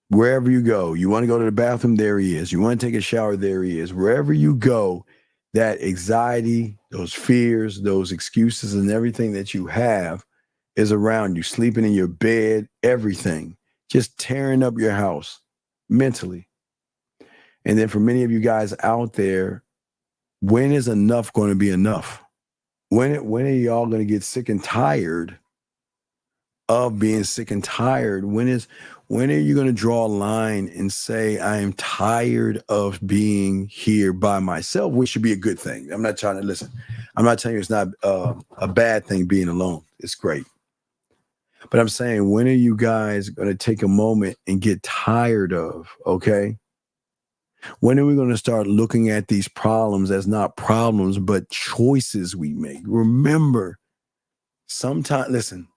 Wherever you go, you want to go to the bathroom, there he is. You want to take a shower, there he is. Wherever you go, that anxiety, those fears, those excuses and everything that you have is around you, sleeping in your bed, everything, just tearing up your house mentally. And then for many of you guys out there, when is enough going to be enough? When are y'all going to get sick and tired of being sick and tired? When are you going to draw a line and say, I am tired of being here by myself, which should be a good thing. I'm not trying to listen. I'm not telling you it's not a bad thing being alone. It's great. But I'm saying, when are you guys going to take a moment and get tired of, okay? When are we going to start looking at these problems as not problems, but choices we make? Remember, sometimes, listen,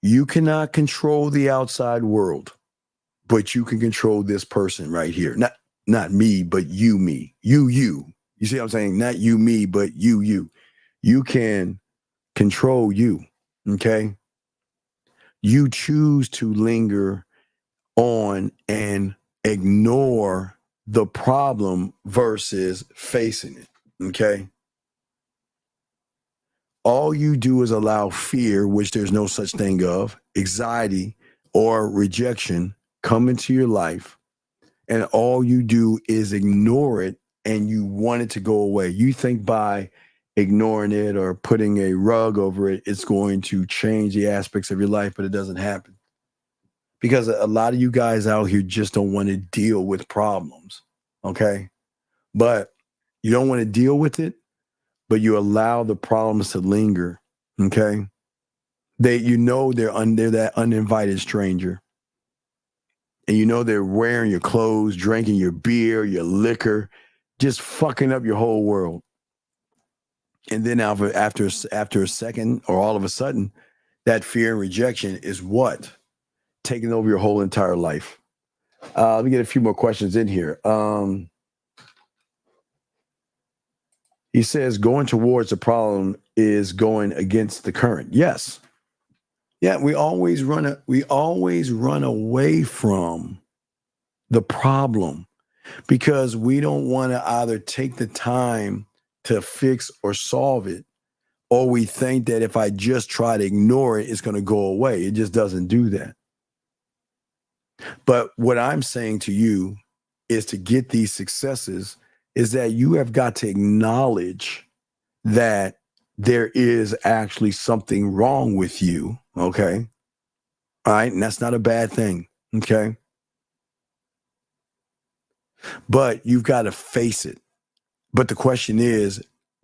you cannot control the outside world, but you can control this person right here. Not me, but you, me. You. You see what I'm saying? Not you, me, but you. You can control you, okay? You choose to linger on and ignore the problem versus facing it, okay? All you do is allow fear, which there's no such thing of, anxiety or rejection come into your life, and all you do is ignore it and you want it to go away. You think by ignoring it or putting a rug over it, it's going to change the aspects of your life, but it doesn't happen. Because a lot of you guys out here just don't want to deal with problems, okay? But you don't want to deal with it, but you allow the problems to linger, okay? They're that uninvited stranger. And you know they're wearing your clothes, drinking your beer, your liquor, just fucking up your whole world. And then after a second, or all of a sudden, that fear and rejection is what? Taking over your whole entire life. Let me get a few more questions in here. He says going towards the problem is going against the current. Yes. Yeah, we always run away from the problem because we don't want to either take the time to fix or solve it, or we think that if I just try to ignore it, it's going to go away. It just doesn't do that. But what I'm saying to you is, to get these successes, is that you have got to acknowledge that there is actually something wrong with you, okay? All right, and that's not a bad thing, okay? But you've got to face it. But the question is,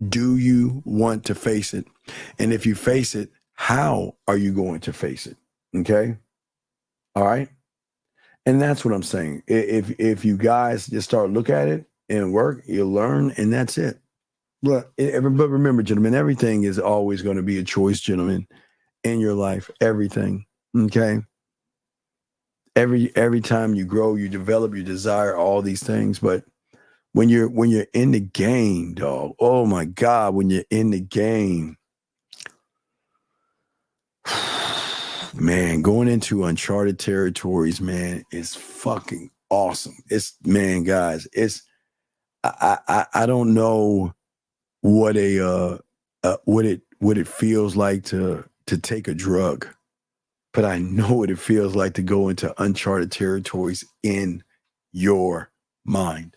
do you want to face it? And if you face it, how are you going to face it? Okay? All right? And that's what I'm saying. If you guys just start look at it and work, you'll learn, and that's it. But remember, gentlemen, everything is always going to be a choice, gentlemen, in your life. Everything. Okay? Every time you grow, you develop, you desire all these things. But when you're in the game, dog, oh my God, when you're in the game, man, going into uncharted territories, man, is fucking awesome. It's, man, guys, it's I don't know what what it feels like to take a drug, but I know what it feels like to go into uncharted territories in your mind.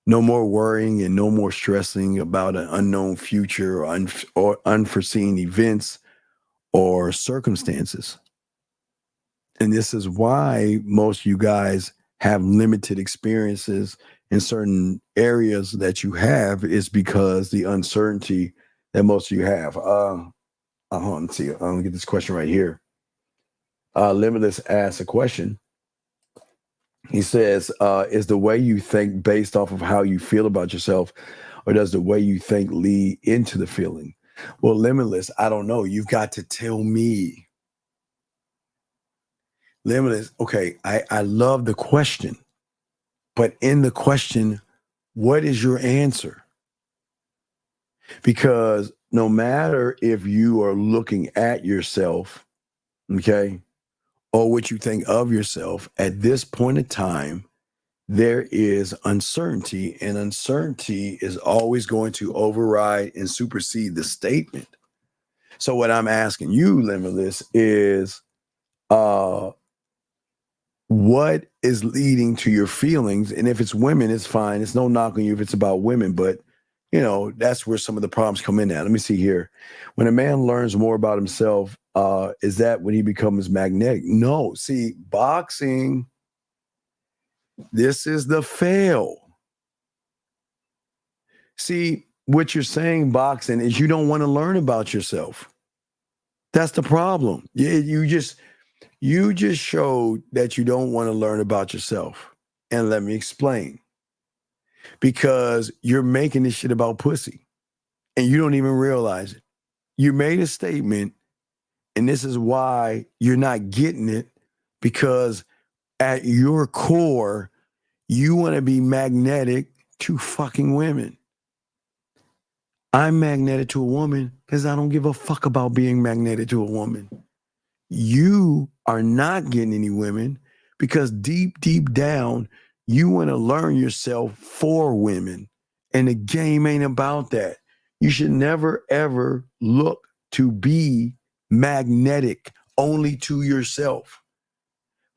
No more worrying and no more stressing about an unknown future or unforeseen events or circumstances. And this is why most of you guys have limited experiences in certain areas that you have, is because the uncertainty that most of you have. Hold on, let's see. I'm gonna get this question right here. Limitless asks a question. He says, is the way you think based off of how you feel about yourself, or does the way you think lead into the feeling? Well, Limitless, I don't know. You've got to tell me. Limitless, okay, I love the question, but in the question, what is your answer? Because no matter if you are looking at yourself, okay, or what you think of yourself, at this point in time, there is uncertainty, and uncertainty is always going to override and supersede the statement. So what I'm asking you, Limitless, is what is leading to your feelings? And if it's women, it's fine. It's no knock on you if it's about women, but you know, that's where some of the problems come in at. Let me see here. When a man learns more about himself, is that when he becomes magnetic? No. See, boxing, this is the fail. See, what you're saying, boxing, is you don't want to learn about yourself. That's the problem. You just showed that you don't want to learn about yourself. And let me explain. Because you're making this shit about pussy and you don't even realize it. You made a statement, and this is why you're not getting it, because at your core, you want to be magnetic to fucking women. I'm magnetic to a woman because I don't give a fuck about being magnetic to a woman. You are not getting any women because deep down, you want to learn yourself for women. And the game ain't about that. You should never, ever look to be magnetic only to yourself.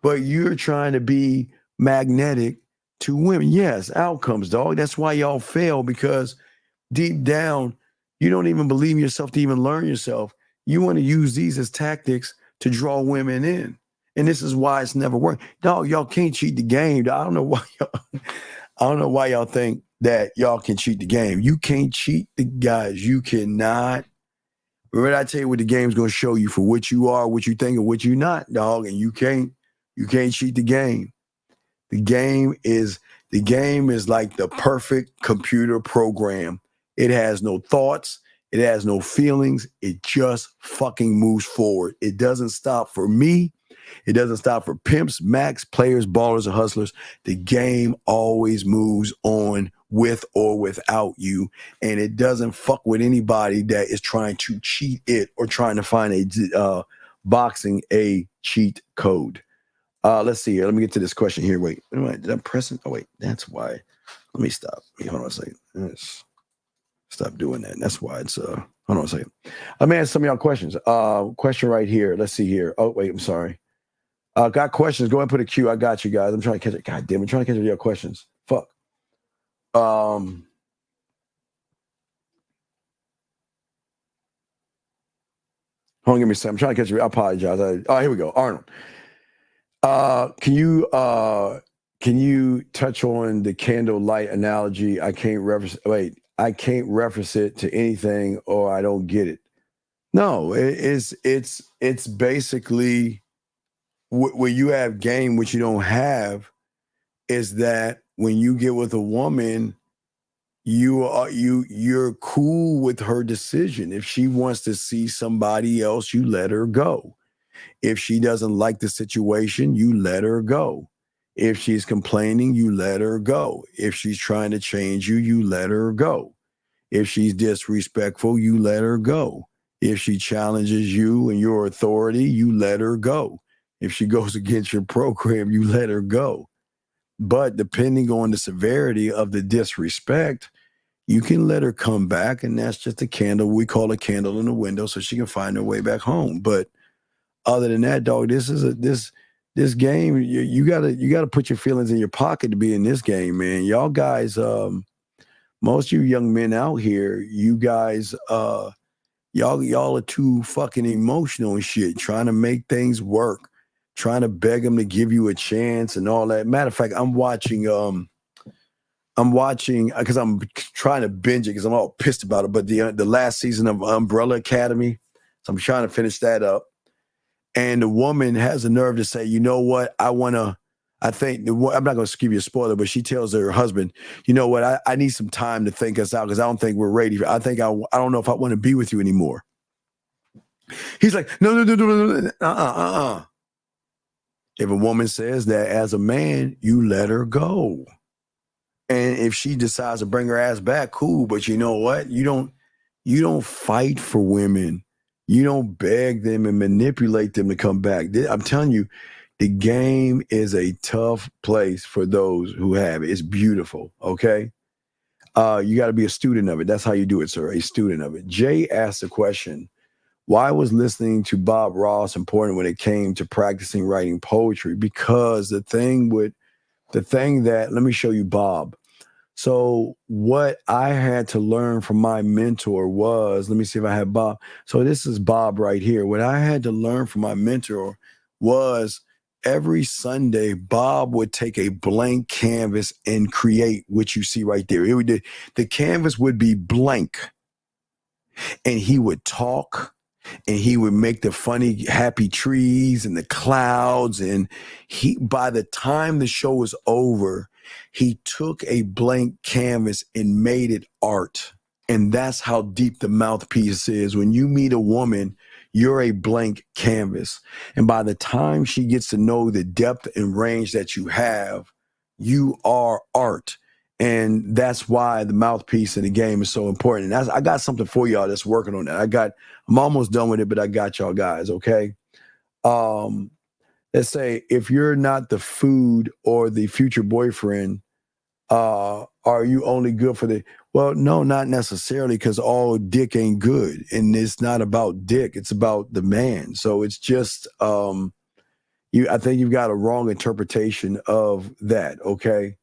But you're trying to be magnetic to women. Yes, outcomes, dog. That's why y'all fail, because deep down, you don't even believe in yourself to even learn yourself. You want to use these as tactics to draw women in. And this is why it's never worked. Dog, y'all can't cheat the game. I don't know why y'all think that y'all can cheat the game. You can't cheat the guys. You cannot. Remember, I tell you what the game's gonna show you for what you are, what you think, and what you're not, dog. And you can't cheat the game. The game is like the perfect computer program. It has no thoughts. It has no feelings. It just fucking moves forward. It doesn't stop for me. It doesn't stop for pimps, max, players, ballers, or hustlers. The game always moves on with or without you. And it doesn't fuck with anybody that is trying to cheat it or trying to find a boxing a cheat code. Let's see here. Let me get to this question here. Wait, did I press it? Oh, wait, that's why. Let me stop. Hold on a second. Let's stop doing that. That's why it's hold on a second. Let me ask some of y'all questions. Question right here. Let's see here. Oh, wait, I'm sorry. Got questions. Go ahead and put a Q. I got you guys. I'm trying to catch it. God damn, I'm trying to catch your questions. Fuck. Hold on, give me a second. I'm trying to catch you. I apologize. Here we go. Arnold. Can can you touch on the candlelight analogy? I can't reference it to anything, or I don't get it. No, it's basically where you have game, which you don't have, is that when you get with a woman, you're cool with her decision. If she wants to see somebody else, you let her go. If she doesn't like the situation, you let her go. If she's complaining, you let her go. If she's trying to change you, you let her go. If she's disrespectful, you let her go. If she challenges you and your authority, you let her go. If she goes against your program, you let her go. But depending on the severity of the disrespect, you can let her come back, and that's just a candle. We call a candle in the window so she can find her way back home. But other than that, dog, this game, you gotta put your feelings in your pocket to be in this game, man. Y'all guys, most of you young men out here, you guys, y'all are too fucking emotional and shit, trying to make things work, trying to beg them to give you a chance and all that. Matter of fact, I'm watching because I'm trying to binge it because I'm all pissed about it. But the last season of Umbrella Academy, so I'm trying to finish that up. And the woman has the nerve to say, you know what, I'm not going to give you a spoiler, but she tells her husband, you know what, I need some time to think us out because I don't think we're ready. I don't know if I want to be with you anymore. He's like, no. If a woman says that as a man, you let her go. And if she decides to bring her ass back, cool. But you know what? You don't fight for women. You don't beg them and manipulate them to come back. I'm telling you, the game is a tough place for those who have it. It's beautiful, okay? You got to be a student of it. That's how you do it, sir, a student of it. Jay asked a question, why was listening to Bob Ross important when it came to practicing writing poetry? Because the thing that, let me show you Bob. So what I had to learn from my mentor was, let me see if I have Bob. So this is Bob right here. What I had to learn from my mentor was every Sunday, Bob would take a blank canvas and create what you see right there. The canvas would be blank, and he would talk, and he would make the funny, happy trees and the clouds. And by the time the show was over, he took a blank canvas and made it art. And that's how deep the mouthpiece is. When you meet a woman, you're a blank canvas. And by the time she gets to know the depth and range that you have, you are art. And that's why the mouthpiece in the game is so important. And I got something for y'all that's working on that. I'm almost done with it, but I got y'all guys, okay? Let's say if you're not the food or the future boyfriend, are you only good for well, no, not necessarily, because all dick ain't good. And it's not about dick, it's about the man. So it's just, I think you've got a wrong interpretation of that, okay?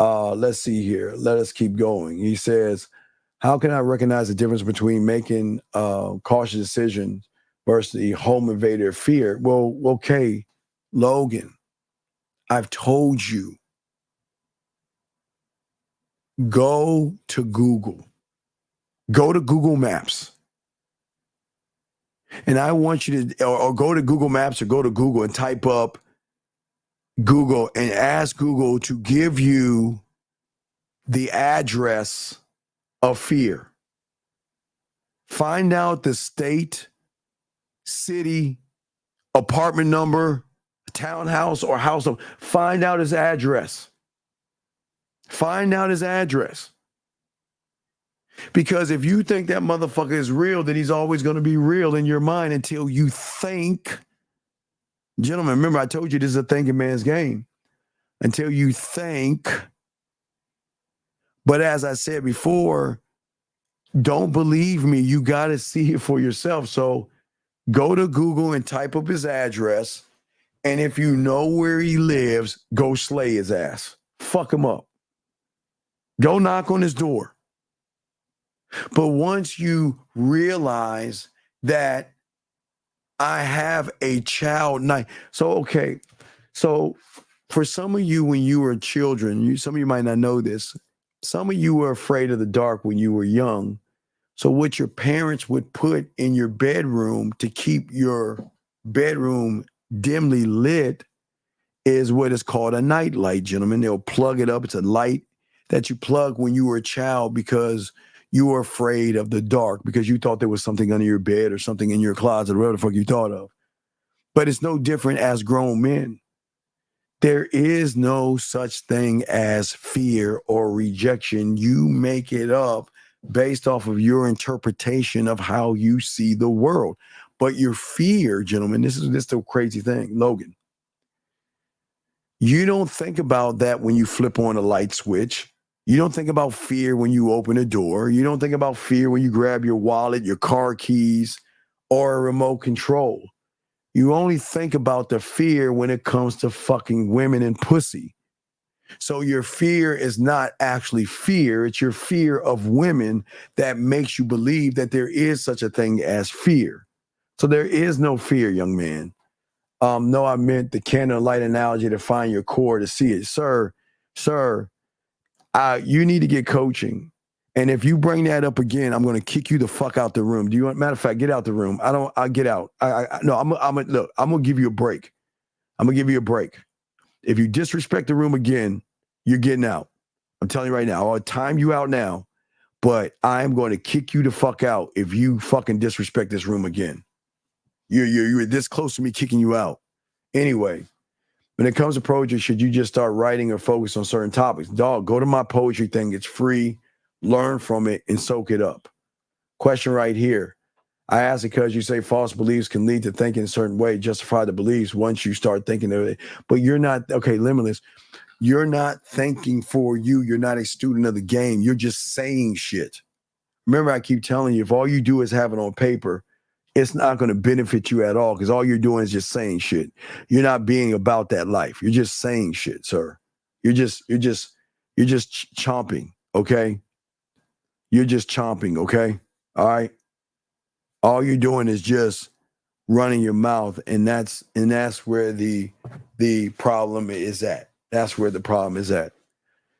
Let's see here. Let us keep going. He says, how can I recognize the difference between making cautious decisions versus the home invader fear? Well, okay, Logan, I've told you, go to Google. Go to Google Maps. And I want you to, or go to Google Maps or go to Google and type up Google and ask Google to give you the address of fear. Find out the state, city, apartment number, townhouse, or house. Find out his address. Find out his address. Because if you think that motherfucker is real, then he's always going to be real in your mind until you think. Gentlemen, remember I told you this is a thinking man's game. Until you think. But as I said before, don't believe me. You got to see it for yourself. So go to Google and type up his address. And if you know where he lives, go slay his ass. Fuck him up. Go knock on his door. But once you realize that I have a child night. So, okay. So For some of you, when you were children, some of you might not know this. Some of you were afraid of the dark when you were young. So what your parents would put in your bedroom to keep your bedroom dimly lit is what is called a night light, gentlemen. They'll plug it up. It's a light that you plug when you were a child because you were afraid of the dark, because you thought there was something under your bed or something in your closet, or whatever the fuck you thought of. But it's no different as grown men. There is no such thing as fear or rejection. You make it up based off of your interpretation of how you see the world. But your fear, gentlemen, this is the crazy thing, Logan. You don't think about that when you flip on a light switch. You don't think about fear when you open a door. You don't think about fear when you grab your wallet, your car keys, or a remote control. You only think about the fear when it comes to fucking women and pussy. So your fear is not actually fear. It's your fear of women that makes you believe that there is such a thing as fear. So there is no fear, young man. No, I meant the candle light analogy to find your core to see it. Sir, you need to get coaching. And if you bring that up again, I'm going to kick you the fuck out the room. Do you want, matter of fact, get out the room. I'll get out. No, I'm going to give you a break. I'm going to give you a break. If you disrespect the room again, you're getting out. I'm telling you right now, I'll time you out now, but I'm going to kick you the fuck out if you fucking disrespect this room again. You're this close to me kicking you out. Anyway, when it comes to poetry, should you just start writing or focus on certain topics? Dog, go to my poetry thing. It's free. Learn from it and soak it up. Question right here. I ask it because you say false beliefs can lead to thinking a certain way, justify the beliefs once you start thinking of it. But you're not, okay, Limitless, you're not thinking for you. You're not a student of the game. You're just saying shit. Remember, I keep telling you, if all you do is have it on paper, it's not going to benefit you at all because all you're doing is just saying shit. You're not being about that life. You're just saying shit, sir. You're just chomping, okay? You're just chomping, okay? All right? All you're doing is just running your mouth, and that's where the problem is at. That's where the problem is at.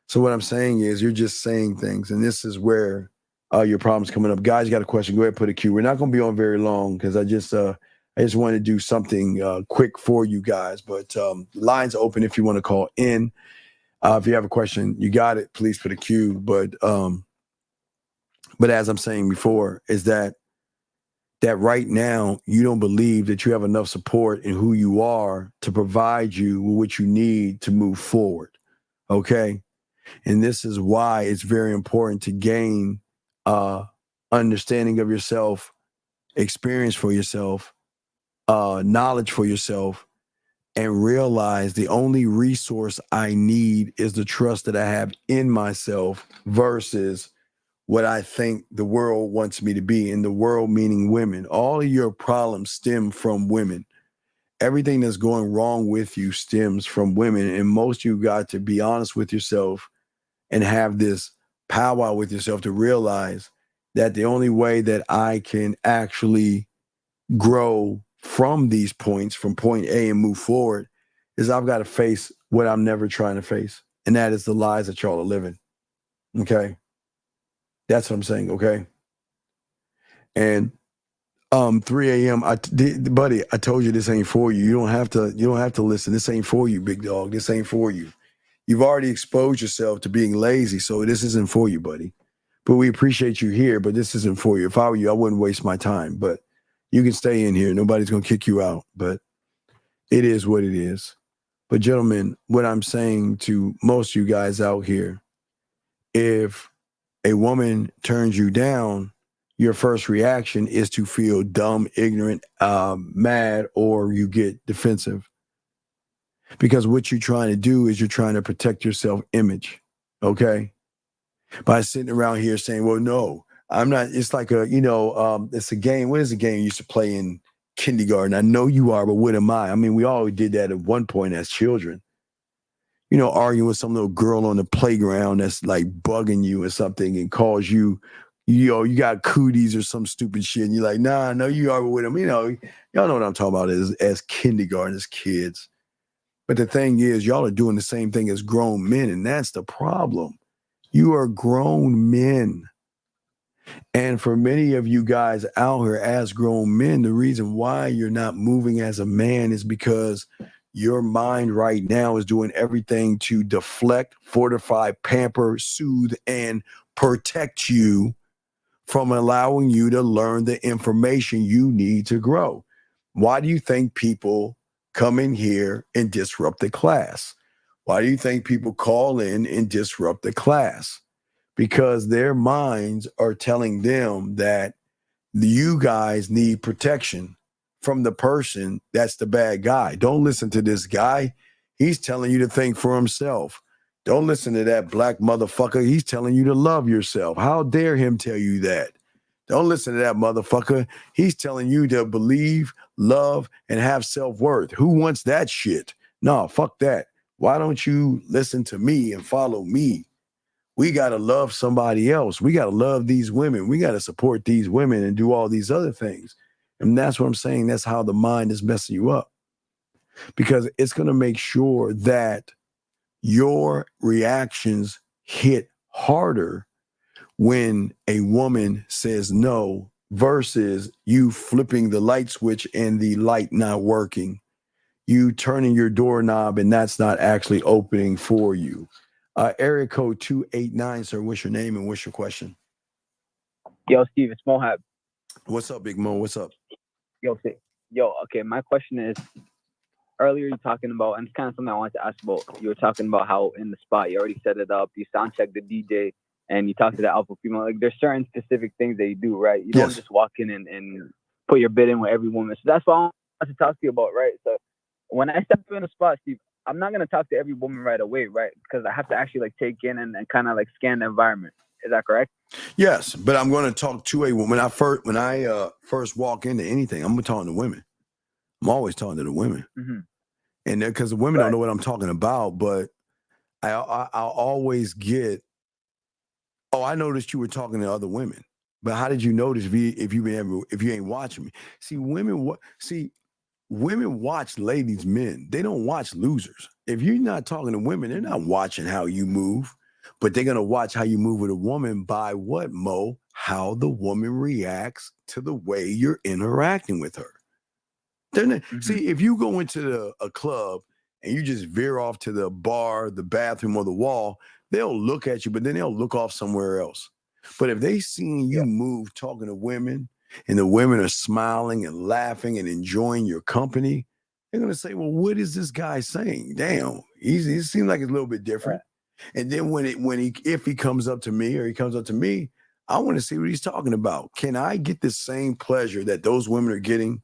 So what I'm saying is you're just saying things, and this is where your problem's coming up. Guys, you got a question? Go ahead and put a Q. We're not going to be on very long because I just wanted to do something quick for you guys. But lines open if you want to call in. If you have a question, you got it. Please put a Q. But as I'm saying before, is that right now you don't believe that you have enough support in who you are to provide you with what you need to move forward. Okay? And this is why it's very important to gain understanding of yourself, experience for yourself, knowledge for yourself, and realize the only resource I need is the trust that I have in myself versus what I think the world wants me to be. In the world, meaning women. All of your problems stem from women. Everything that's going wrong with you stems from women. And most of you got to be honest with yourself and have this powwow with yourself to realize that the only way that I can actually grow from these points, from point A, and move forward is I've got to face what I'm never trying to face. And that is the lies that y'all are living. Okay? That's what I'm saying, okay? And 3 a.m. Buddy, I told you this ain't for you. You don't have to listen. This ain't for you, big dog. This ain't for you. You've already exposed yourself to being lazy, so this isn't for you, buddy. But we appreciate you here, but this isn't for you. If I were you, I wouldn't waste my time. But you can stay in here. Nobody's going to kick you out. But it is what it is. But gentlemen, what I'm saying to most of you guys out here, if a woman turns you down, your first reaction is to feel dumb, ignorant, mad, or you get defensive. Because what you're trying to do is you're trying to protect your self-image, okay? By sitting around here saying, well, no, I'm not. It's like it's a game. What is a game you used to play in kindergarten? I know you are, but what am I? I mean, we all did that at one point as children. Arguing with some little girl on the playground that's like bugging you or something and calls you, you got cooties or some stupid shit. And you're like, nah, no, you are with them. Y'all know what I'm talking about as kindergarten, as kids. But the thing is, y'all are doing the same thing as grown men, and that's the problem. You are grown men. And for many of you guys out here as grown men, the reason why you're not moving as a man is because your mind right now is doing everything to deflect, fortify, pamper, soothe, and protect you from allowing you to learn the information you need to grow. Why do you think people come in here and disrupt the class? Why do you think people call in and disrupt the class? Because their minds are telling them that you guys need protection from the person that's the bad guy. Don't listen to this guy. He's telling you to think for himself. Don't listen to that black motherfucker. He's telling you to love yourself. How dare him tell you that? Don't listen to that motherfucker. He's telling you to believe, love, and have self-worth. Who wants that shit? No, fuck that. Why don't you listen to me and follow me? We got to love somebody else. We got to love these women. We got to support these women and do all these other things. And that's what I'm saying. That's how the mind is messing you up. Because it's going to make sure that your reactions hit harder when a woman says no versus you flipping the light switch and the light not working. You turning your doorknob and that's not actually opening for you. Area code 289, sir. What's your name and what's your question? Yo, Steve, it's Mohab. What's up, Big Mo? What's up? Okay, my question is, earlier you talking about, and it's kind of something I wanted to ask about, you were talking about how in the spot, you already set it up, you sound check the DJ, and you talk to the alpha female. Like, there's certain specific things that you do, right? You don't just walk in and put your bid in with every woman. So that's what I want to talk to you about, right? So when I step in the spot, Steve, I'm not going to talk to every woman right away, right? Because I have to actually like take in and kind of like scan the environment. Is that correct? Yes, but I'm going to talk to a woman. When I first walk into anything, I'm talking to women. I'm always talking to the women. Mm-hmm. And because the women don't know what I'm talking about, but I'll always get, oh, I noticed you were talking to other women. But how did you notice if you ain't watching me? See, women watch ladies, men. They don't watch losers. If you're not talking to women, they're not watching how you move, but they're going to watch how you move with a woman by what, Mo? How the woman reacts to the way you're interacting with her. See, if you go into a club and you just veer off to the bar, the bathroom, or the wall, they'll look at you, but then they'll look off somewhere else. But if they seen you move talking to women, and the women are smiling and laughing and enjoying your company, they're going to say, well, what is this guy saying? Damn, he seems like it's a little bit different. Right. And then if he comes up to me or he comes up to me, I want to see what he's talking about. Can I get the same pleasure that those women are getting?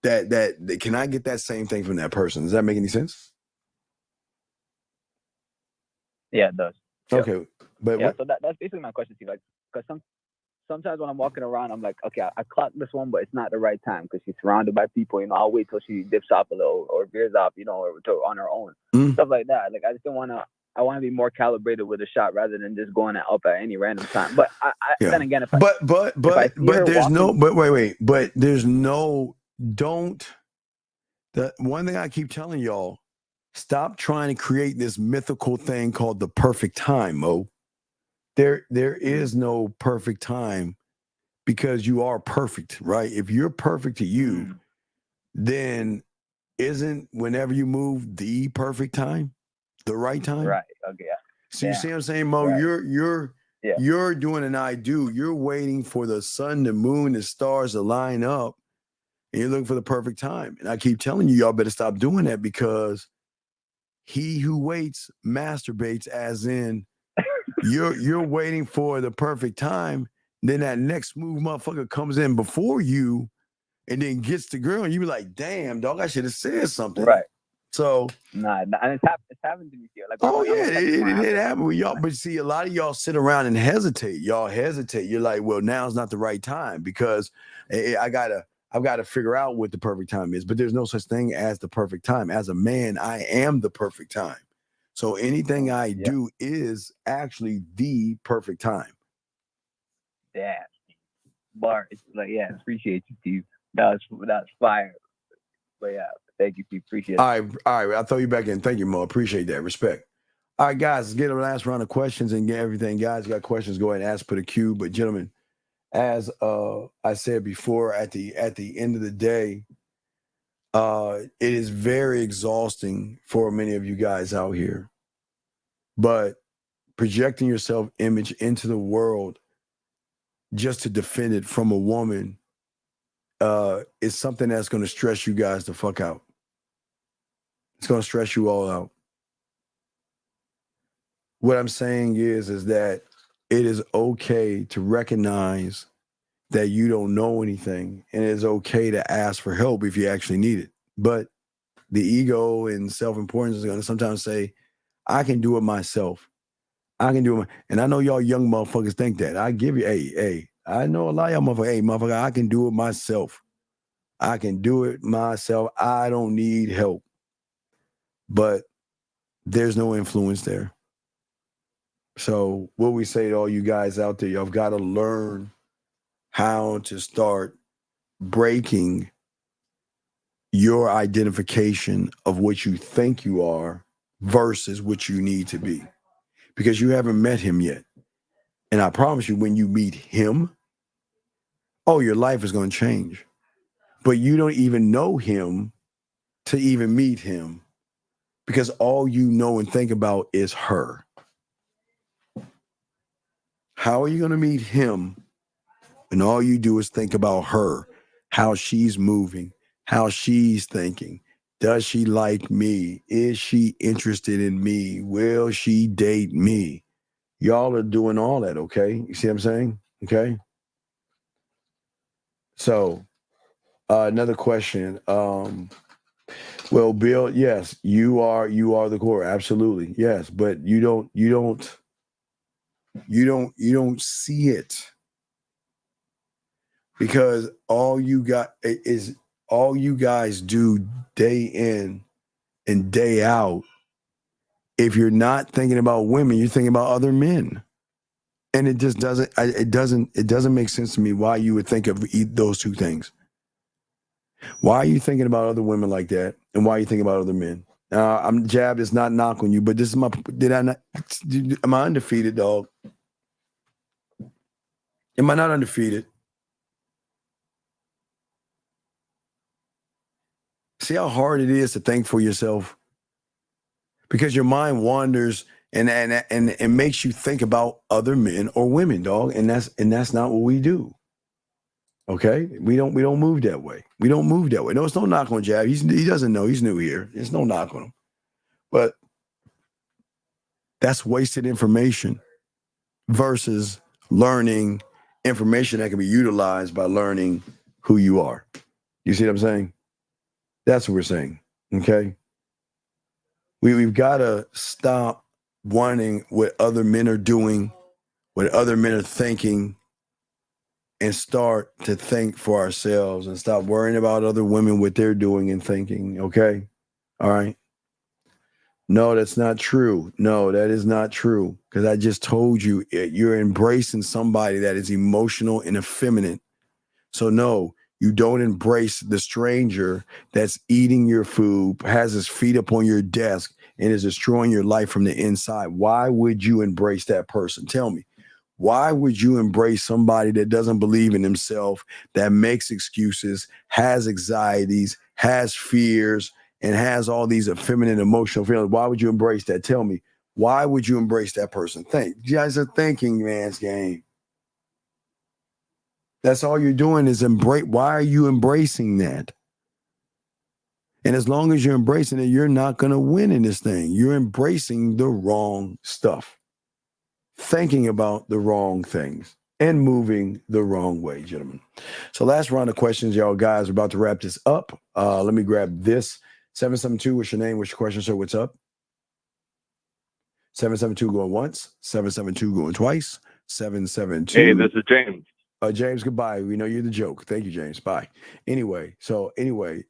That can I get that same thing from that person? Does that make any sense? Yeah, it does. Okay. But yeah, so that's basically my question to you. Like, because sometimes when I'm walking around, I'm like, okay, I clocked this one, but it's not the right time because she's surrounded by people. You know, I'll wait till she dips off a little or veers off, you know, or on her own, stuff like that. Like, I just don't want to. I want to be more calibrated with a shot rather than just going up at any random time. But then again, the one thing I keep telling y'all, stop trying to create this mythical thing called the perfect time, Mo. There is no perfect time because you are perfect, right? If you're perfect to you, then isn't whenever you move the perfect time, the right time? Right. Okay. Yeah. So you see what I'm saying, Mo? Right. You're doing an I do. You're waiting for the sun, the moon, the stars to line up, and you're looking for the perfect time. And I keep telling you, y'all better stop doing that because he who waits masturbates, as in you're waiting for the perfect time. Then that next smooth motherfucker comes in before you and then gets the girl, and you be like, damn, dog, I should have said something. Right. So and it's happened to me here. Like, it happened with y'all. But see, a lot of y'all sit around and hesitate. Y'all hesitate. You're like, well, now's not the right time because I've got to figure out what the perfect time is. But there's no such thing as the perfect time. As a man, I am the perfect time. So anything I do is actually the perfect time. Yeah. Bar. It's like, appreciate you, Steve. That's fire. But yeah. Thank you, Steve. Appreciate it. All right. I'll throw you back in. Thank you, Mo. Appreciate that. Respect. All right, guys, let's get a last round of questions and get everything. Guys, got questions, go ahead and ask for the queue. But gentlemen, as I said before, at the end of the day, it is very exhausting for many of you guys out here. But projecting your self-image into the world just to defend it from a woman is something that's going to stress you guys the fuck out. It's going to stress you all out. What I'm saying is that it is okay to recognize that you don't know anything, and it's okay to ask for help if you actually need it. But the ego and self-importance is going to sometimes say, I can do it myself. I can do it. And I know y'all young motherfuckers think that. I give you, hey, I know a lot of y'all motherfuckers, hey, motherfucker, I can do it myself. I can do it myself. I don't need help. But there's no influence there. So what we say to all you guys out there, y'all got to learn how to start breaking your identification of what you think you are versus what you need to be. Because you haven't met him yet. And I promise you, when you meet him, oh, your life is going to change. But you don't even know him to even meet him because all you know and think about is her. How are you going to meet him when all you do is think about her, how she's moving, how she's thinking? Does she like me? Is she interested in me? Will she date me? Y'all are doing all that, okay? You see what I'm saying? Okay. So another question. Well, Bill, yes, you are the core. Absolutely. Yes. But you don't see it because all you guys do day in and day out. If you're not thinking about women, you're thinking about other men. And it just doesn't make sense to me why you would think of those two things. Why are you thinking about other women like that? And why are you thinking about other men? I'm jabbed. It's not knock on you, but this is my. Am I undefeated, dog? Am I not undefeated? See how hard it is to think for yourself, because your mind wanders and makes you think about other men or women, dog. And that's not what we do. Okay, we don't move that way. We don't move that way. No, it's no knock on Jab. He doesn't know. He's new here. There's no knock on him. But that's wasted information versus learning information that can be utilized by learning who you are. You see what I'm saying? That's what we're saying. Okay. We've got to stop wanting what other men are doing, what other men are thinking, and start to think for ourselves and stop worrying about other women, what they're doing and thinking. Okay. All right. No, that's not true. No, that is not true. Because I just told you you're embracing somebody that is emotional and effeminate. So no, you don't embrace the stranger that's eating your food, has his feet up on your desk, and is destroying your life from the inside. Why would you embrace that person? Tell me. Why would you embrace somebody that doesn't believe in himself, that makes excuses, has anxieties, has fears, and has all these effeminate emotional feelings? Why would you embrace that? Tell me. Why would you embrace that person? Think. You guys are thinking man's game. That's all you're doing is embrace. Why are you embracing that? And as long as you're embracing it, you're not going to win in this thing. You're embracing the wrong stuff, thinking about the wrong things, and moving the wrong way, gentlemen. So last round of questions, y'all guys. We're about to wrap this up. Let me grab this. 772, what's your name? What's your question, sir? What's up? 772 going once. 772 going twice. 772. Hey, this is James. James, goodbye. We know you're the joke. Thank you, James. Bye. Anyway,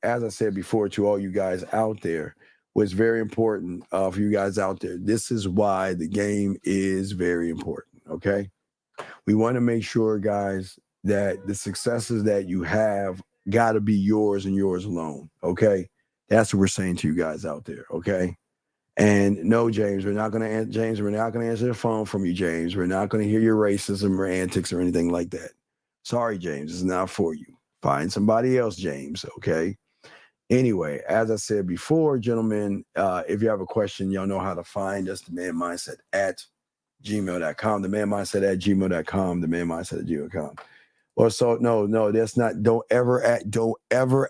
as I said before to all you guys out there, what's very important for you guys out there, this is why the game is very important, okay? We want to make sure, guys, that the successes that you have got to be yours and yours alone, okay? That's what we're saying to you guys out there, okay? And no, James, we're not going to answer the phone from you, James. We're not going to hear your racism or antics or anything like that. Sorry, James, it's not for you. Find somebody else, James, okay? Anyway, as I said before, gentlemen, if you have a question, y'all know how to find us, themanmindset@gmail.com, themanmindset@gmail.com, themanmindset@gmail.com. Or so no, that's not. Don't ever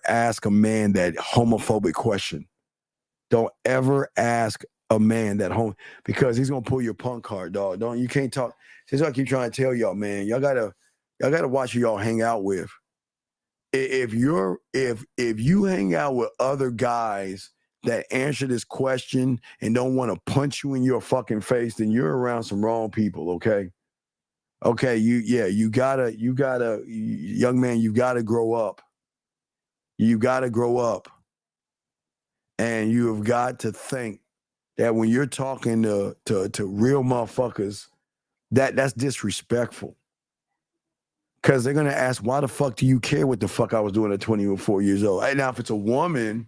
ask a man that homophobic question. Don't ever ask a man that because he's gonna pull your punk card, dog. You can't talk. This is what I keep trying to tell y'all, man. Y'all gotta watch who y'all hang out with. If you hang out with other guys that answer this question and don't want to punch you in your fucking face, then you're around some wrong people, okay? Okay, you gotta, young man, you gotta grow up. You gotta grow up. And you have got to think that when you're talking to real motherfuckers, that's disrespectful. Because they're gonna ask, why the fuck do you care what the fuck I was doing at 24 years old? Hey, now if it's a woman,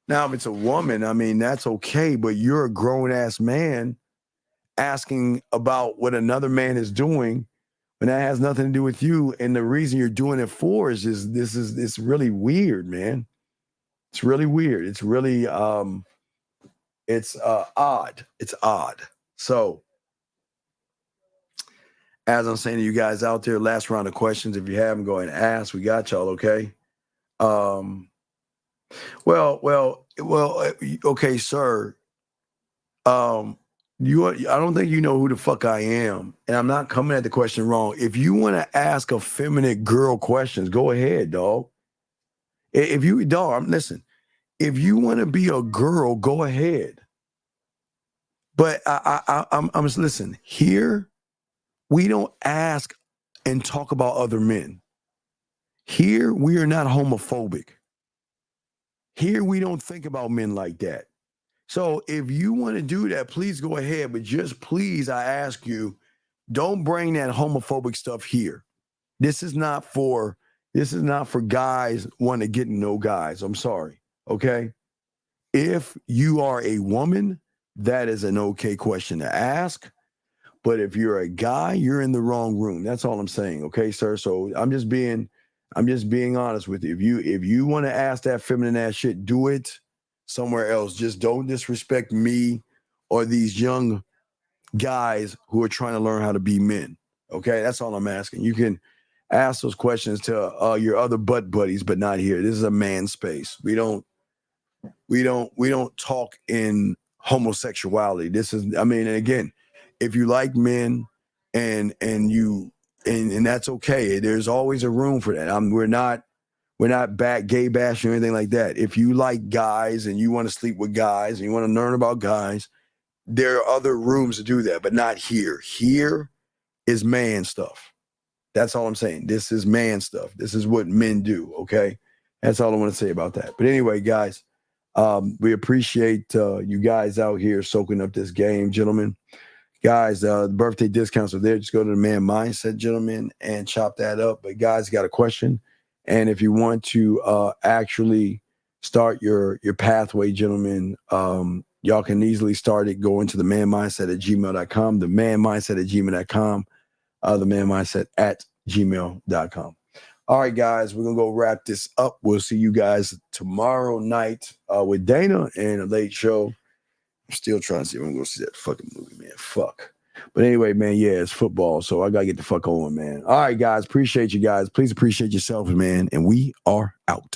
I mean, that's okay, but you're a grown-ass man asking about what another man is doing when that has nothing to do with you. And the reason you're doing it for is it's really weird, man. It's really weird. It's really it's odd. It's odd. So as I'm saying to you guys out there, last round of questions. If you have them, go ahead and ask. We got y'all, okay? Well, okay, sir. I don't think you know who the fuck I am, and I'm not coming at the question wrong. If you want to ask effeminate girl questions, go ahead, dog. Listen. If you want to be a girl, go ahead. But I'm listen. Here, we don't ask and talk about other men. Here, we are not homophobic. Here, we don't think about men like that. So if you want to do that, please go ahead. But just please, I ask you, don't bring that homophobic stuff here. This is not for guys wanting to get to know guys. I'm sorry. Okay. If you are a woman, that is an okay question to ask. But if you're a guy, you're in the wrong room. That's all I'm saying. Okay, sir. So I'm just being honest with you. If you want to ask that feminine ass shit, do it somewhere else. Just don't disrespect me or these young guys who are trying to learn how to be men. Okay, that's all I'm asking. You can ask those questions to your other butt buddies, but not here. This is a man space. We don't talk in homosexuality. This is, and again, if you like men and that's okay. There's always a room for that. We're not gay bashing or anything like that. If you like guys and you want to sleep with guys and you want to learn about guys, there are other rooms to do that, but not here. Here is man stuff. That's all I'm saying. This is man stuff. This is what men do. Okay. That's all I want to say about that. But anyway, guys, we appreciate you guys out here soaking up this game, gentlemen. Guys, the birthday discounts are there. Just go to the Man Mindset, gentlemen, and chop that up. But guys, got a question. And if you want to actually start your pathway, gentlemen, y'all can easily start it going to the manmindset@gmail.com, the manmindset@gmail.com, the manmindset@gmail.com. All right, guys, we're going to go wrap this up. We'll see you guys tomorrow night with Dana and a late show. I'm still trying to see if I'm going to see that fucking movie, man. Fuck. But anyway, man, yeah, it's football, so I got to get the fuck on, man. All right, guys, appreciate you guys. Please appreciate yourselves, man, and we are out.